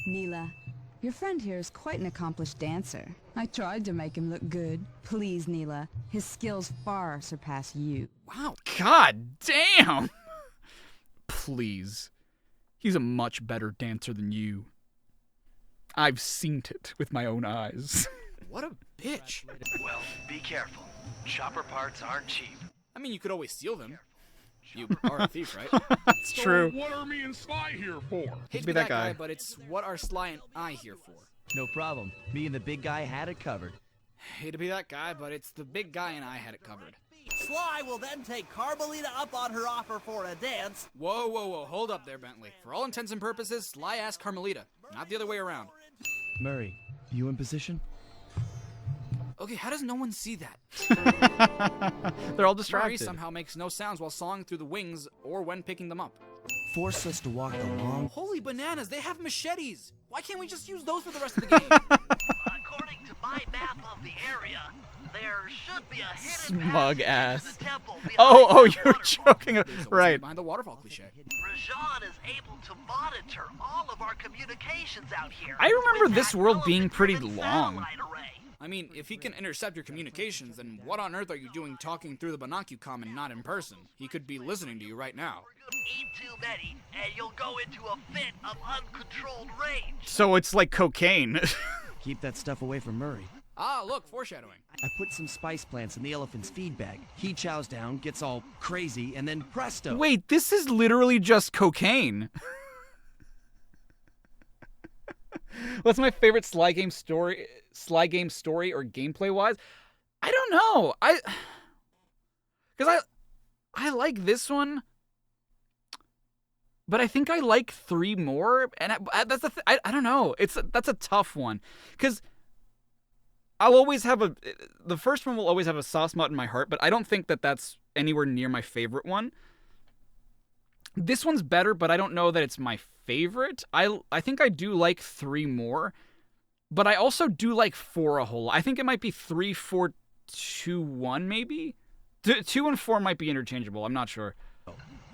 Neela, your friend here is quite an accomplished dancer. I tried to make him look good. Please, Neela, his skills far surpass you. Wow. God damn! Please. He's a much better dancer than you. I've seen it with my own eyes. What a bitch. Well, be careful. Chopper parts aren't cheap. I mean, you could always steal them. You are a thief, right? It's true. What are me and Sly here for? Hate to be that guy, but it's what are Sly and I here for. No problem. Me and the big guy had it covered. Hate to be that guy, but it's the big guy and I had it covered. Sly will then take Carmelita up on her offer for a dance. Whoa, whoa, whoa, hold up there, Bentley. For all intents and purposes, Sly asked Carmelita, not the other way around. Murray, you in position? Okay, how does no one see that? They're all distracted. Murray somehow makes no sounds while sawing through the wings or when picking them up. Force us to walk the long... Holy bananas, they have machetes! Why can't we just use those for the rest of the game? According to my map of the area, there should be a hidden Smug passage ass. to the temple behind Oh, that you're waterfall. joking. Right. Behind the waterfall cliche. Rajan is able to monitor all of our communications out here. I remember with this that world being pretty elephant-driven long. satellite array. I mean, if he can intercept your communications, then what on earth are you doing talking through the binocucom and not in person? He could be listening to you right now. Eat too many, and you'll go into a fit of uncontrolled rage. So it's like cocaine. Keep that stuff away from Murray. Ah, look, foreshadowing. I put some spice plants in the elephant's feed bag. He chows down, gets all crazy, and then presto. Wait, this is literally just cocaine. What's my favorite Sly game story or gameplay wise? I don't know. Because I like this one, but I think I like 3 more, and that's the I don't know. That's a tough one because I'll always have the first one will always have a soft spot in my heart, but I don't think that that's anywhere near my favorite one. This one's better, but I don't know that it's my favorite. I think I do like 3 more, but I also do like 4 a whole lot. I think it might be 3, 4, 2, 1 maybe? 2 and 4 might be interchangeable. I'm not sure.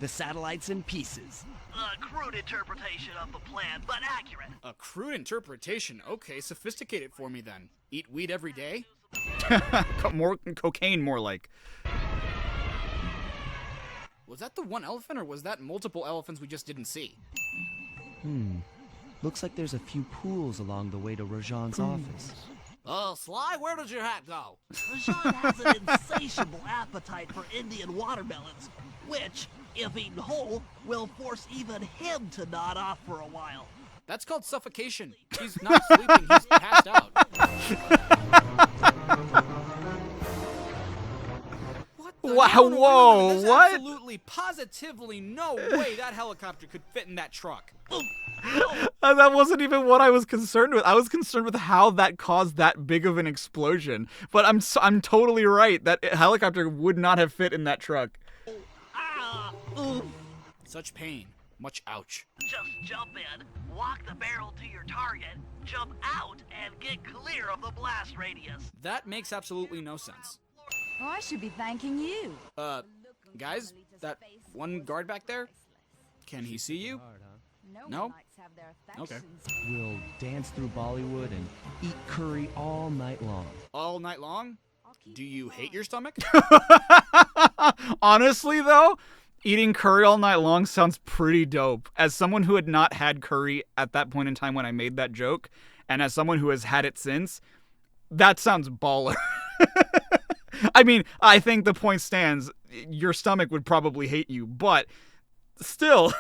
The satellite's in pieces. A crude interpretation of the plan, but accurate. A crude interpretation? Okay, sophisticate it for me then. Eat weed every day? More cocaine, more like. Was that the one elephant, or was that multiple elephants we just didn't see? Looks like there's a few pools along the way to Rajan's office. Sly, where does your hat go? Rajan has an insatiable appetite for Indian watermelons, which, if eaten whole, will force even him to nod off for a while. That's called suffocation. He's not sleeping, he's passed out. Wow, whoa, There's what? absolutely, positively no way that helicopter could fit in that truck. That wasn't even what I was concerned with. I was concerned with how that caused that big of an explosion. But I'm totally right. That helicopter would not have fit in that truck. Such pain. Much ouch. Just jump in, walk the barrel to your target, jump out, and get clear of the blast radius. That makes absolutely no sense. Oh, I should be thanking you. Guys, that one guard back there, can he see you? No? Okay. We'll dance through Bollywood and eat curry all night long. All night long? Do you hate your stomach? Honestly, though, eating curry all night long sounds pretty dope. As someone who had not had curry at that point in time when I made that joke, and as someone who has had it since, that sounds baller. I mean, I think the point stands. Your stomach would probably hate you, but still.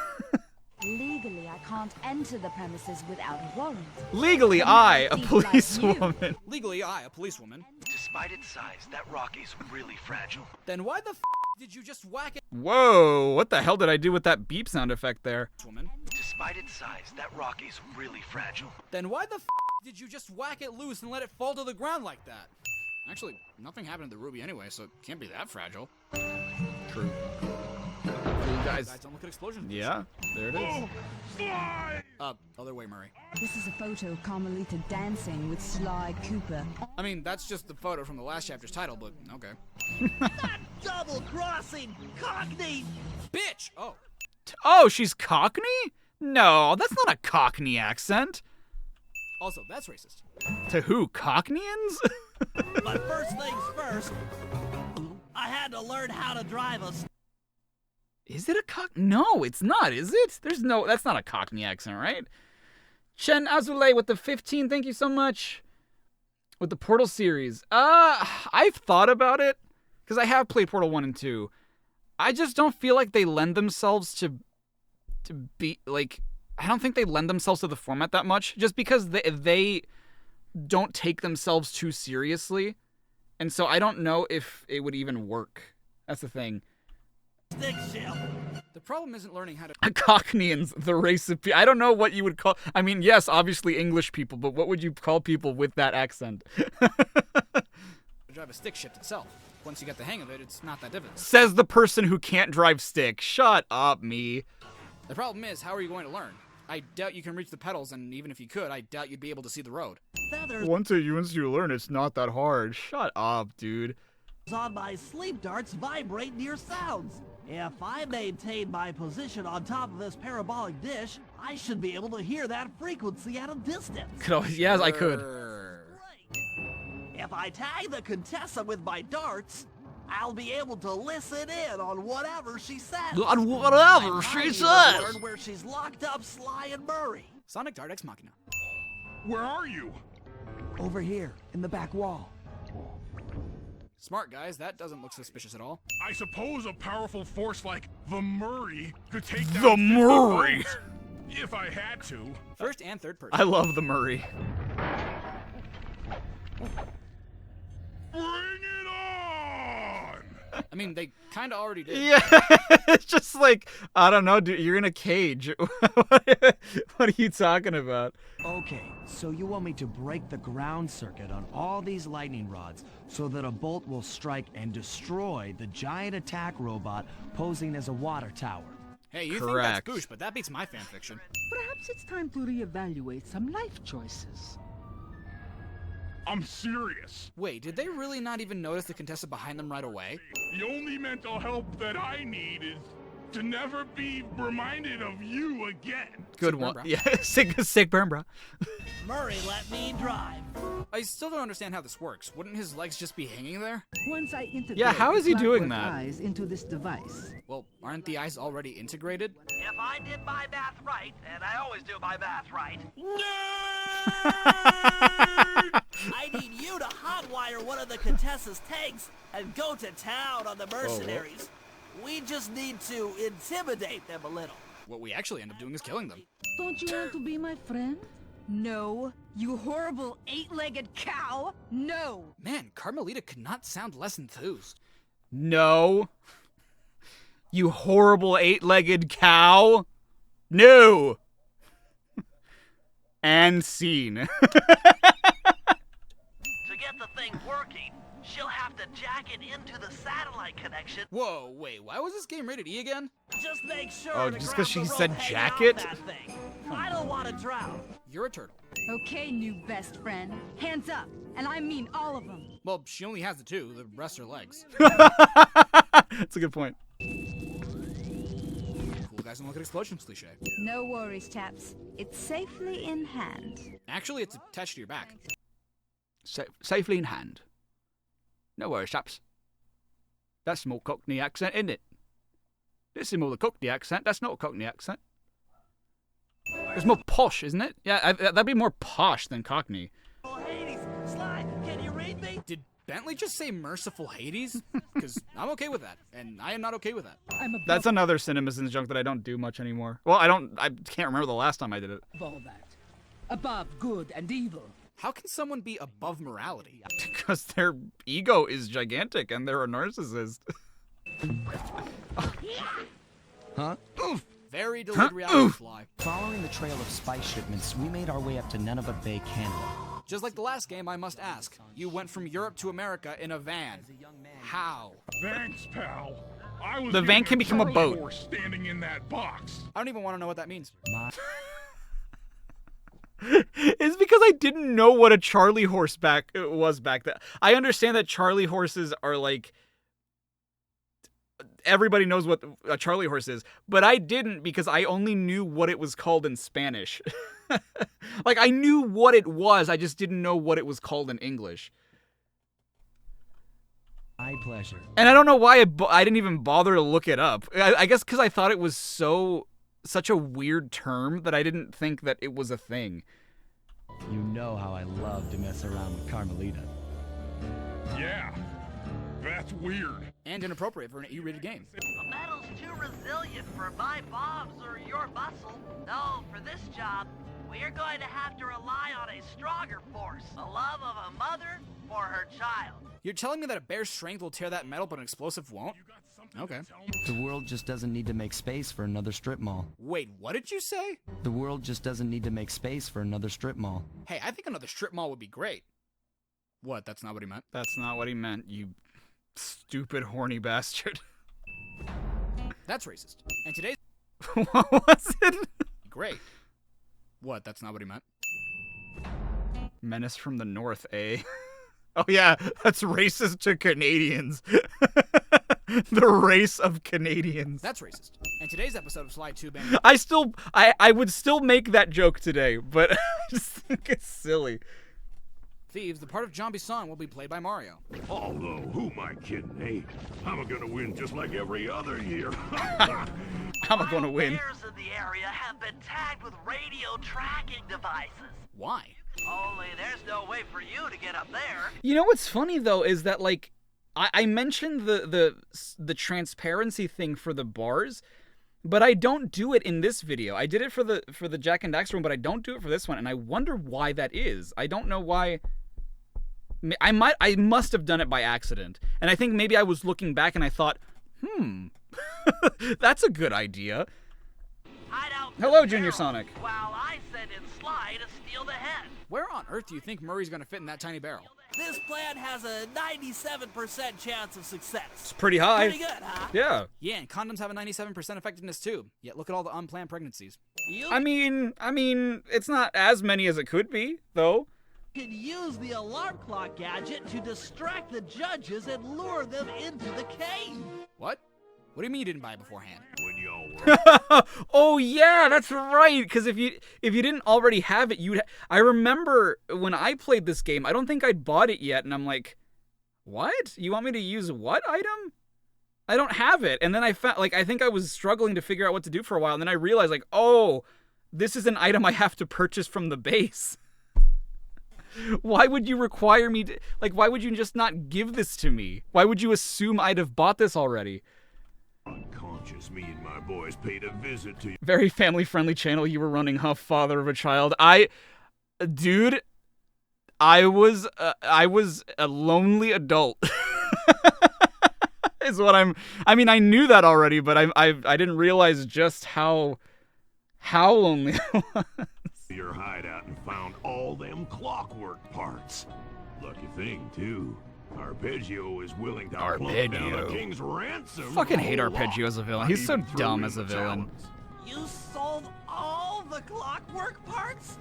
Legally, I can't enter the premises without a warrant. Legally, I, a policewoman. Legally, I, a policewoman. Despite its size, that rock is really fragile. Then why the f did you just whack it? Whoa, what the hell did I do with that beep sound effect there? Woman. Despite its size, that rock is really fragile. Then why the f did you just whack it loose and let it fall to the ground like that? Actually, nothing happened to the ruby anyway, so it can't be that fragile. True. Guys, don't look at explosions. Yeah, there it is. Other way, Murray. This is a photo of Carmelita dancing with Sly Cooper. I mean, that's just the photo from the last chapter's title, but okay. Double-crossing Cockney! bitch! Oh. Oh, she's Cockney? No, that's not a Cockney accent. Also, that's racist. To who? Cockneyans? But first things first, I had to learn how to drive a... Is it a No, it's not, is it? That's not a Cockney accent, right? Chen Azule with the 15, thank you so much. With the Portal series. I've thought about it, because I have played Portal 1 and 2. I just don't feel like they lend themselves to be, like, I don't think they lend themselves to the format that much, just because they don't take themselves too seriously. And so I don't know if it would even work. That's the thing. Stick shift. The problem isn't learning how to... Cockneyans, the race of people. I don't know what you would call... I mean, yes, obviously English people, but what would you call people with that accent? Drive a stick shift itself. Once you get the hang of it, it's not that difficult. Says the person who can't drive stick. Shut up, me. The problem is, how are you going to learn? I doubt you can reach the pedals, and even if you could, I doubt you'd be able to see the road. Once you learn, it's not that hard. Shut up, dude. On my sleep darts vibrate near sounds. If I maintain my position on top of this parabolic dish, I should be able to hear that frequency at a distance. Yes, I could. If I tag the Contessa with my darts, I'll be able to listen in on whatever she says. On whatever she says. Learn where she's locked up Sly and Murray. Sonic Dart Ex Machina. Where are you? Over here, in the back wall. Smart, guys. That doesn't look suspicious at all. I suppose a powerful force like the Murray could take down the Murray. If I had to. First and third person. I love the Murray. Bring it on! I mean, they kind of already did. Yeah, it's just like, I don't know, dude, you're in a cage. What are you talking about? Okay, so you want me to break the ground circuit on all these lightning rods so that a bolt will strike and destroy the giant attack robot posing as a water tower. Hey, you think that's boosh, but that beats my fanfiction. Perhaps it's time to reevaluate some life choices. I'm serious. Wait, did they really not even notice the Contessa behind them right away? The only mental help that I need is to never be reminded of you again. Good one. Yeah, sick burn, bro. Murray, let me drive. I still don't understand how this works. Wouldn't his legs just be hanging there? Once I integrate Yeah, how is he doing clockwork that? eyes into this device. Well, aren't the eyes already integrated? If I did my math right, and I always do my math right. I need you to hotwire one of the Contessa's tanks and go to town on the mercenaries. We just need to intimidate them a little. What we actually end up doing is killing them. Don't you want to be my friend? No, you horrible eight-legged cow! No! Man, Carmelita could not sound less enthused. No. You horrible eight-legged cow. No. And scene. To get the thing working, she'll have to jack it into the satellite connection. Whoa, wait, why was this game rated E again? Just make sure Oh, to just grab 'cause she the rope said hanging jack off it? that thing. I don't want to drown. You're a turtle. Okay, new best friend. Hands up, and I mean all of them. Well, she only has the two, the rest are legs. That's a good point. Cool guys don't look at explosions cliche. No worries, chaps. It's safely in hand. Actually, it's attached to your back. Safely in hand. No worries, chaps. That's more Cockney accent, isn't it? This is more the Cockney accent. That's not a Cockney accent. It's more posh, isn't it? Yeah, that'd be more posh than Cockney. Oh, Hades, Sly, can you read me? Did Bentley just say merciful Hades? Because I'm okay with that, and I am not okay with that. That's another CinemaSins junk that I don't do much anymore. Well, I can't remember the last time I did it. All that. Above good and evil. How can someone be above morality? Because their ego is gigantic and they're a narcissist. Huh? Oof. Very delayed reality fly. Following the trail of spice shipments, we made our way up to Nunavut Bay, Canada. Just like the last game, I must ask. You went from Europe to America in a van. How? Thanks, pal. I was The van getting can become a Charlie boat. horse standing in that box. I don't even want to know what that means. It's because I didn't know what a Charlie horse was back then. I understand that Charlie horses are like everybody knows what a Charlie horse is, but I didn't because I only knew what it was called in Spanish. Like, I knew what it was, I just didn't know what it was called in English. My pleasure. And I don't know why I didn't even bother to look it up. I guess because I thought it was such a weird term that I didn't think that it was a thing. You know how I love to mess around with Carmelita. Yeah, that's weird. And inappropriate for an E-rated game. A metal's too resilient for my bombs or your muscle. No, for this job, we are going to have to rely on a stronger force. The love of a mother for her child. You're telling me that a bear's strength will tear that metal, but an explosive won't? Okay. The world just doesn't need to make space for another strip mall. Wait, what did you say? The world just doesn't need to make space for another strip mall. Hey, I think another strip mall would be great. What, that's not what he meant? That's not what he meant, you stupid horny bastard. That's racist. And today's... What was it? Great. What, that's not what he meant? Menace from the North, eh? Oh yeah, that's racist to Canadians. The race of Canadians. That's racist. And today's episode of Slide 2 Band... I would still make that joke today, but I just think it's silly. Thieves, the part of John Bisson will be played by Mario. Although, who am I kidding, eh? I'm gonna win just like every other year. I'm gonna win. Bears in the area have been tagged with radio tracking devices. Why? Only there's no way for you to get up there. You know what's funny though is that like I mentioned the transparency thing for the bars, but I don't do it in this video. I did it for the Jack and Daxter one, but I don't do it for this one, and I wonder why that is. I don't know why. I must have done it by accident, and I think maybe I was looking back and I thought, that's a good idea. Hello, Junior Sonic. While I send in Sly to steal the head. Where on earth do you think Murray's gonna fit in that tiny barrel? This plan has a 97% chance of success. It's pretty high. Pretty good, huh? Yeah. Yeah, and condoms have a 97% effectiveness too. Yet look at all the unplanned pregnancies. I mean, it's not as many as it could be, though. You can use the alarm clock gadget to distract the judges and lure them into the cave. What? What do you mean you didn't buy it beforehand? When y'all were... Oh yeah, that's right. Because if you didn't already have it, I remember when I played this game, I don't think I'd bought it yet, and I'm like, what? You want me to use what item? I don't have it. And then I found, I think I was struggling to figure out what to do for a while, and then I realized, oh, this is an item I have to purchase from the base. Why would you require me to, why would you just not give this to me? Why would you assume I'd have bought this already? Unconscious, me and my boys paid a visit to you. Very family-friendly channel you were running, huh, father of a child. Dude, I was a lonely adult. Is what I mean, I knew that already, but I didn't realize just how lonely I was. Your hideout and found all them clockwork parts. Lucky thing, too. Arpeggio is willing to plump down the king's ransom. Fucking hate Arpeggio as a villain. He's so dumb as a villain. You sold all the clockwork parts?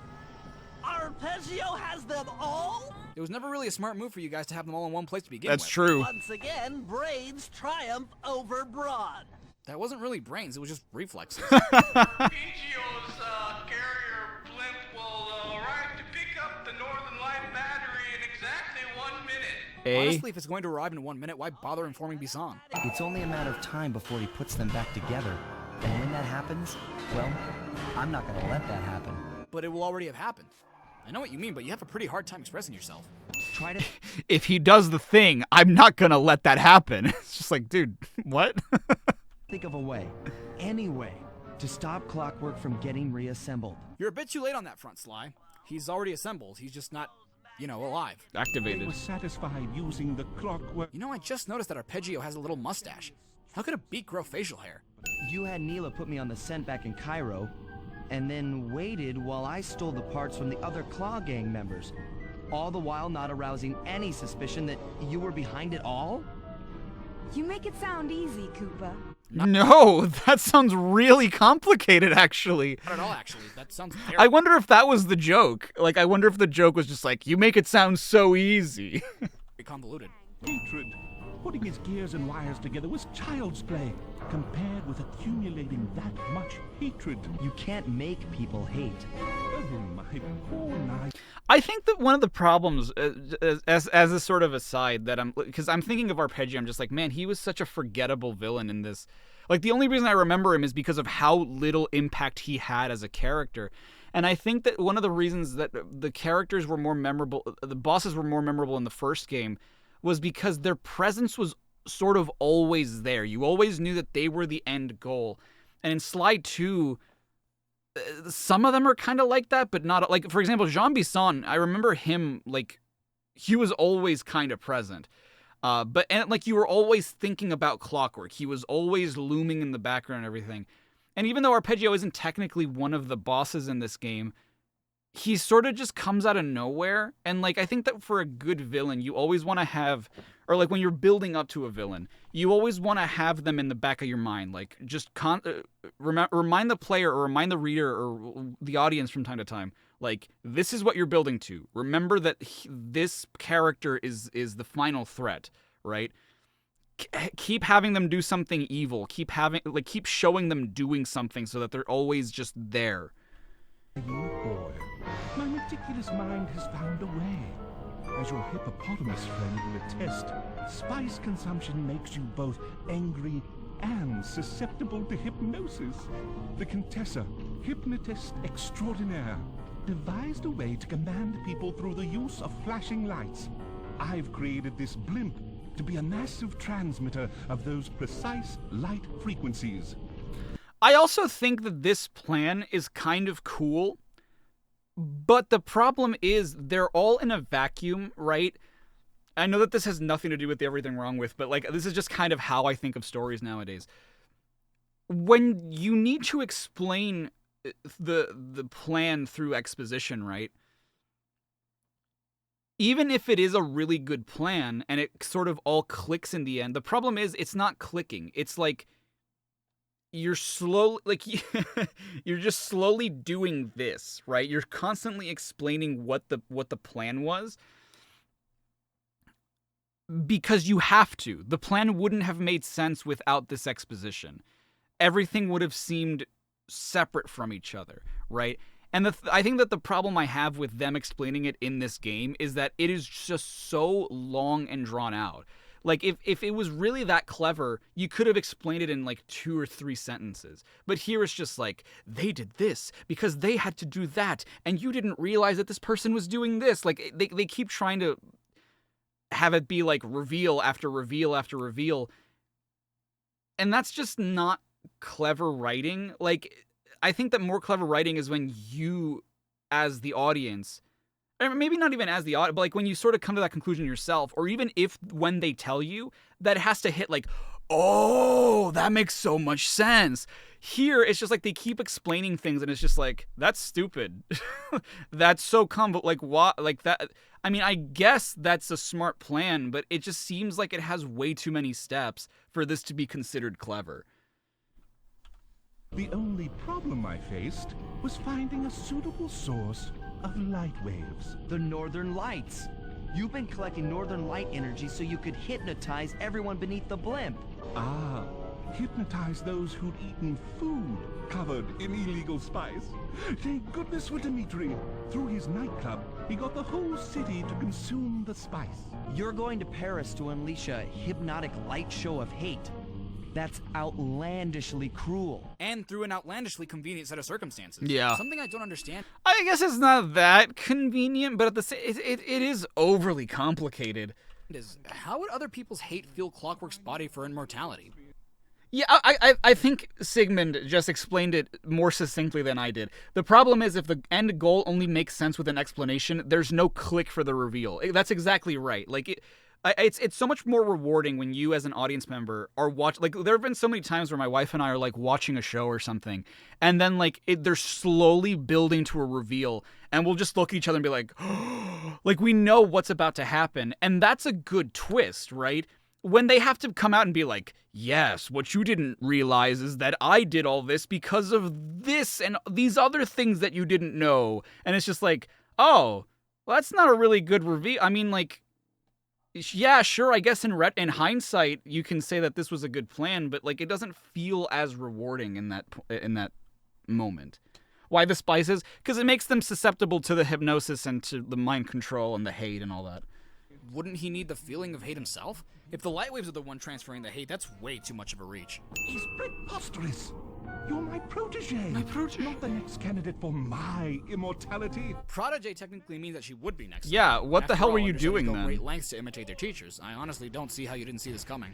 Arpeggio has them all? It was never really a smart move for you guys to have them all in one place to begin with. That's true. Once again, brains triumph over brawn. That wasn't really brains, it was just reflexes. Arpeggio's carrier blimp will arrive to pick up the Northern Light battery in exactly 1 minute. Honestly, if it's going to arrive in 1 minute, why bother informing Bisson? It's only a matter of time before he puts them back together. And when that happens, well, I'm not gonna let that happen. But it will already have happened. I know what you mean, but you have a pretty hard time expressing yourself. Try to... If he does the thing, I'm not gonna let that happen. It's just like, dude, what? Think of a way, any way, to stop Clockwork from getting reassembled. You're a bit too late on that front, Sly. He's already assembled. He's just not, alive. Activated. They were satisfied using the clockwork. I just noticed that Arpeggio has a little mustache. How could a beak grow facial hair? You had Neela put me on the scent back in Cairo, and then waited while I stole the parts from the other Claw Gang members. All the while not arousing any suspicion that you were behind it all? You make it sound easy, Koopa. No, that sounds really complicated, actually. Not at all, actually. That sounds terrible. I wonder if that was the joke. I wonder if the joke was just like, you make it sound so easy. convoluted. Hatred. Putting his gears and wires together was child's play, compared with accumulating that much hatred. You can't make people hate. Oh, my poor knight. I think that one of the problems, as a sort of aside, that because I'm thinking of Arpeggio, I'm just like, man, he was such a forgettable villain in this. Like, the only reason I remember him is because of how little impact he had as a character. And I think that one of the reasons that the characters were more memorable, the bosses were more memorable in the first game, was because their presence was sort of always there. You always knew that they were the end goal. And in Sly 2, some of them are kind of like that, but not... Like, for example, Jean Bisson, I remember him, like, he was always kind of present. And you were always thinking about Clockwork. He was always looming in the background and everything. And even though Arpeggio isn't technically one of the bosses in this game, he sort of just comes out of nowhere. And, like, I think that for a good villain, you always want to have, or like when you're building up to a villain, you always want to have them in the back of your mind. Like, just remind the player or remind the reader or the audience from time to time, like, this is what you're building to. Remember that this character is the final threat, right? Keep having them do something evil. Keep showing them doing something so that they're always just there. Boy, my meticulous mind has found a way. As your hippopotamus friend will attest, spice consumption makes you both angry and susceptible to hypnosis. The Contessa, hypnotist extraordinaire, devised a way to command people through the use of flashing lights. I've created this blimp to be a massive transmitter of those precise light frequencies. I also think that this plan is kind of cool, but the problem is they're all in a vacuum, right? I know that this has nothing to do with the Everything Wrong With, but like this is just kind of how I think of stories nowadays. When you need to explain the plan through exposition, right? Even if it is a really good plan and it sort of all clicks in the end, the problem is it's not clicking. It's like you're just slowly doing this, right? You're constantly explaining what the plan was because you have to. The plan wouldn't have made sense without this exposition. Everything would have seemed separate from each other, right? And I think that the problem I have with them explaining it in this game is that it is just so long and drawn out. Like, if it was really that clever, you could have explained it in, like, 2 or 3 sentences. But here it's just like, they did this because they had to do that, and you didn't realize that this person was doing this. Like, they keep trying to have it be, like, reveal after reveal after reveal. And that's just not clever writing. Like, I think that more clever writing is when you, as the audience, or maybe not even as the audience, but like when you sort of come to that conclusion yourself, or even if when they tell you, that it has to hit like, oh, that makes so much sense. Here, it's just like they keep explaining things and it's just like, that's stupid. That's so convoluted. Like, what? Like that. I mean, I guess that's a smart plan, but it just seems like it has way too many steps for this to be considered clever. The only problem I faced was finding a suitable source of light waves. The Northern Lights. You've been collecting Northern Light energy so you could hypnotize everyone beneath the blimp. Ah, hypnotize those who'd eaten food covered in illegal spice. Thank goodness for Dimitri. Through his nightclub, he got the whole city to consume the spice. You're going to Paris to unleash a hypnotic light show of hate. That's outlandishly cruel. And through an outlandishly convenient set of circumstances. Yeah. Something I don't understand. I guess it's not that convenient, but at the it is overly complicated. How would other people's hate fuel Clockwork's body for immortality? Yeah, I think Sigmund just explained it more succinctly than I did. The problem is if the end goal only makes sense with an explanation, there's no click for the reveal. That's exactly right. Like, it's so much more rewarding when you as an audience member are like there have been so many times where my wife and I are like watching a show or something and then like they're slowly building to a reveal and we'll just look at each other and be like, oh, like we know what's about to happen, and that's a good twist, right? When they have to come out and be like, yes, what you didn't realize is that I did all this because of this and these other things that you didn't know, and it's just like, oh, well, that's not a really good reveal. I mean, like, yeah, sure, I guess in hindsight you can say that this was a good plan, but like it doesn't feel as rewarding in that moment. Why the spices? Because it makes them susceptible to the hypnosis and to the mind control and the hate and all that. Wouldn't he need the feeling of hate himself? If the light waves are the one transferring the hate, that's way too much of a reach. He's preposterous. You're my protege. Not the next candidate for my immortality. Protege technically means that she would be next. Yeah, what the hell were you understudies doing go then? Great lengths to imitate their teachers. I honestly don't see how you didn't see this coming.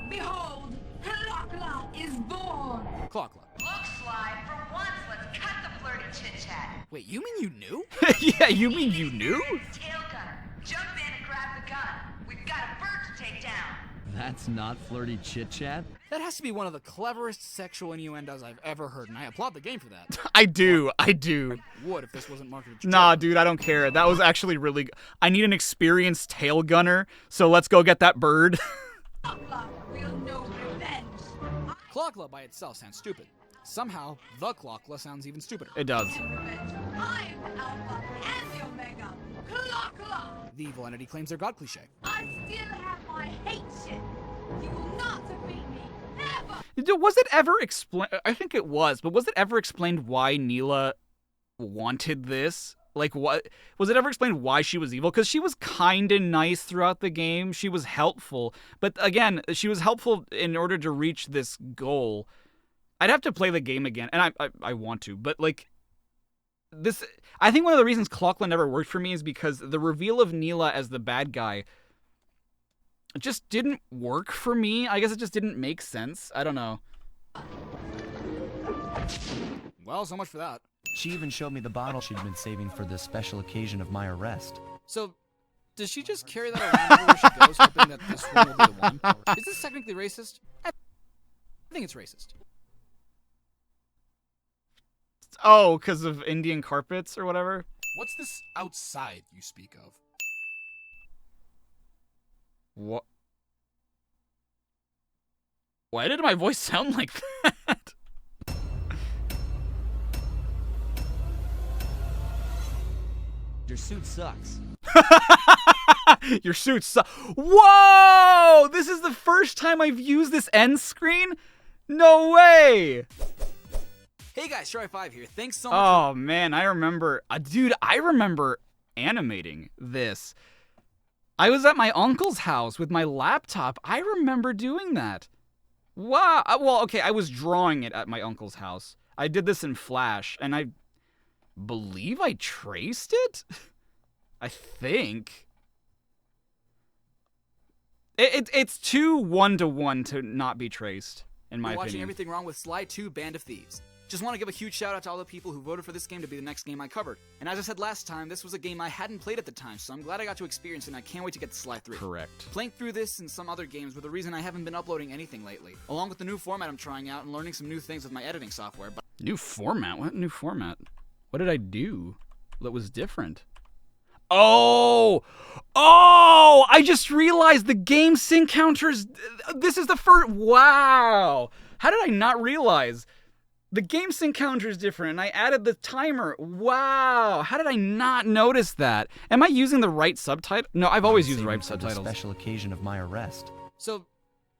Behold, Clockla is born. Clockla. Look, Sly, for once, let's cut the flirty chit-chat. Wait, you mean you knew? Yeah, you mean you knew? Tail gunner, jump in and grab the gun. We've got a bird to take down. That's not flirty chit-chat? That has to be one of the cleverest sexual innuendos I've ever heard, and I applaud the game for that. I do. I would if this wasn't marketed to Nah, dude, I don't care. That was actually really... I need an experienced tail gunner, so let's go get that bird. Clockla by itself sounds stupid. Somehow, the Clockla sounds even stupider. It does. I'm Alpha and the Omega. Clockla! The evil entity claims their god cliche. I still have my hate shit. You will not defeat me. Never! Was it ever explained? I think it was, but was it ever explained why Neela wanted this? Like, what was it ever explained why she was evil? Because she was kind of nice throughout the game. She was helpful, but again, she was helpful in order to reach this goal. I'd have to play the game again, and I want to, but like this, I think one of the reasons Clockla never worked for me is because the reveal of Neela as the bad guy just didn't work for me. I guess it just didn't make sense. I don't know. Well, so much for that. She even showed me the bottle she'd been saving for the special occasion of my arrest. So, does she just carry that around everywhere she goes, hoping that this one will be the one? Is this technically racist? I think it's racist. Oh, because of Indian carpets or whatever? What's this outside you speak of? What? Why did my voice sound like that? Your suit sucks. Your suit sucks. Whoa! This is the first time I've used this end screen? No way! Hey guys, Charriii5 here. Thanks so much. Oh man, I remember, dude, I remember animating this. I was at my uncle's house with my laptop. I remember doing that. Wow. Well, okay, I was drawing it at my uncle's house. I did this in Flash, and I believe I traced it? I think. It's too one-to-one to not be traced, in my Watching opinion. Everything Wrong with Sly 2 Band of Thieves. Just want to give a huge shout out to all the people who voted for this game to be the next game I covered. And as I said last time, this was a game I hadn't played at the time, so I'm glad I got to experience it and I can't wait to get to Sly 3. Correct. Playing through this and some other games were the reason I haven't been uploading anything lately, along with the new format I'm trying out and learning some new things with my editing software. But New format? What new format? What did I do that was different? Oh! Oh! I just realized the game sync counters. This is the first. Wow! How did I not realize? The game sync counter is different, and I added the timer. Wow! How did I not notice that? Am I using the right subtitle? No, I've always used the right subtitles. For the special occasion of my arrest. So,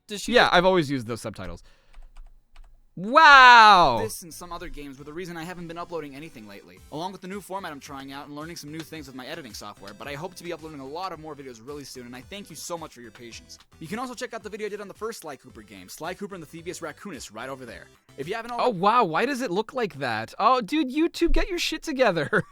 does she? Yeah, I've always used those subtitles. Wow! This and some other games were the reason I haven't been uploading anything lately, along with the new format I'm trying out and learning some new things with my editing software, but I hope to be uploading a lot of more videos really soon, and I thank you so much for your patience. You can also check out the video I did on the first Sly Cooper game, Sly Cooper and the Thievius Raccoonus, right over there. If you haven't already— Oh, wow, why does it look like that? Oh, dude, YouTube, get your shit together.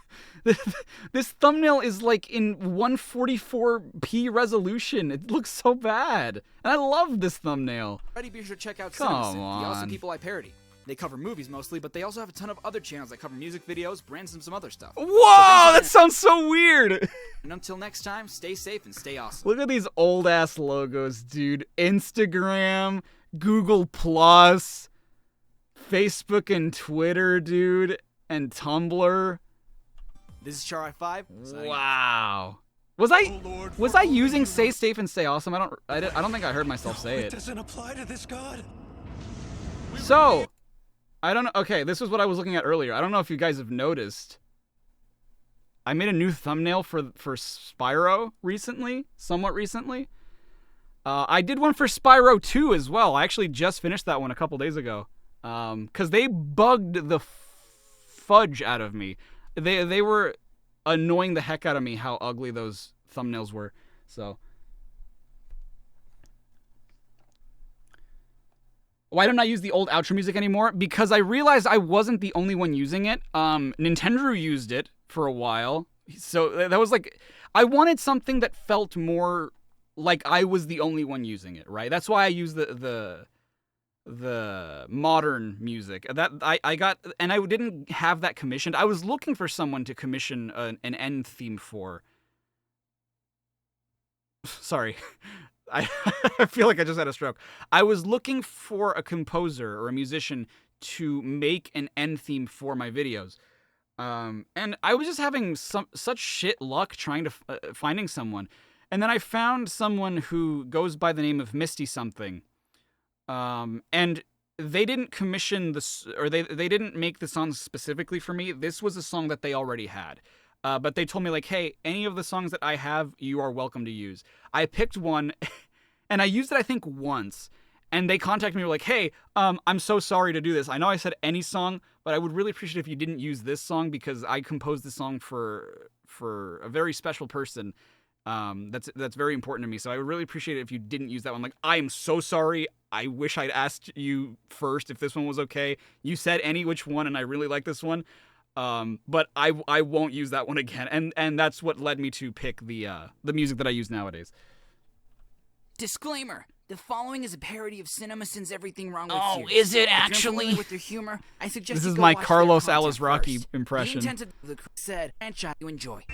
This thumbnail is like in 144p resolution. It looks so bad. And I love this thumbnail. Be sure to check out Come CinemaSync, the on. awesome people I parody. They cover movies mostly, but they also have a ton of other channels that cover music videos, brands, and some other stuff. Whoa, that sounds so weird. And until next time, stay safe and stay awesome. Look at these old ass logos, dude. Instagram, Google Plus, Facebook and Twitter, dude, and Tumblr. This is Charriii5. Wow. Was I using "Stay Safe and Stay Awesome"? I don't think I heard myself say it. It doesn't apply to this god. So, I don't know. Okay, this was what I was looking at earlier. I don't know if you guys have noticed. I made a new thumbnail for Spyro recently, somewhat recently. I did one for Spyro 2 as well. I actually just finished that one a couple days ago. Because they bugged the fudge out of me. They were annoying the heck out of me how ugly those thumbnails were. So why don't I use the old outro music anymore? Because I realized I wasn't the only one using it. Nintendo used it for a while. So that was like, I wanted something that felt more like I was the only one using it, right? That's why I use the modern music that I got, and I didn't have that commissioned. I was looking for someone to commission an end theme for. Sorry, I feel like I just had a stroke. I was looking for a composer or a musician to make an end theme for my videos, and I was just having such shit luck trying to finding someone, and then I found someone who goes by the name of Misty something. And they didn't commission this, or they didn't make the songs specifically for me. This was a song that they already had. But they told me, like, hey, any of the songs that I have, you are welcome to use. I picked one, and I used it, I think, once. And they contacted me, were like, hey, I'm so sorry to do this. I know I said any song, but I would really appreciate if you didn't use this song, because I composed this song for a very special person. That's very important to me. So I would really appreciate it if you didn't use that one. Like, I am so sorry. I wish I'd asked you first if this one was okay. You said any which one, and I really like this one. But I won't use that one again. And that's what led me to pick the music that I use nowadays. Disclaimer. The following is a parody of CinemaSins' Everything Wrong With You. Oh, is it If you're actually? familiar with their humor, I suggest This you is go my watch Carlos their content Alizraki first. impression. The intent of the said franchise you enjoy.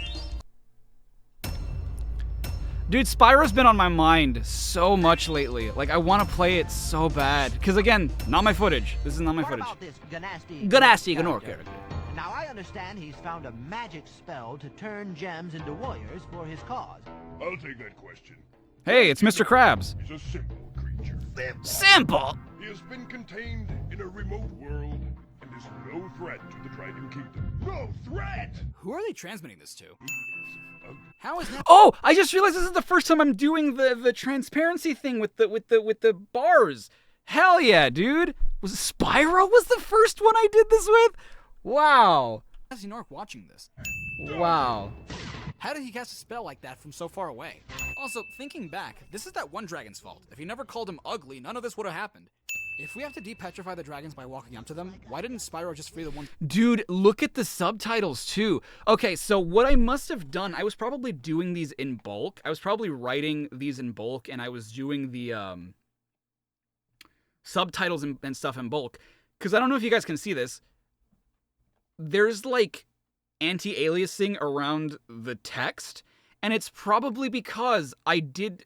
Dude, Spyro's been on my mind so much lately. Like, I want to play it so bad. Because, again, not my footage. This is not my footage. What about this Ganasty Gnor character. Now, I understand he's found a magic spell to turn gems into warriors for his cause. I'll take that question. Hey, it's Mr. Krabs. He's a simple creature. Simple? He has been contained in a remote world and is no threat to the Dragon Kingdom. No threat! Who are they transmitting this to? How is that? Oh, I just realized this is the first time I'm doing the transparency thing with the bars. Hell yeah, dude. Was Spyro was the first one I did this with? Wow. How's Nork watching this? Wow. How did he cast a spell like that from so far away? Also, thinking back, this is that one dragon's fault. If he never called him ugly, none of this would have happened. If we have to depetrify the dragons by walking up to them, why didn't Spyro just free the one? Dude, look at the subtitles too. Okay, so what I must have done, I was probably doing these in bulk. I was probably writing these in bulk, and I was doing the subtitles and stuff in bulk. Because I don't know if you guys can see this. There's like anti-aliasing around the text, and it's probably because I did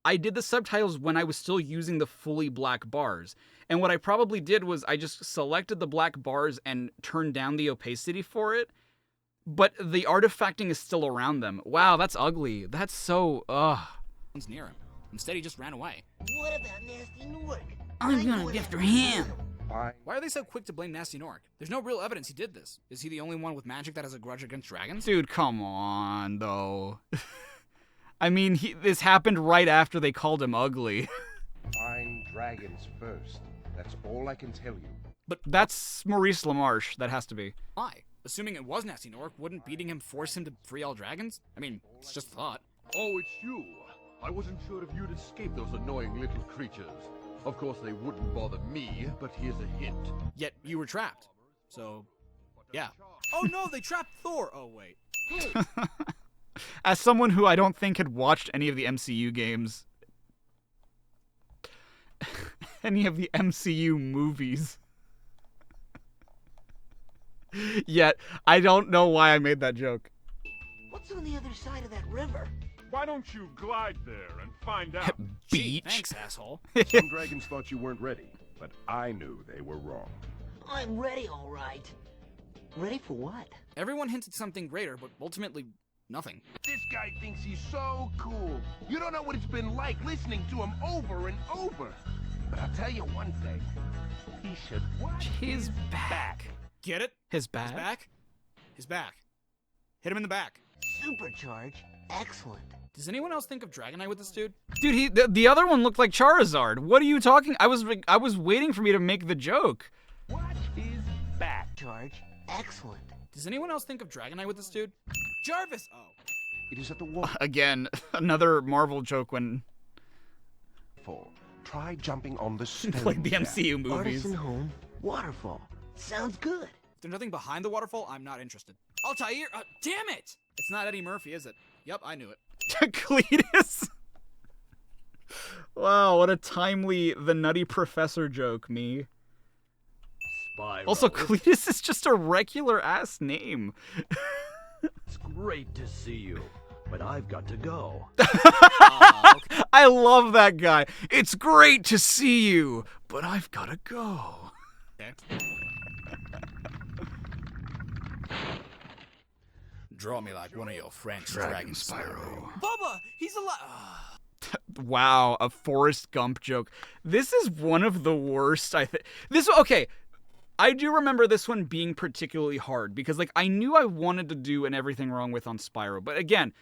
the subtitles when I was still using the fully black bars. And what I probably did was I just selected the black bars and turned down the opacity for it. But the artifacting is still around them. Wow, that's ugly. That's so, One's near him. Instead, he just ran away. What about Nasty Nork? I'm gonna get after him. Fine. Why are they so quick to blame Nasty Nork? There's no real evidence he did this. Is he the only one with magic that has a grudge against dragons? Dude, come on, though. I mean, this happened right after they called him ugly. Find dragons first. That's all I can tell you. But that's Maurice LaMarche. That has to be. Why? Assuming it was Nasty Nork, wouldn't beating him force him to free all dragons? I mean, it's just thought. Oh, it's you. I wasn't sure if you'd escape those annoying little creatures. Of course, they wouldn't bother me, but here's a hint. Yet you were trapped. So, yeah. Oh no, they trapped Thor! Oh, wait. Hey! As someone who I don't think had watched any of the MCU games, any of the MCU movies, yet I don't know why I made that joke. What's on the other side of that river? Why don't you glide there and find out? Beach. Thanks, asshole. Some dragons thought you weren't ready, but I knew they were wrong. I'm ready, all right. Ready for what? Everyone hinted something greater, but ultimately, nothing. This guy thinks he's so cool. You don't know what it's been like listening to him over and over. But I'll tell you one thing. He should watch his back. Get it? His back? His back? His back. Hit him in the back. Supercharge? Excellent. Does anyone else think of Dragonite with this dude? Dude, the other one looked like Charizard. What are you talking? I was waiting for me to make the joke. Watch his back. Charge? Excellent. Does anyone else think of Dragonite with this dude? Jarvis! Oh. It is at the wall. Again, another Marvel joke when... Try jumping on the stone. Like the MCU movies. Artisan home, waterfall. Sounds good. If there's nothing behind the waterfall, I'm not interested. Altair! Damn it! It's not Eddie Murphy, is it? Yep, I knew it. Cletus! Wow, what a timely The Nutty Professor joke, me. Spyro. Also, Cletus is just a regular-ass name. It's great to see you, but I've got to go. Okay. I love that guy. It's great to see you, but I've got to go. Okay. Draw me like one of your French Dragon Spyro. Bubba, he's alive. Wow, a Forrest Gump joke. This is one of the worst, I think. Okay, I do remember this one being particularly hard because, like, I knew I wanted to do an Everything Wrong With on Spyro. But again,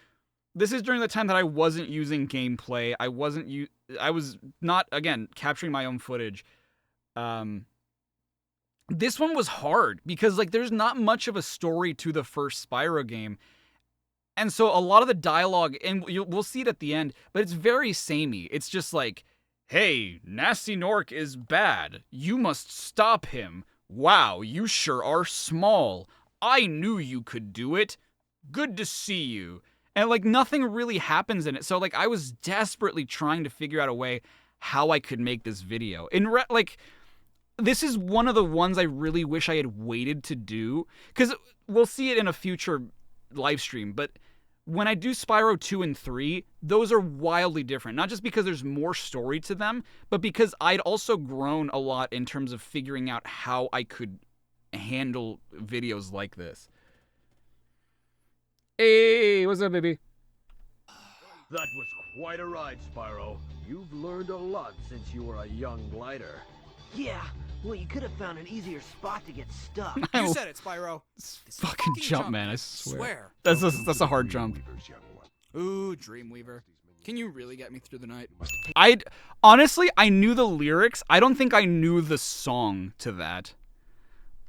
this is during the time that I wasn't using gameplay. I was not, again, capturing my own footage. This one was hard because, like, there's not much of a story to the first Spyro game. And so a lot of the dialogue, and we'll see it at the end, but it's very samey. It's just like, hey, Nasty Nork is bad. You must stop him. Wow, you sure are small. I knew you could do it. Good to see you. And, like, nothing really happens in it. So, like, I was desperately trying to figure out a way how I could make this video. This is one of the ones I really wish I had waited to do. Because we'll see it in a future live stream, but when I do Spyro 2 and 3, those are wildly different. Not just because there's more story to them, but because I'd also grown a lot in terms of figuring out how I could handle videos like this. Hey, what's up, baby? That was quite a ride, Spyro. You've learned a lot since you were a young glider. Yeah, well, you could have found an easier spot to get stuck. You said it, Spyro. This fucking jump, man, I swear. Swear. That's a hard jump. Ooh, Dreamweaver. Can you really get me through the night? Honestly, I knew the lyrics. I don't think I knew the song to that.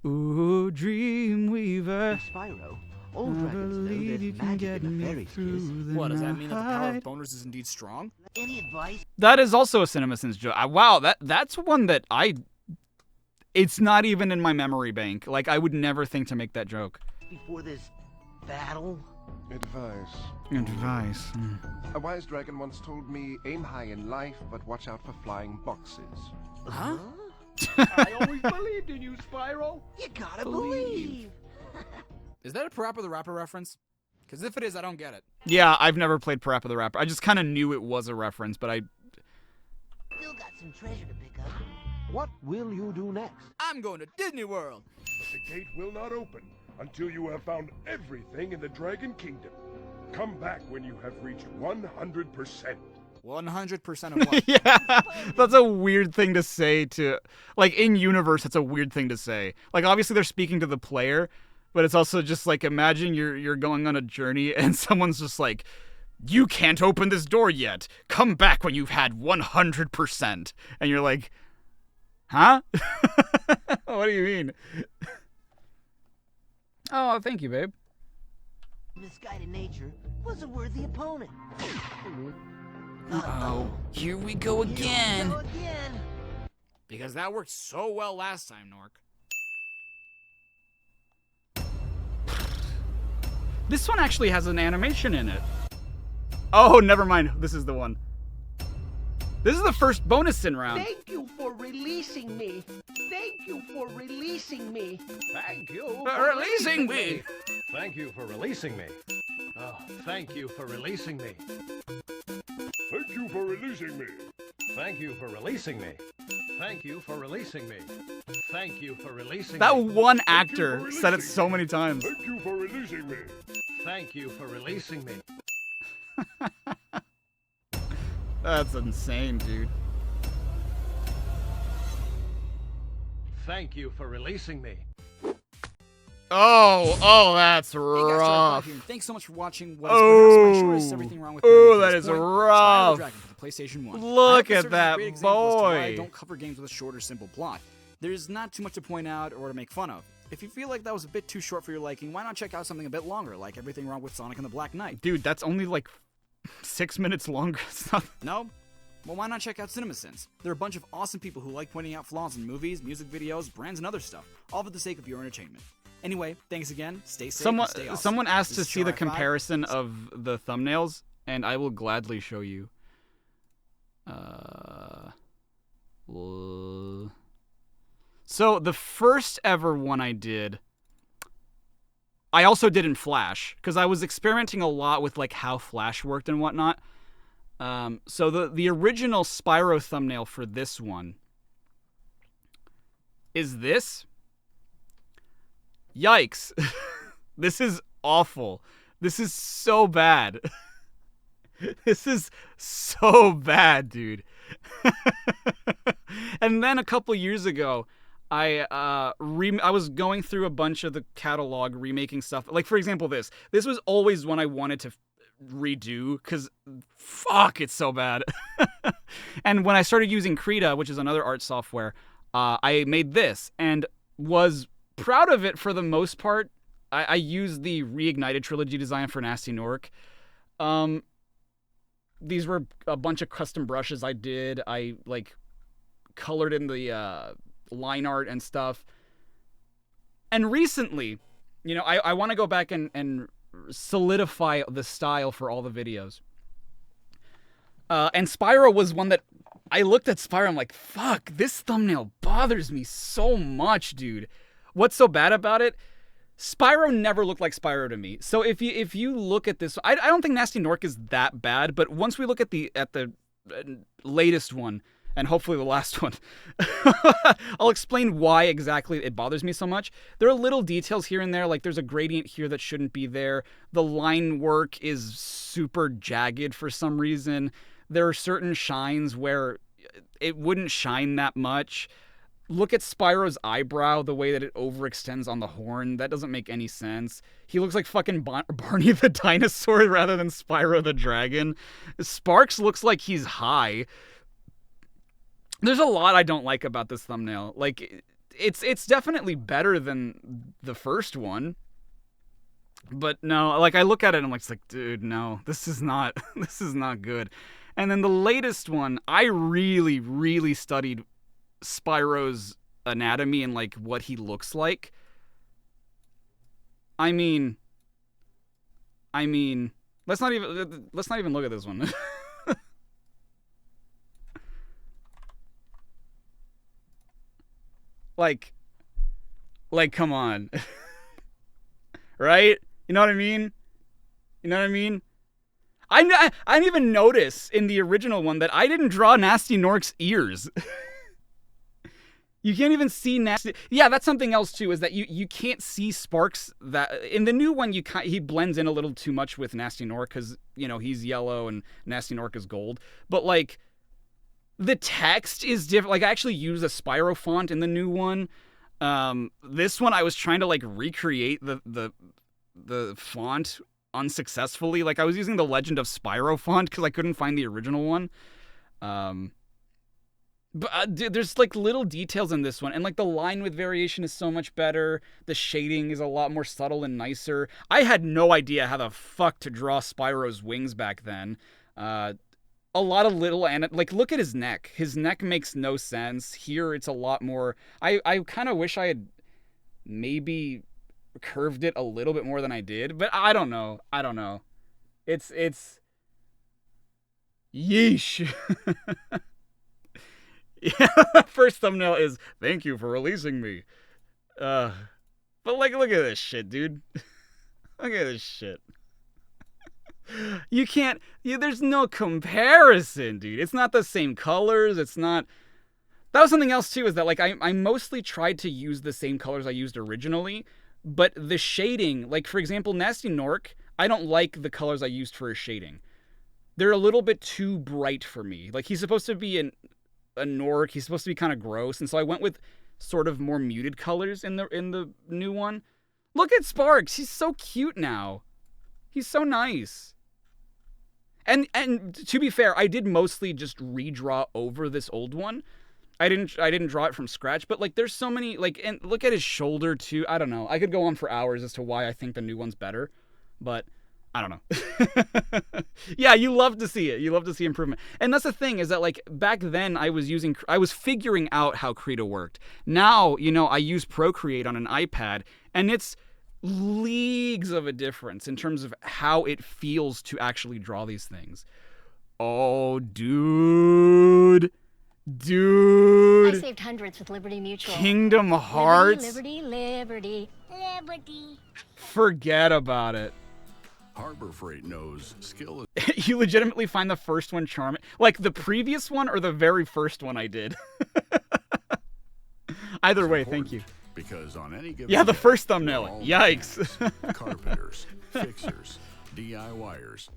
Ooh, Dreamweaver. Spyro, old dragons know there's magic in a fairy's kiss. What, does that mean that the power of boners is indeed strong? Any advice? That is also a CinemaSins joke. Wow, that's one that it's not even in my memory bank. Like, I would never think to make that joke. Before this battle? Advice. A wise dragon once told me, aim high in life, but watch out for flying boxes. Huh? I always believed in you, Spyro. You gotta believe. Is that a Parappa the Rapper reference? Because if it is, I don't get it. Yeah, I've never played Parappa the Rapper. I just kind of knew it was a reference, but Still got some treasure to pick up. What will you do next? I'm going to Disney World. But the gate will not open until you have found everything in the Dragon Kingdom. Come back when you have reached 100%. 100% of what? Yeah, that's a weird thing to say to... Like, in universe, that's a weird thing to say. Like, obviously they're speaking to the player, but it's also just like, imagine you're going on a journey and someone's just like, you can't open this door yet. Come back when you've had 100%. And you're like, huh? What do you mean? Oh, thank you, babe. Misguided nature was a worthy opponent. Oh, here we go again. Because that worked so well last time, Nork. This one actually has an animation in it. Oh, never mind. This is the one. This is the first bonus sin round. Thank you for releasing me. Thank you for releasing me. Thank you for releasing me. Thank you for releasing me. Oh, thank you for releasing me. Thank you for releasing me. Thank you for releasing me. Thank you for releasing me. Thank you for releasing That me. one actor said it so many times. Thank you for releasing me. Thank you for releasing me. That's insane, dude. Thank you for releasing me. Oh, that's Hey guys, Charriii5 rough. here, and thanks so much for watching what is perhaps my shortest Everything Wrong with Me Oh, to that this is point, Spyro the rough. Dragon for the PlayStation 1. Look I hope this at serves as a that great example as to why I boy. don't cover games with a short or simple plot. There's not too much to point out or to make fun of. If you feel like that was a bit too short for your liking, why not check out something a bit longer, like Everything Wrong with Sonic and the Black Knight? Dude, that's only like 6 minutes longer. It's not... No? Well, why not check out CinemaSins? They're a bunch of awesome people who like pointing out flaws in movies, music videos, brands, and other stuff, all for the sake of your entertainment. Anyway, thanks again, stay safe, and stay awesome. Someone asked This to is see the Charriii5. comparison of the thumbnails, and I will gladly show you. So the first ever one I did, I also did in Flash, because I was experimenting a lot with like how Flash worked and whatnot. So the original Spyro thumbnail for this one is this. Yikes. This is awful. This is so bad. This is so bad, dude. And then a couple years ago, I was going through a bunch of the catalog remaking stuff. Like, for example, this was always one I wanted to redo because fuck, it's so bad. And when I started using Krita, which is another art software, I made this and was proud of it for the most part. I used the Reignited trilogy design for Nasty Nork. These were a bunch of custom brushes I did. I like colored in the line art and stuff. And recently, you know, I want to go back and solidify the style for all the videos. And Spyro was one that I looked at Spyro, I'm like, fuck, this thumbnail bothers me so much, dude. What's so bad about it? Spyro never looked like Spyro to me. So if you look at this, I don't think Nasty Nork is that bad, but once we look at the latest one, and hopefully the last one, I'll explain why exactly it bothers me so much. There are little details here and there, like there's a gradient here that shouldn't be there. The line work is super jagged for some reason. There are certain shines where it wouldn't shine that much. Look at Spyro's eyebrow, the way that it overextends on the horn. That doesn't make any sense. He looks like fucking Barney the dinosaur rather than Spyro the dragon. Sparks looks like he's high. There's a lot I don't like about this thumbnail. Like, it's definitely better than the first one. But no, like I look at it and I'm like, dude, no, this is not good. And then the latest one, I really, really studied Spyro's anatomy and like what he looks like. I mean, let's not even look at this one. like come on. Right? You know what I mean? I didn't even notice in the original one that I didn't draw Nasty Nork's ears. You can't even see Nasty. Yeah, that's something else too, is that you can't see Sparks. That in the new one, he blends in a little too much with Nasty Nork because, you know, he's yellow and Nasty Nork is gold. But like the text is different. Like I actually use a Spyro font in the new one. This one I was trying to like recreate the font unsuccessfully. Like I was using the Legend of Spyro font because I couldn't find the original one. But dude, there's like little details in this one, and like the line width variation is so much better. The shading is a lot more subtle and nicer. I had no idea how the fuck to draw Spyro's wings back then. A lot of little, and like look at his neck. His neck makes no sense. Here it's a lot more. I kind of wish I had maybe curved it a little bit more than I did, but I don't know. It's yeesh. Yeah, first thumbnail is thank you for releasing me. But like look at this shit, dude. Look at this shit. You can't, there's no comparison, dude. It's not the same colors. It's not. That was something else too, is that like I mostly tried to use the same colors I used originally, but the shading, like for example, Nasty Nork, I don't like the colors I used for his shading. They're a little bit too bright for me. Like he's supposed to be a Nork, he's supposed to be kind of gross, and so I went with sort of more muted colors in the new one. Look at Sparks. He's so cute now. He's so nice. And to be fair, I did mostly just redraw over this old one. I didn't draw it from scratch, but like there's so many like, and look at his shoulder too. I don't know. I could go on for hours as to why I think the new one's better, but I don't know. Yeah, you love to see it. You love to see improvement. And that's the thing is that like back then I was figuring out how Krita worked. Now, you know, I use Procreate on an iPad and it's leagues of a difference in terms of how it feels to actually draw these things. Oh, dude. Dude. I saved hundreds with Liberty Mutual. Kingdom Hearts. Liberty. Forget about it. Harbor Freight knows skill is... You legitimately find the first one charming? Like the previous one or the very first one I did? Either way, thank you. Because on any given yeah, the day, first thumbnail. Yikes. Carpenters, fixers, DIYers.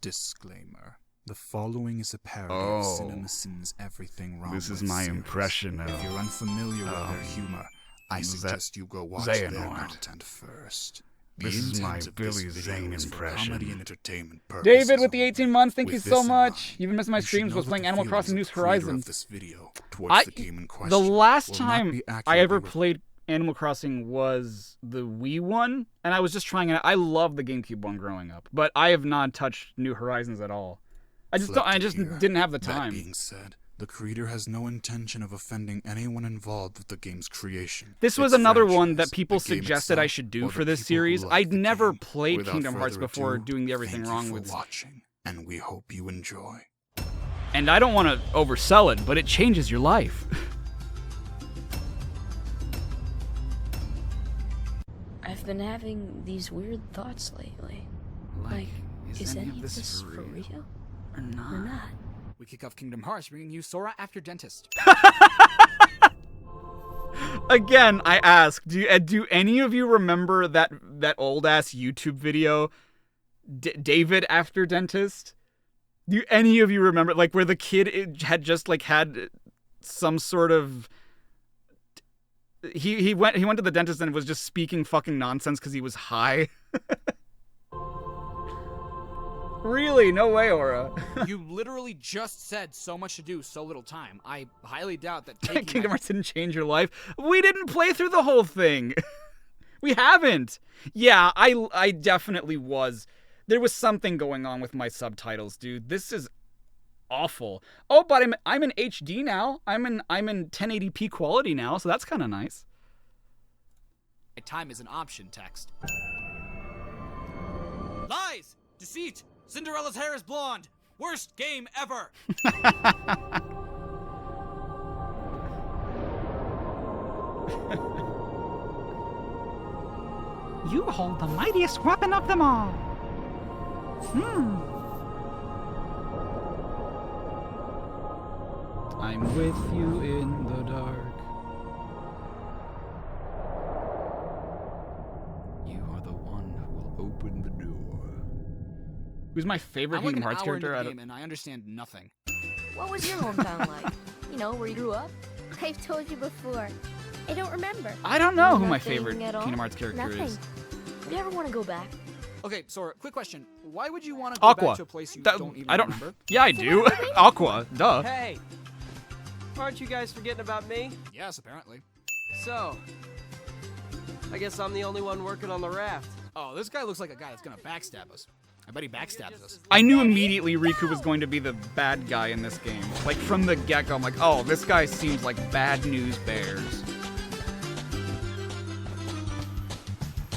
Disclaimer. The following is a parody of CinemaSins' Everything Wrong This With is my series. impression of... If you're unfamiliar with their humor, I suggest you go watch their content first. This is my Billy Zane impression. impression. Comedy and entertainment purposes. David with the 18 months, thank you With so this in much. mind, You've been missing my you should streams. know Was what playing the Animal feelings Crossing of New the creator of Horizons. this video towards the game in question The last will not time be I accurately ever played Animal Crossing was the Wii one, and I was just trying it. I loved the GameCube one growing up, but I have not touched New Horizons at all. I just didn't have the time. That being said, the creator has no intention of offending anyone involved with the game's creation. This was another one that people suggested I should do for this series. I'd never played Kingdom Hearts before doing the Everything Wrong with watching, and we hope you enjoy. And I don't want to oversell it, but it changes your life. I've been having these weird thoughts lately. Like, is any of this for real? Or not? We kick off Kingdom Hearts, bringing you Sora After Dentist. Again, I ask, do any of you remember that old ass YouTube video, David After Dentist? Do any of you remember, like, where the kid had just like had some sort of he went to the dentist and was just speaking fucking nonsense because he was high? Really? No way, Aura. You literally just said so much to do, so little time. I highly doubt that taking Kingdom Hearts didn't change your life. We didn't play through the whole thing. We haven't. Yeah, I definitely was. There was something going on with my subtitles, dude. This is awful. Oh, but I'm in HD now. I'm in 1080p quality now, so that's kind of nice. Time is an option text. Lies! Deceit! Cinderella's hair is blonde! Worst game ever! You hold the mightiest weapon of them all. I'm with you in the dark. You are the one who will open the door. Who's my favorite I'm like Kingdom Hearts character? Into the game and I understand nothing. What was your hometown like? You know, where you grew up? I've told you before. I don't remember. I don't know who my Nothing favorite at all? Kingdom Hearts character Nothing. is. Do you ever want to go back? Okay, Sora, quick question. Why would you want to go back to a place you don't even remember? Yeah, I do. Aqua, duh. Hey! Aren't you guys forgetting about me? Yes, apparently. So, I guess I'm the only one working on the raft. Oh, this guy looks like a guy that's gonna backstab us. I bet he backstabs us. I knew immediately Riku was going to be the bad guy in this game. Like, from the get-go, I'm like, oh, this guy seems like Bad News Bears.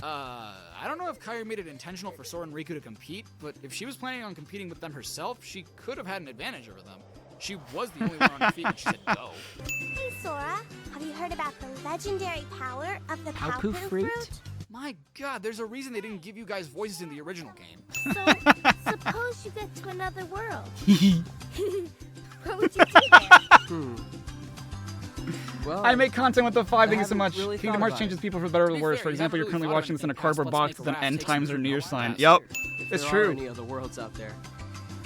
I don't know if Kairi made it intentional for Sora and Riku to compete, but if she was planning on competing with them herself, she could have had an advantage over them. She was the only one on her feet when she said go. Hey, Sora. Have you heard about the legendary power of the Paopu fruit? My god, there's a reason they didn't give you guys voices in the original game. So, suppose you get to another world. What would you do there? Well, I make content with the 5. Thank you so haven't much. really Kingdom thought Hearts about changes it. people for the better or To the be worse. fair, For you example, you're haven't currently really watching this in a thought cardboard of box anything with an past end takes times or in near the sign. past. Yep, If it's there true. Are any other worlds out there.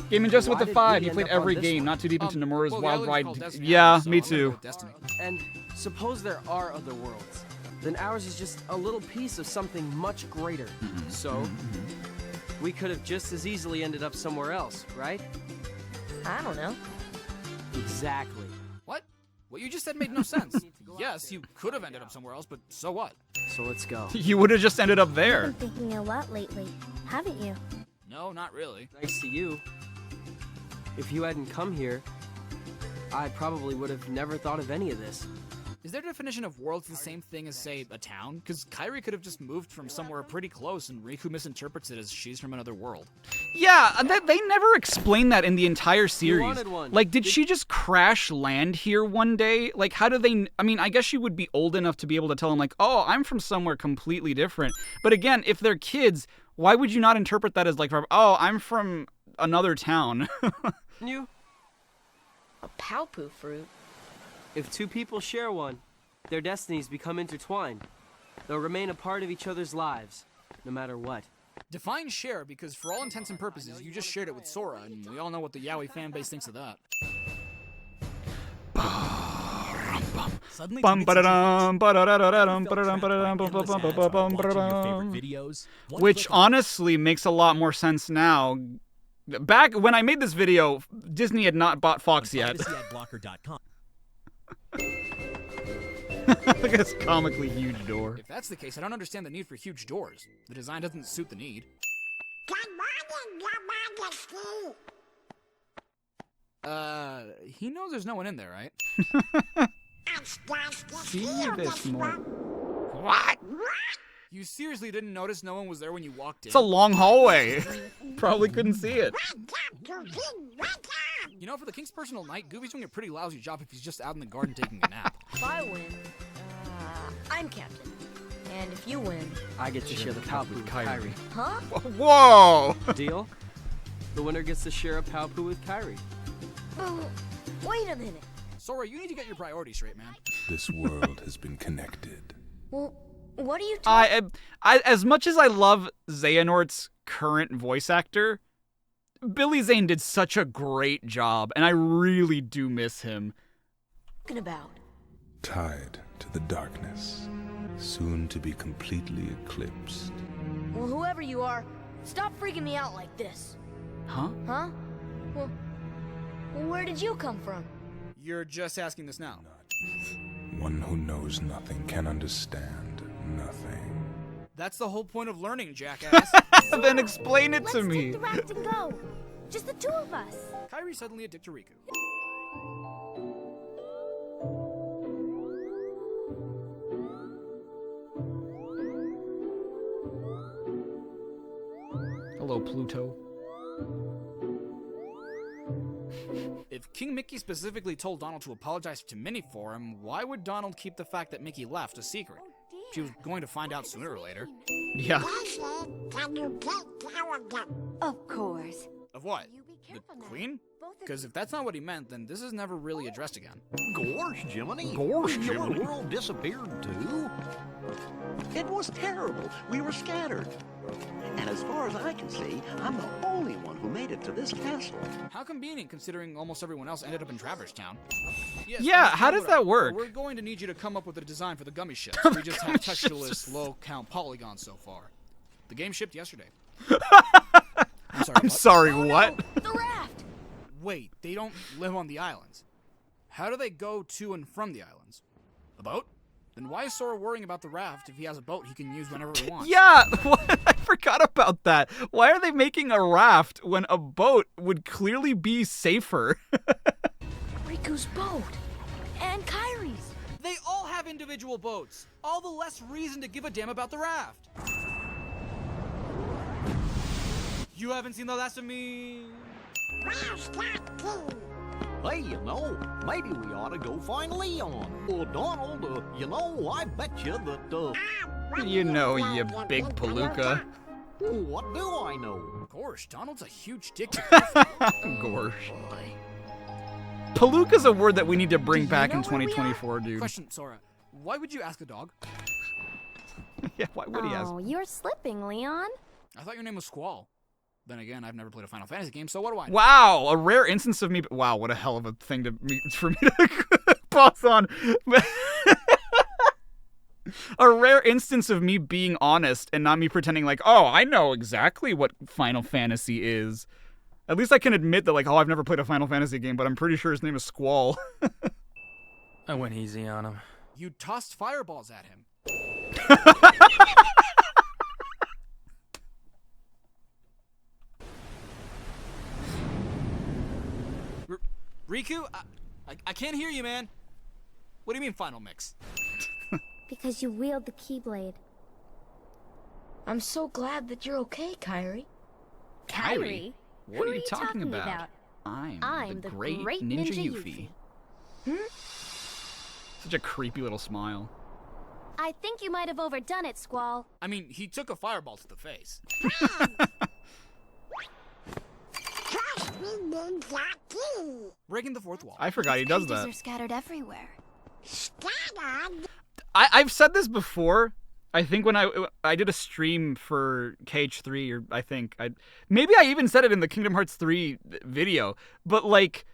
Gaming just with Why the did 5. we You end played up on every this game, one? not too deep into Nomura's well, the Wild island's Ride. called Destiny Yeah, now, so me I'm gonna go too. with Destiny. And suppose there are other worlds. then ours is just a little piece of something much greater. So, we could have just as easily ended up somewhere else, right? I don't know. Exactly. What? What you just said made no sense. Yes, you could have ended up somewhere else, but so what? So let's go. You would have just ended up there. I've been thinking a lot lately, haven't you? No, not really. Thanks to you. If you hadn't come here, I probably would have never thought of any of this. Is their definition of world's the same thing as, say, a town? Because Charriii could have just moved from somewhere pretty close, and Riku misinterprets it as she's from another world. Yeah, they never explained that in the entire series. wanted one. Like, did she just crash land here one day? Like, how do they... I mean, I guess she would be old enough to be able to tell them, like, oh, I'm from somewhere completely different. But again, if they're kids, why would you not interpret that as, like, oh, I'm from another town? You? A palpu fruit? If two people share one, their destinies become intertwined. They'll remain a part of each other's lives, no matter what. Define share, because for all intents and purposes, you just shared it with Sora, and we all know what the Yaoi fanbase thinks of that. Suddenly, which honestly makes a lot more sense now. Back when I made this video, Disney had not bought Fox yet. Look at this comically huge door. If that's the case, I don't understand the need for huge doors. The design doesn't suit the need. He knows there's no one in there, right? See this more. What? You seriously didn't notice no one was there when you walked in? It's a long hallway. Probably couldn't see it. You know, for the King's personal night, Goofy's doing a pretty lousy job if he's just out in the garden taking a nap. If I win, I'm captain. And if you win... I get to share the palpu with Charriii. Huh? Whoa! Deal? The winner gets to share a palpu with Charriii. Oh, wait a minute. Sora, you need to get your priorities straight, man. This world has been connected. Well, what are you talking... As much as I love Xehanort's current voice actor, Billy Zane did such a great job, and I really do miss him. About? Tied to the darkness, soon to be completely eclipsed. Well, whoever you are, stop freaking me out like this. Huh? Huh? Well, where did you come from? You're just asking this now. One who knows nothing can understand nothing. That's the whole point of learning, jackass. Then explain it to me. Let's take the raft and go. Just the two of us. Charriii suddenly addicted to Riku. Hello, Pluto. If King Mickey specifically told Donald to apologize to Minnie for him, why would Donald keep the fact that Mickey left a secret? She was going to find out sooner or later. Yeah. Of course. Of what? The Queen? Because if that's not what he meant, then this is never really addressed again. Gorsh, Jiminy. Gorsh, Your Jiminy. world disappeared too? It was terrible. We were scattered. And as far as I can see, I'm the only one who made it to this castle. How convenient, considering almost everyone else ended up in Traverse Town. Yes, Yeah, how does that work? We're going to need you to come up with a design for the gummy ships. We just have textureless, low-count polygons so far. The game shipped yesterday. I'm sorry, what? The raft! Wait, they don't live on the islands. How do they go to and from the islands? A boat? Then why is Sora worrying about the raft if he has a boat he can use whenever he wants? Yeah, I forgot about that. Why are they making a raft when a boat would clearly be safer? Riku's boat. And Kairi's. They all have individual boats. All the less reason to give a damn about the raft. You haven't seen the last of me. Hey, you know, maybe we ought to go find Leon. Or Donald, you know, I bet you that, You know, you big palooka. What do I know? Gosh, Donald's a huge dick. Gosh. Palooka's a word that we need to bring back in 2024, dude. Question, Sora. Why would you ask a dog? Yeah, why would he ask? Oh, you're slipping, Leon. I thought your name was Squall. Then again, I've never played a Final Fantasy game, so what do I know? Wow, a rare instance of me. Wow, what a hell of a thing for me to pause on. A rare instance of me being honest and not me pretending like, oh, I know exactly what Final Fantasy is. At least I can admit that, like, oh, I've never played a Final Fantasy game, but I'm pretty sure his name is Squall. I went easy on him. You tossed fireballs at him. Riku, I can't hear you, man. What do you mean, final mix? Because you wield the Keyblade. I'm so glad that you're okay, Charriii. Charriii? What Who are you talking about? I'm the great Ninja Yuffie. Such a creepy little smile. I think you might have overdone it, Squall. I mean, he took a fireball to the face. Breaking the fourth wall. I forgot he does that. Are scattered everywhere. Scattered? I've said this before. I think when I did a stream for KH3, or I think maybe I even said it in the Kingdom Hearts 3 video, but like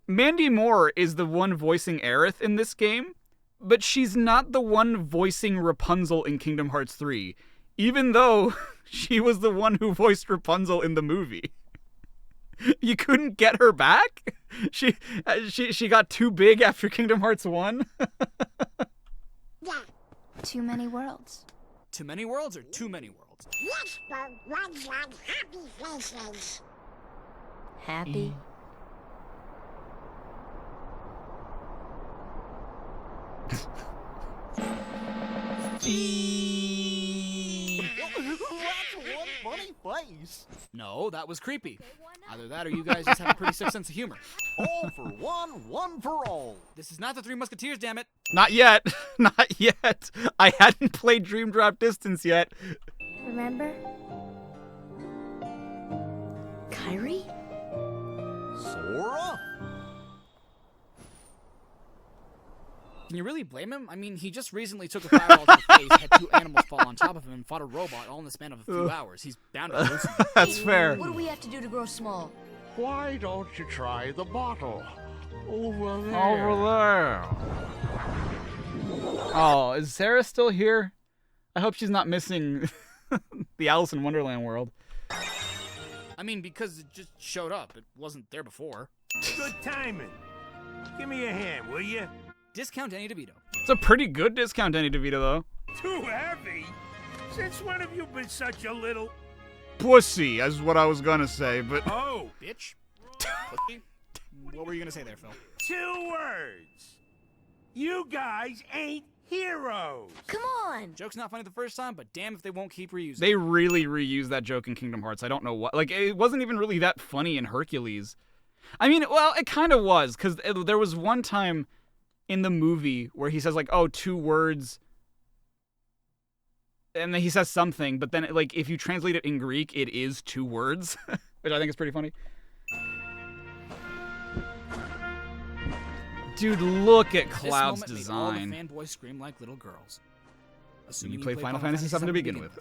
Mandy Moore is the one voicing Aerith in this game, but she's not the one voicing Rapunzel in Kingdom Hearts 3, even though she was the one who voiced Rapunzel in the movie. You couldn't get her back? She got too big after Kingdom Hearts 1? Too many worlds. Too many worlds or too many worlds? Yes, but ones on happy faces. Happy? That's one funny face. No, that was creepy. Either that or you guys just have a pretty sick sense of humor. All for one, one for all. This is not the Three Musketeers, damn it. Not yet. Not yet. I hadn't played Dream Drop Distance yet. Remember? Charriii? Sora? Can you really blame him? I mean, he just recently took a fireball to the face, had two animals fall on top of him, and fought a robot all in the span of a few hours. He's bound to lose. That's fair. What do we have to do to grow small? Why don't you try the bottle? Over there. Over there. Oh, is Sarah still here? I hope she's not missing the Alice in Wonderland world. I mean, because it just showed up. It wasn't there before. Good timing. Give me a hand, will you? Discount Danny DeVito. It's a pretty good discount, Danny DeVito, though. Too heavy? Since when have you been such a little... Pussy, is what I was gonna say, but... Oh! Bitch? What were you gonna say there, Phil? 2 words. You guys ain't heroes. Come on! Joke's not funny the first time, but damn if they won't keep reusing it. They really reused that joke in Kingdom Hearts. I don't know what... Like, it wasn't even really that funny in Hercules. I mean, well, it kind of was, because there was one time in the movie where he says, like, oh, 2 words... And then he says something, but then, like, if you translate it in Greek, it is 2 words, which I think is pretty funny. Dude, look at Cloud's design. Made all the fanboys scream like little girls. Assuming you played Final Fantasy VII to begin with.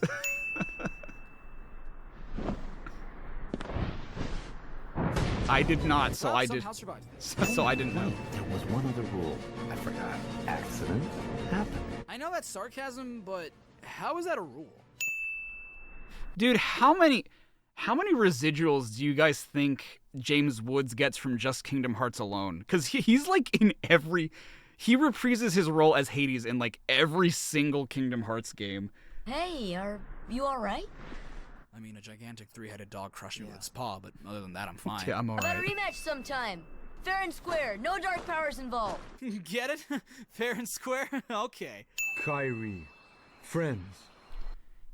I did not, so I did. So I didn't know. There was one other rule. I forgot. Accident happened. I know that's sarcasm, but how is that a rule? Dude, how many residuals do you guys think James Woods gets from just Kingdom Hearts alone? Because he's like in every... He reprises his role as Hades in like every single Kingdom Hearts game. Hey, are you alright? I mean, a gigantic 3-headed dog crushed me with its paw, but other than that, I'm fine. Yeah, I'm How about a alright. rematch sometime? Fair and square, no dark powers involved. Get it? Fair and square? Okay. Charriii, friends.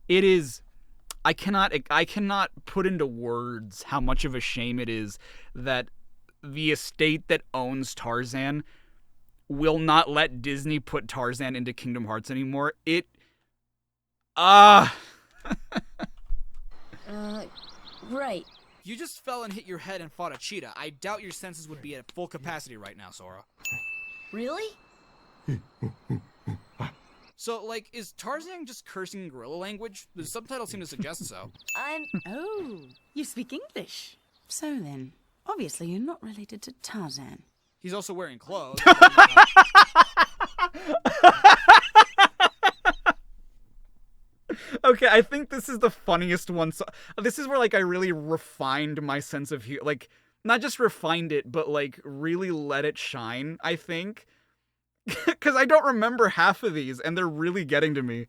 It is... I cannot put into words how much of a shame it is that the estate that owns Tarzan will not let Disney put Tarzan into Kingdom Hearts anymore. Right. You just fell and hit your head and fought a cheetah. I doubt your senses would be at full capacity right now, Sora. Really? So, like, is Tarzan just cursing gorilla language? The subtitles seem to suggest so. Oh, you speak English. So then, obviously you're not related to Tarzan. He's also wearing clothes. Okay, I think this is the funniest one. So, this is where, like, I really refined my sense of humor. Like, not just refined it, but, like, really let it shine, I think. Because I don't remember half of these, and they're really getting to me.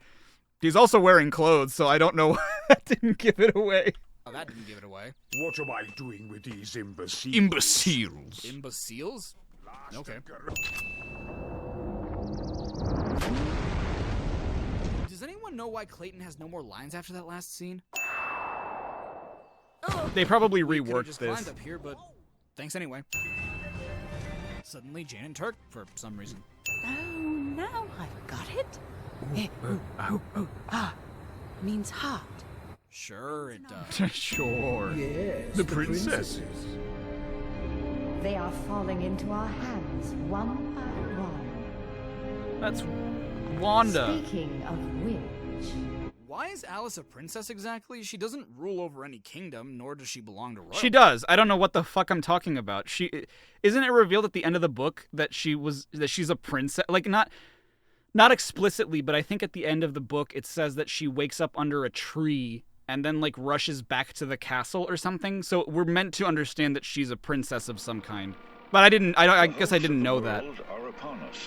He's also wearing clothes, so I don't know why that didn't give it away. Oh, that didn't give it away. What am I doing with these imbeciles? Imbeciles. Imbeciles? Okay. Does anyone know why Clayton has no more lines after that last scene? They probably We could've reworked just this. climbed up here, but thanks anyway. Suddenly, Jane and Turk, for some reason. Oh, now I've got it. Means heart. Sure, it does. Sure. Yes, The princesses. They are falling into our hands one by one. That's Wanda. Speaking of which... Why is Alice a princess exactly? She doesn't rule over any kingdom, nor does she belong to royalty. She does. I don't know what the fuck I'm talking about. Isn't it revealed at the end of the book that she's a princess? Like, not explicitly, but I think at the end of the book it says that she wakes up under a tree and then, like, rushes back to the castle or something. So we're meant to understand that she's a princess of some kind. But I guess I didn't know that. Are upon us.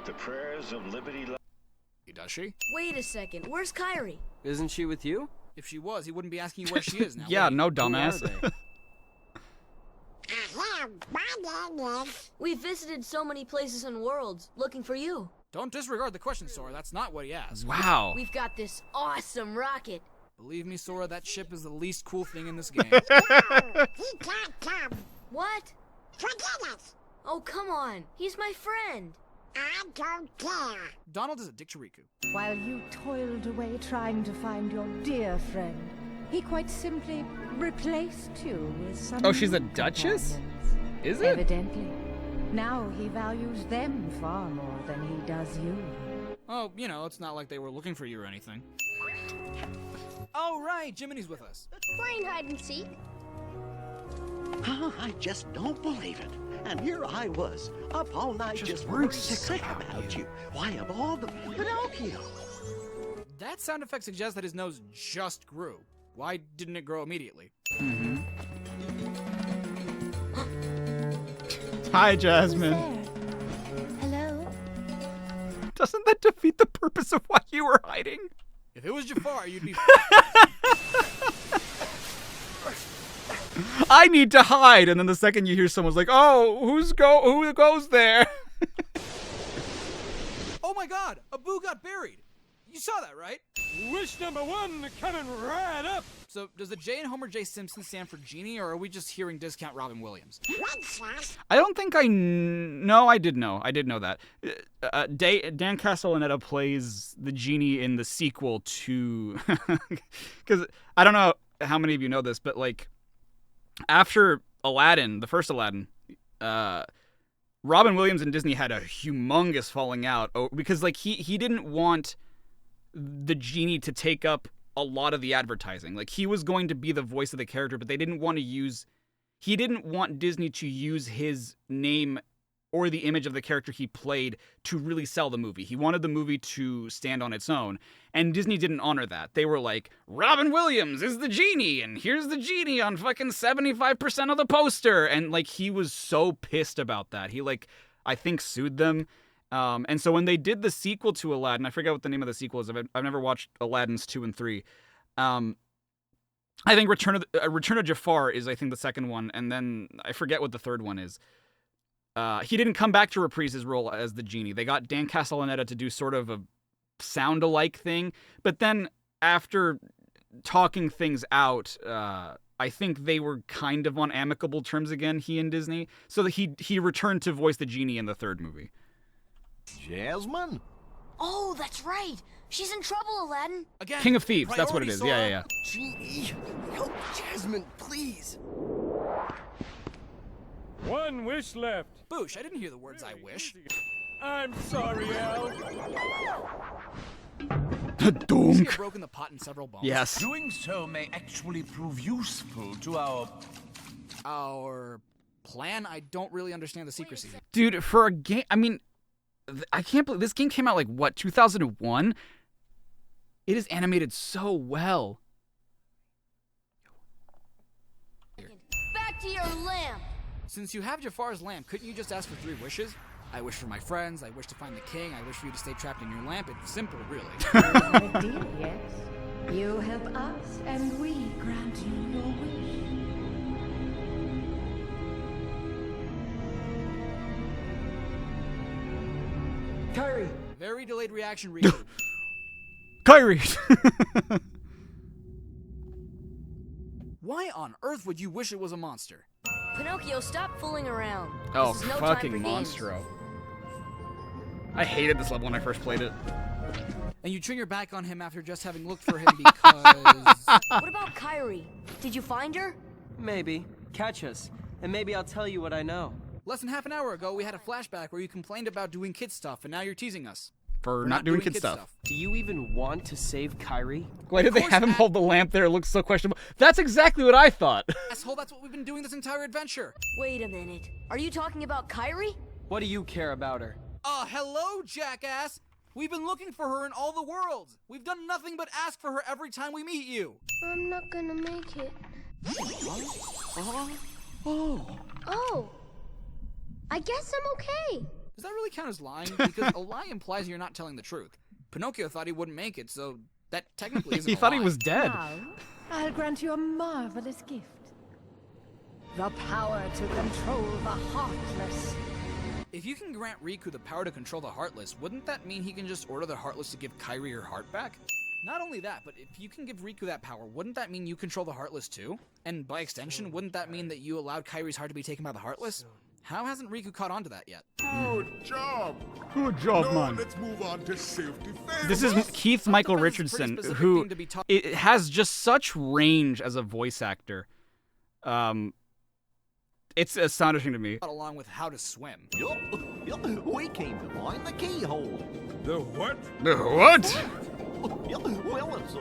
The prayers of liberty. Does she? Wait a second. Where's Charriii? Isn't she with you? If she was, he wouldn't be asking you where she is now. Yeah, would he? no, dumbass. We visited so many places and worlds looking for you. Don't disregard the question, Sora. That's not what he asked. Wow. We've got this awesome rocket. Believe me, Sora, that ship is the least cool thing in this game. He can't come. What? Forget it. Oh, come on. He's my friend. I don't care. Donald is a Dictariku. While you toiled away trying to find your dear friend, he quite simply replaced you with some Oh, she's a new duchess? companions. Is it? Evidently. Now he values them far more than he does you. Oh, you know, it's not like they were looking for you or anything. Oh, right, Jiminy's with us. Playing hide and seek. Oh, I just don't believe it. And here I was, up all night just worried sick about you. Why, of all the Pinocchio? That sound effect suggests that his nose just grew. Why didn't it grow immediately? Hi, Jasmine. Hello? Doesn't that defeat the purpose of why you were hiding? If it was Jafar, you'd be... I need to hide, and then the second you hear someone's like, "Oh, who goes there?" Oh my God, Abu got buried. You saw that, right? Wish number one coming right up. So does the J in Homer J Simpson stand for Genie, or are we just hearing discount Robin Williams? I don't think No, I did know. I did know that. Dan Castellaneta plays the genie in the sequel to... Because I don't know how many of you know this, but, like, after Aladdin, the first Aladdin, Robin Williams and Disney had a humongous falling out because, like, he didn't want the genie to take up a lot of the advertising. Like, he was going to be the voice of the character, but he didn't want Disney to use his name or the image of the character he played to really sell the movie. He wanted the movie to stand on its own, and Disney didn't honor that. They were like, Robin Williams is the genie, and here's the genie on fucking 75% of the poster, and, like, he was so pissed about that. He, like, I think sued them, and so when they did the sequel to Aladdin, I forget what the name of the sequel is, I've never watched Aladdin's 2 and 3, I think Return of Jafar is, I think, the second one, and then I forget what the third one is. He didn't come back to reprise his role as the genie. They got Dan Castellaneta to do sort of a sound-alike thing, but then after talking things out, I think they were kind of on amicable terms again, he and Disney, so that he returned to voice the genie in the third movie. Jasmine? Oh, that's right. She's in trouble, Aladdin. Again, King of Thieves, that's what it is. Yeah. Genie, help Jasmine, please. One wish left. Boosh, I didn't hear the words I wish. I'm sorry, Al. Donk. Has broken the pot in several bones. Yes. Doing so may actually prove useful to our plan. I don't really understand the secrecy. Dude, for a game, I mean, I can't believe this game came out, like, what, 2001? It is animated so well. Back to your lamp. Since you have Jafar's lamp, couldn't you just ask for 3 wishes? I wish for my friends, I wish to find the king, I wish for you to stay trapped in your lamp. It's simple, really. A deal, yes. You help us, and we grant you your wish. Charriii! Very delayed reaction, Riku. Charriii! Why on earth would you wish it was a monster? Pinocchio, stop fooling around. Oh, This is no fucking time for games. Monstro. I hated this level when I first played it. And you turn your back on him after just having looked for him because... What about Charriii? Did you find her? Maybe. Catch us, and maybe I'll tell you what I know. Less than half an hour ago, we had a flashback where you complained about doing kid stuff, and now you're teasing us. For We're not doing kid stuff. Do you even want to save Charriii? Why did they have him hold the lamp there? It looks so questionable. That's exactly what I thought. Asshole, that's what we've been doing this entire adventure. Wait a minute. Are you talking about Charriii? What do you care about her? Hello, jackass! We've been looking for her in all the worlds. We've done nothing but ask for her every time we meet you. I'm not gonna make it. Oh. I guess I'm okay. Does that really count as lying? Because a lie implies you're not telling the truth. Pinocchio thought he wouldn't make it, so that technically isn't He a thought lie. he was dead. Now, I'll grant you a marvelous gift. The power to control the Heartless. If you can grant Riku the power to control the Heartless, wouldn't that mean he can just order the Heartless to give Charriii her heart back? Not only that, but if you can give Riku that power, wouldn't that mean you control the Heartless too? And by extension, wouldn't that mean that you allowed Kyrie's heart to be taken by the Heartless? How hasn't Riku caught on to that yet? Good job. Good job, Now man. let's move on to self-defense. This is Keith Michael Richardson, who it has just such range as a voice actor. It's astonishing to me. Along with how to swim. Yup, we came to find the keyhole. The what? The what? Well, it's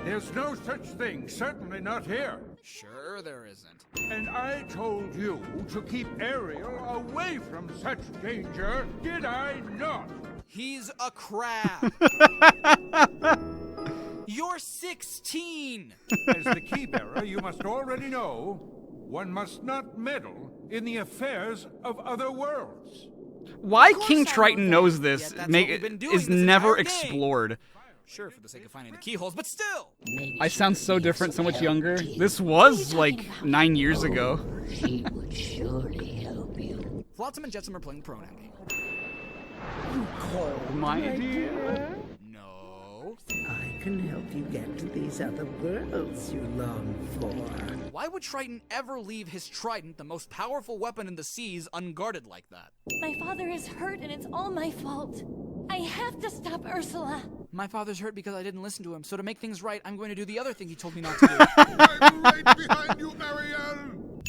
There's no such thing, certainly not here. Sure there isn't. And I told you to keep Ariel away from such danger, did I not? He's a crab. You're 16! As the key bearer, you must already know, one must not meddle in the affairs of other worlds. Why King Triton knows this that's what we've been doing is this never entire game. explored. Sure, for the sake of finding the keyholes, but still! I sound so different, so much younger. This was like 9 years ago. She would surely help you. Flotsam and Jetsam are playing the pronoun game. My dear. No. I can help you get to these other worlds you long for. Why would Triton ever leave his trident, the most powerful weapon in the seas, unguarded like that? My father is hurt and it's all my fault. I have to stop Ursula. My father's hurt because I didn't listen to him, so to make things right, I'm going to do the other thing he told me not to do. I'm right behind you, Ariel.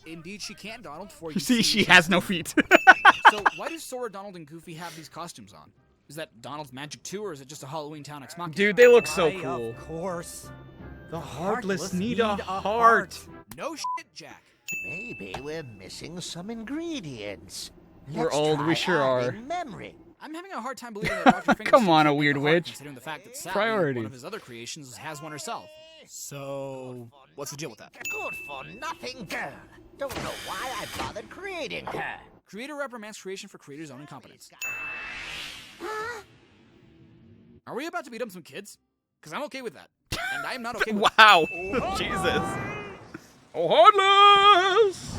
Indeed, she can, Donald, for you You see, she has no feet. So, why do Sora, Donald, and Goofy have these costumes on? Is that Donald's magic too, or is it just a Halloween Town Ex Machina? Dude, they look so Why, cool. Of course. The Heartless need a heart. No shit, Jack. Maybe we're missing some ingredients. We're old, we sure are. Memory. I'm having a hard time believing that Dr. Finger's Come on, a should weird take the heart, witch. Considering the fact that Sally, Priorities. one of his other creations, has one herself. So, what's the deal with that? Good for nothing girl. Don't know why I bothered creating her. Creator reprimands creation for creator's own incompetence. Are we about to beat up some kids? Because I'm okay with that. And I'm not okay with Wow. Jesus. Oh, Heartless!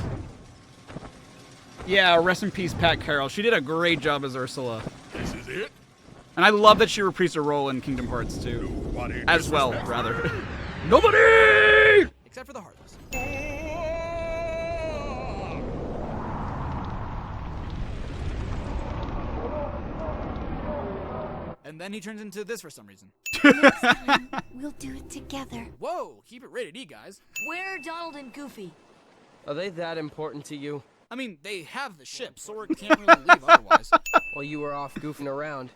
Yeah, rest in peace, Pat Carroll. She did a great job as Ursula. This is it. And I love that she reprised her role in Kingdom Hearts 2. Nobody As well, disrespects rather. Nobody! Except for the Heartless. And then he turns into this for some reason. Next time, we'll do it together. Whoa, keep it rated E, guys. Where are Donald and Goofy? Are they that important to you? I mean, they have the ship. Sora can't really leave otherwise. While you were off goofing around.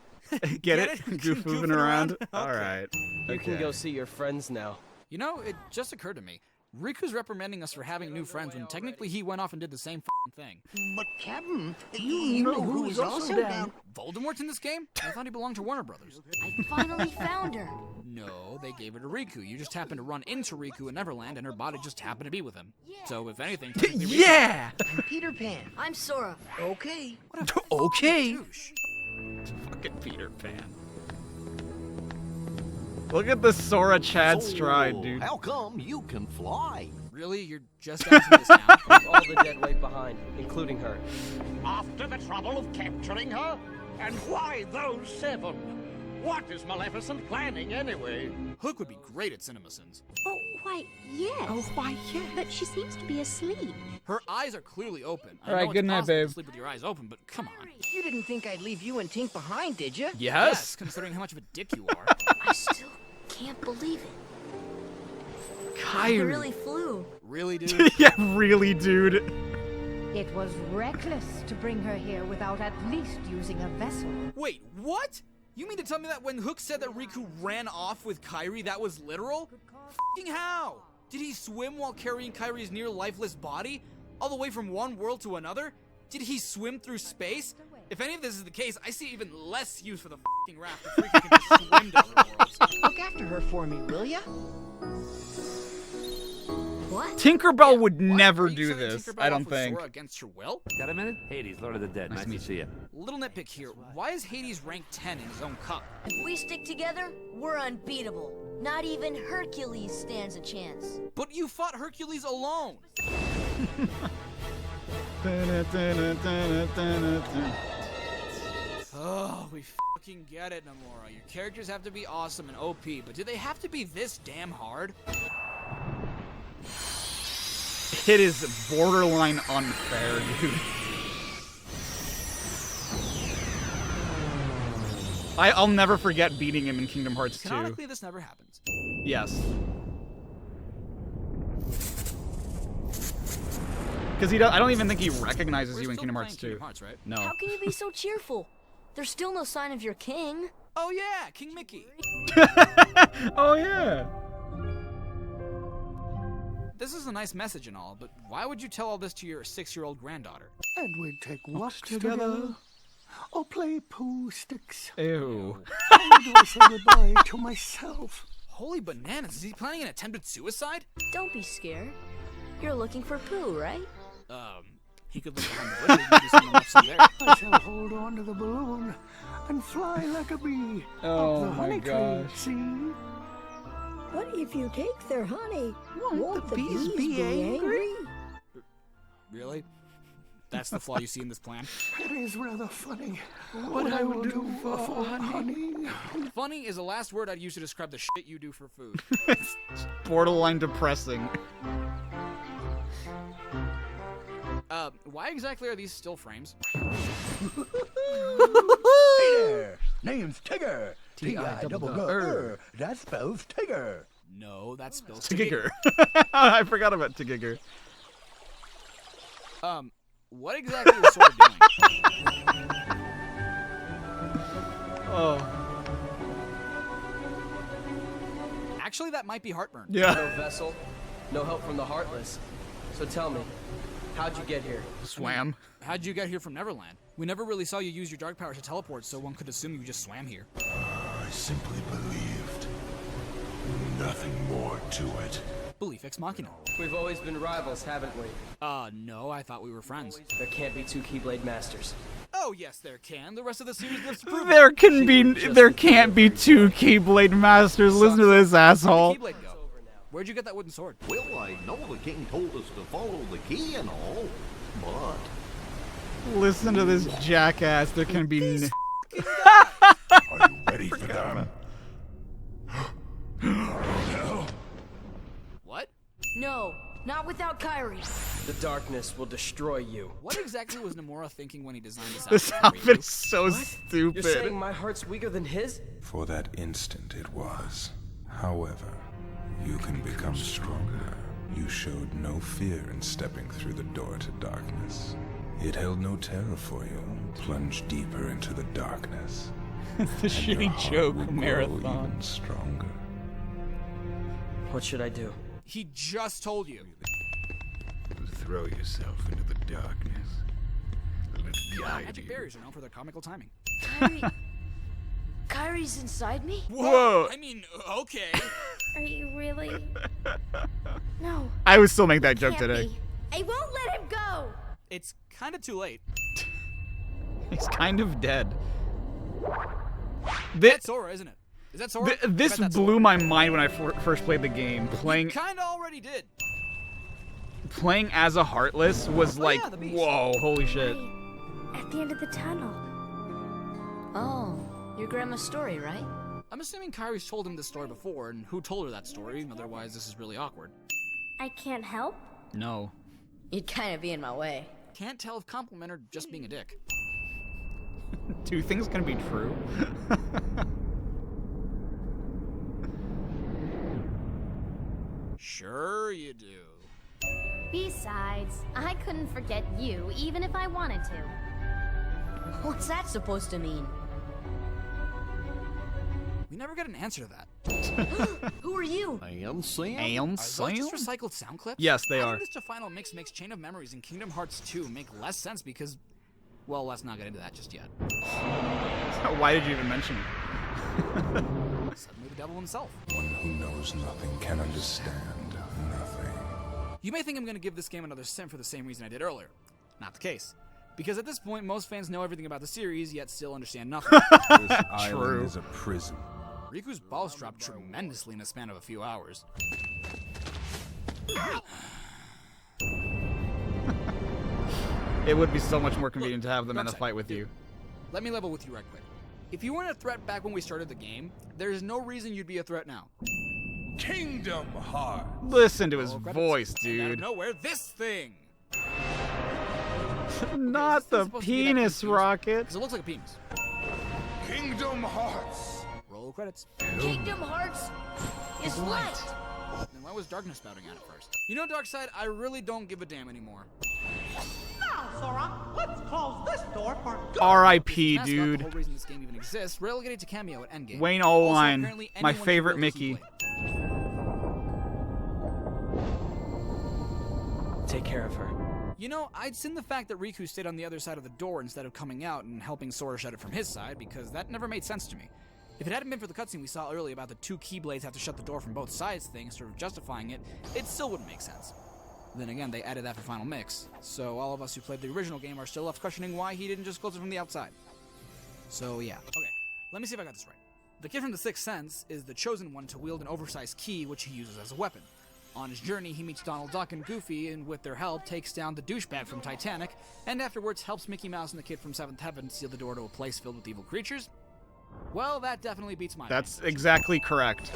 Get it? Goof moving around? Alright. You can go see your friends now. You know, it just occurred to me. Riku's reprimanding us for having new friends when technically he went off and did the same thing. But Captain, you know who is also down? Voldemort's in this game? I thought he belonged to Warner Brothers. I finally found her. No, they gave her to Riku. You just happened to run into Riku in Neverland, and her body just happened to be with him. So, if anything, Yeah! I'm Peter Pan. I'm Sora. Okay. Okay. Fucking Peter Pan. Look at the Sora Chad stride, dude. How come you can fly? Really? You're just asking this now? All the dead weight behind, including her. After the trouble of capturing her? And why those 7? What is Maleficent planning anyway? Hook would be great at CinemaSins. Oh, why, yes. Oh, why, yes. But she seems to be asleep. Her eyes are clearly open. I All right, know good it's night, possible babe. to sleep with your eyes open, but come on. You didn't think I'd leave you and Tink behind, did you? Yes, considering how much of a dick you are. I still can't believe it. Kairi. I really flew. Really, dude? Yeah, really, dude. It was reckless to bring her here without at least using a vessel. Wait, what? You mean to tell me that when Hook said that Riku ran off with Kairi, that was literal? F***ing how? Did he swim while carrying Kairi's near lifeless body? All the way from one world to another? Did he swim through space? If any of this is the case, I see even less use for the f***ing raft if Riku can just swim to other worlds. Look after her for me, will ya? What? Tinkerbell would never Are you do sure that this, Tinkerbell I don't off with think. Sora against her will? Got a minute? Hades, Lord of the Dead. Nice to see you. Little nitpick here. Why is Hades ranked 10 in his own cup? If we stick together, we're unbeatable. Not even Hercules stands a chance. But you fought Hercules alone. Oh, we fucking get it, Nomura. Your characters have to be awesome and OP, but do they have to be this damn hard? It is borderline unfair, dude. I'll never forget beating him in Kingdom Hearts 2. Canonically, this never happens. Yes. Because I don't even think he recognizes you in Kingdom Hearts 2. Kingdom Hearts, right? No. How can you be so cheerful? There's still no sign of your king. Oh yeah, King Mickey. Oh yeah. This is a nice message and all, but why would you tell all this to your 6-year-old granddaughter? And we'd take walks together. Or play poo sticks. Ew. And do I say goodbye to myself? Holy bananas, is he planning an attempted suicide? Don't be scared. You're looking for Pooh, right? He could look behind the window, maybe someone left some there. I shall hold on to the balloon and fly like a bee Oh up the my honey gosh. tree, see? But if you take their honey, won't the bees be angry? Really? That's the flaw you see in this plan? It is rather funny what I will do for honey. Funny is the last word I'd use to describe the shit you do for food. It's borderline depressing. Why exactly are these still frames? Hey there, name's Tigger. T-I-double-G-R. That spells Tigger. No, that spells Tigger. I forgot about Tigger. What exactly is Sora doing? Oh. Actually, that might be heartburn. Yeah. No vessel, no help from the Heartless. So tell me, how'd you get here? Swam. How'd you get here from Neverland? We never really saw you use your dark powers to teleport, so one could assume you just swam here. I simply believed. Nothing more to it. Belief ex machina. We've always been rivals, haven't we? No, I thought we were friends. There can't be 2 Keyblade Masters. Oh, yes, there can. The rest of the series lives to prove it. There can't be 2 Keyblade Masters. Listen to this asshole. Where'd Keyblade go? Where'd you get that wooden sword? Well, I know the king told us to follow the key and all, but... Listen to this jackass. There can be Are you ready for them? Hell? What? No, not without Kairi. The darkness will destroy you. What exactly was Nomura thinking when he designed this outfit? This outfit is so What? stupid. You're saying my heart's weaker than his? For that instant it was. However, you can become stronger. You showed no fear in stepping through the door to darkness. It held no terror for you. Plunge deeper into the darkness. It's a shitty joke will grow marathon. even stronger. What should I do? He just told you. Throw yourself into the darkness. Let it guide Magic you. barriers are known for their comical timing. Kyrie's inside me? Whoa. I mean, okay. Are you really? No. I would still make that joke Can't today. be. I won't let him go. It's kind of too late. He's kind of dead. That's Sora, isn't it? Is that Sora? This blew my mind when I first played the game. Playing Kind of already did. Playing as a Heartless was like, whoa, holy shit. At the end of the tunnel. Oh, your grandma's story, right? I'm assuming Kyrie's told him this story before, and who told her that story? Otherwise, this is really awkward. I can't help. No. You'd kind of be in my way. Can't tell if compliment or just being a dick. Two things can be true. Sure you do. Besides, I couldn't forget you even if I wanted to. What's that supposed to mean? We never get an answer to that. Who are you? I am Sam? Am Are those Sam? just recycled sound clips? Yes, they are. Adding this to Final Mix makes Chain of Memories and Kingdom Hearts 2 make less sense because, well, let's not get into that just yet. Why did you even mention it? Suddenly the devil himself. One who knows nothing can understand nothing. You may think I'm going to give this game another sim for the same reason I did earlier. Not the case. Because at this point, most fans know everything about the series, yet still understand nothing. This island is a prison. Riku's balls dropped tremendously in a span of a few hours. It would be so much more convenient to have them in a fight with you. Let me level with you right quick. If you weren't a threat back when we started the game, there's no reason you'd be a threat now. Kingdom Hearts. Listen to his Roll voice, And out of dude. nowhere, this thing. Not the penis rocket. Because it looks like a penis. Kingdom Hearts. Roll credits. Kingdom Hearts is light. Then why was darkness spouting out at first? You know, Darkseid, I really don't give a damn anymore. Now, Sora, let's close this door for good. R.I.P., Mascot, dude. The whole reason this game even exists, relegated to cameo at Endgame. Wayne Also, Allwine, apparently my anyone favorite can build this Mickey. blade. Take care of her. You know, I'd seen the fact that Riku stayed on the other side of the door instead of coming out and helping Sora shut it from his side, because that never made sense to me. If it hadn't been for the cutscene we saw earlier about the two Keyblades have to shut the door from both sides thing, sort of justifying it, it still wouldn't make sense. Then again, they added that for Final Mix, so all of us who played the original game are still left questioning why he didn't just close it from the outside. So yeah. Okay, let me see if I got this right. The kid from the Sixth Sense is the chosen one to wield an oversized key which he uses as a weapon. On his journey, he meets Donald Duck and Goofy, and with their help, takes down the douchebag from Titanic, and afterwards helps Mickey Mouse and the kid from Seventh Heaven seal the door to a place filled with evil creatures. Well, that definitely beats my That's exactly correct.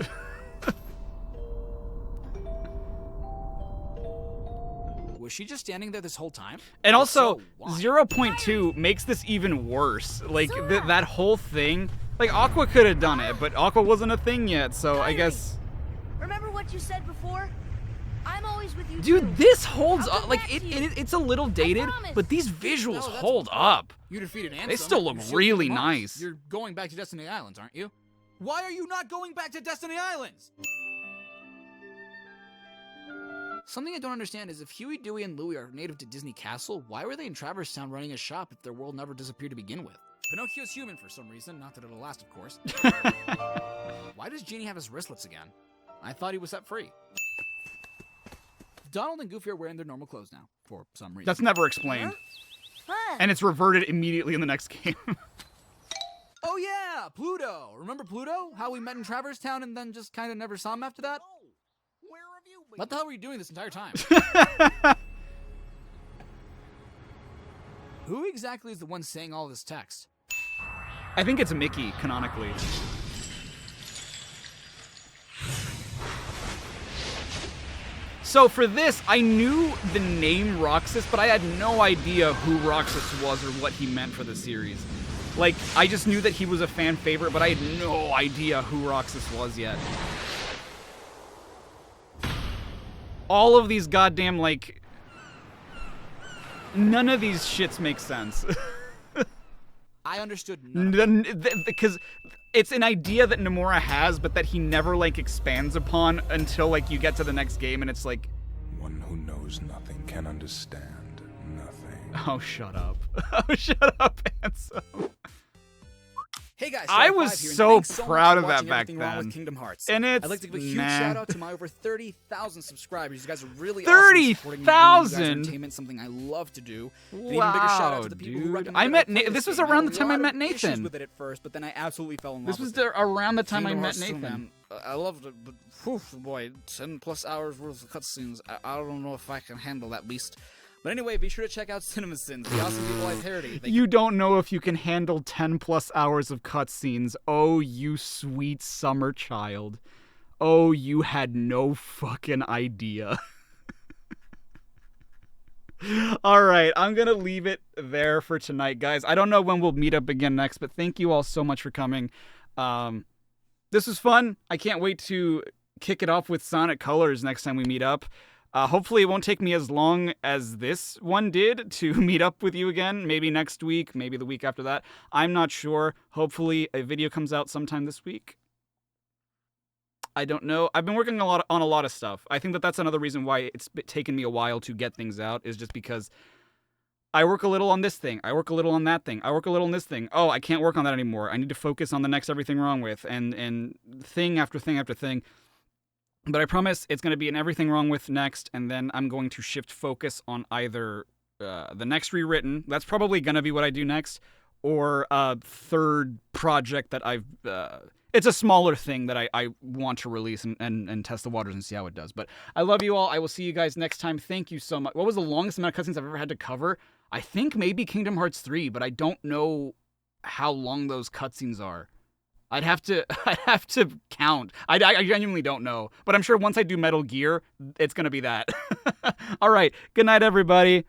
Was she just standing there this whole time? And If also, so, why? 0.2 makes this even worse. Like, that whole thing. Like, Aqua could have done it, but Aqua wasn't a thing yet, so I guess... Remember what you said before? I'm always with you. Dude, this holds up. Like, it's a little dated, but these visuals hold up. You defeated Ansem. They still look You sealed really the marks. nice. You're going back to Destiny Islands, aren't you? Why are you not going back to Destiny Islands? Something I don't understand is if Huey, Dewey, and Louie are native to Disney Castle, why were they in Traverse Town running a shop if their world never disappeared to begin with? Pinocchio's human for some reason, not that it'll last, of course. Why does Genie have his wristlets again? I thought he was set free. Donald and Goofy are wearing their normal clothes now, for some reason. That's never explained. And it's reverted immediately in the next game. Oh yeah, Pluto! Remember Pluto? How we met in Traverse Town and then just kind of never saw him after that? Where have you been? What the hell were you doing this entire time? Who exactly is the one saying all this text? I think it's Mickey, canonically. So for this, I knew the name Roxas, but I had no idea who Roxas was or what he meant for the series. Like, I just knew that he was a fan favorite, but I had no idea who Roxas was yet. All of these goddamn, like... None of these shits make sense. I understood none. Because it's an idea that Nomura has, but that he never, like, expands upon until, like, you get to the next game, and it's like... One who knows nothing can understand nothing. Oh, shut up. Oh, shut up, Handsome. Hey guys, I Charriii5 was here, and so thanks so proud much of for that watching back Everything Wrong then. with Kingdom Hearts. And it's I'd like to give a huge nah. shout out to my over 30,000 subscribers. You guys are really awesome in supporting me, bringing you guys 30,000? entertainment, something I love to do. And even bigger shout out to the people who dude. recommended I met play this was game. around the had a time I lot met of issues Nathan. with it at first, but then I absolutely fell in love This was with it. around the time I Kingdom met Hearts 2, Nathan. man. I loved it, but whew, boy, 10 plus hours worth of cutscenes. I don't know if I can handle that beast. But anyway, be sure to check out Cinema Sins, the awesome People Life parody. You don't know if you can handle 10 plus hours of cutscenes. Oh, you sweet summer child. Oh, you had no fucking idea. All right, I'm going to leave it there for tonight, guys. I don't know when we'll meet up again next, but thank you all so much for coming. This was fun. I can't wait to kick it off with Sonic Colors next time we meet up. Hopefully it won't take me as long as this one did to meet up with you again. Maybe next week, maybe the week after that. I'm not sure. Hopefully a video comes out sometime this week. I don't know. I've been working on a lot of stuff. I think that that's another reason why it's taken me a while to get things out, is just because I work a little on this thing. I work a little on that thing. I work a little on this thing. Oh, I can't work on that anymore. I need to focus on the next Everything Wrong With, and thing after thing after thing. But I promise it's going to be an Everything Wrong With next, and then I'm going to shift focus on either the next Rewritten. That's probably going to be what I do next, or a third project that I've... it's a smaller thing that I want to release and test the waters and see how it does. But I love you all. I will see you guys next time. Thank you so much. What was the longest amount of cutscenes I've ever had to cover? I think maybe Kingdom Hearts 3, but I don't know how long those cutscenes are. I'd have to count. I genuinely don't know. But I'm sure once I do Metal Gear, it's going to be that. All right. Good night, everybody.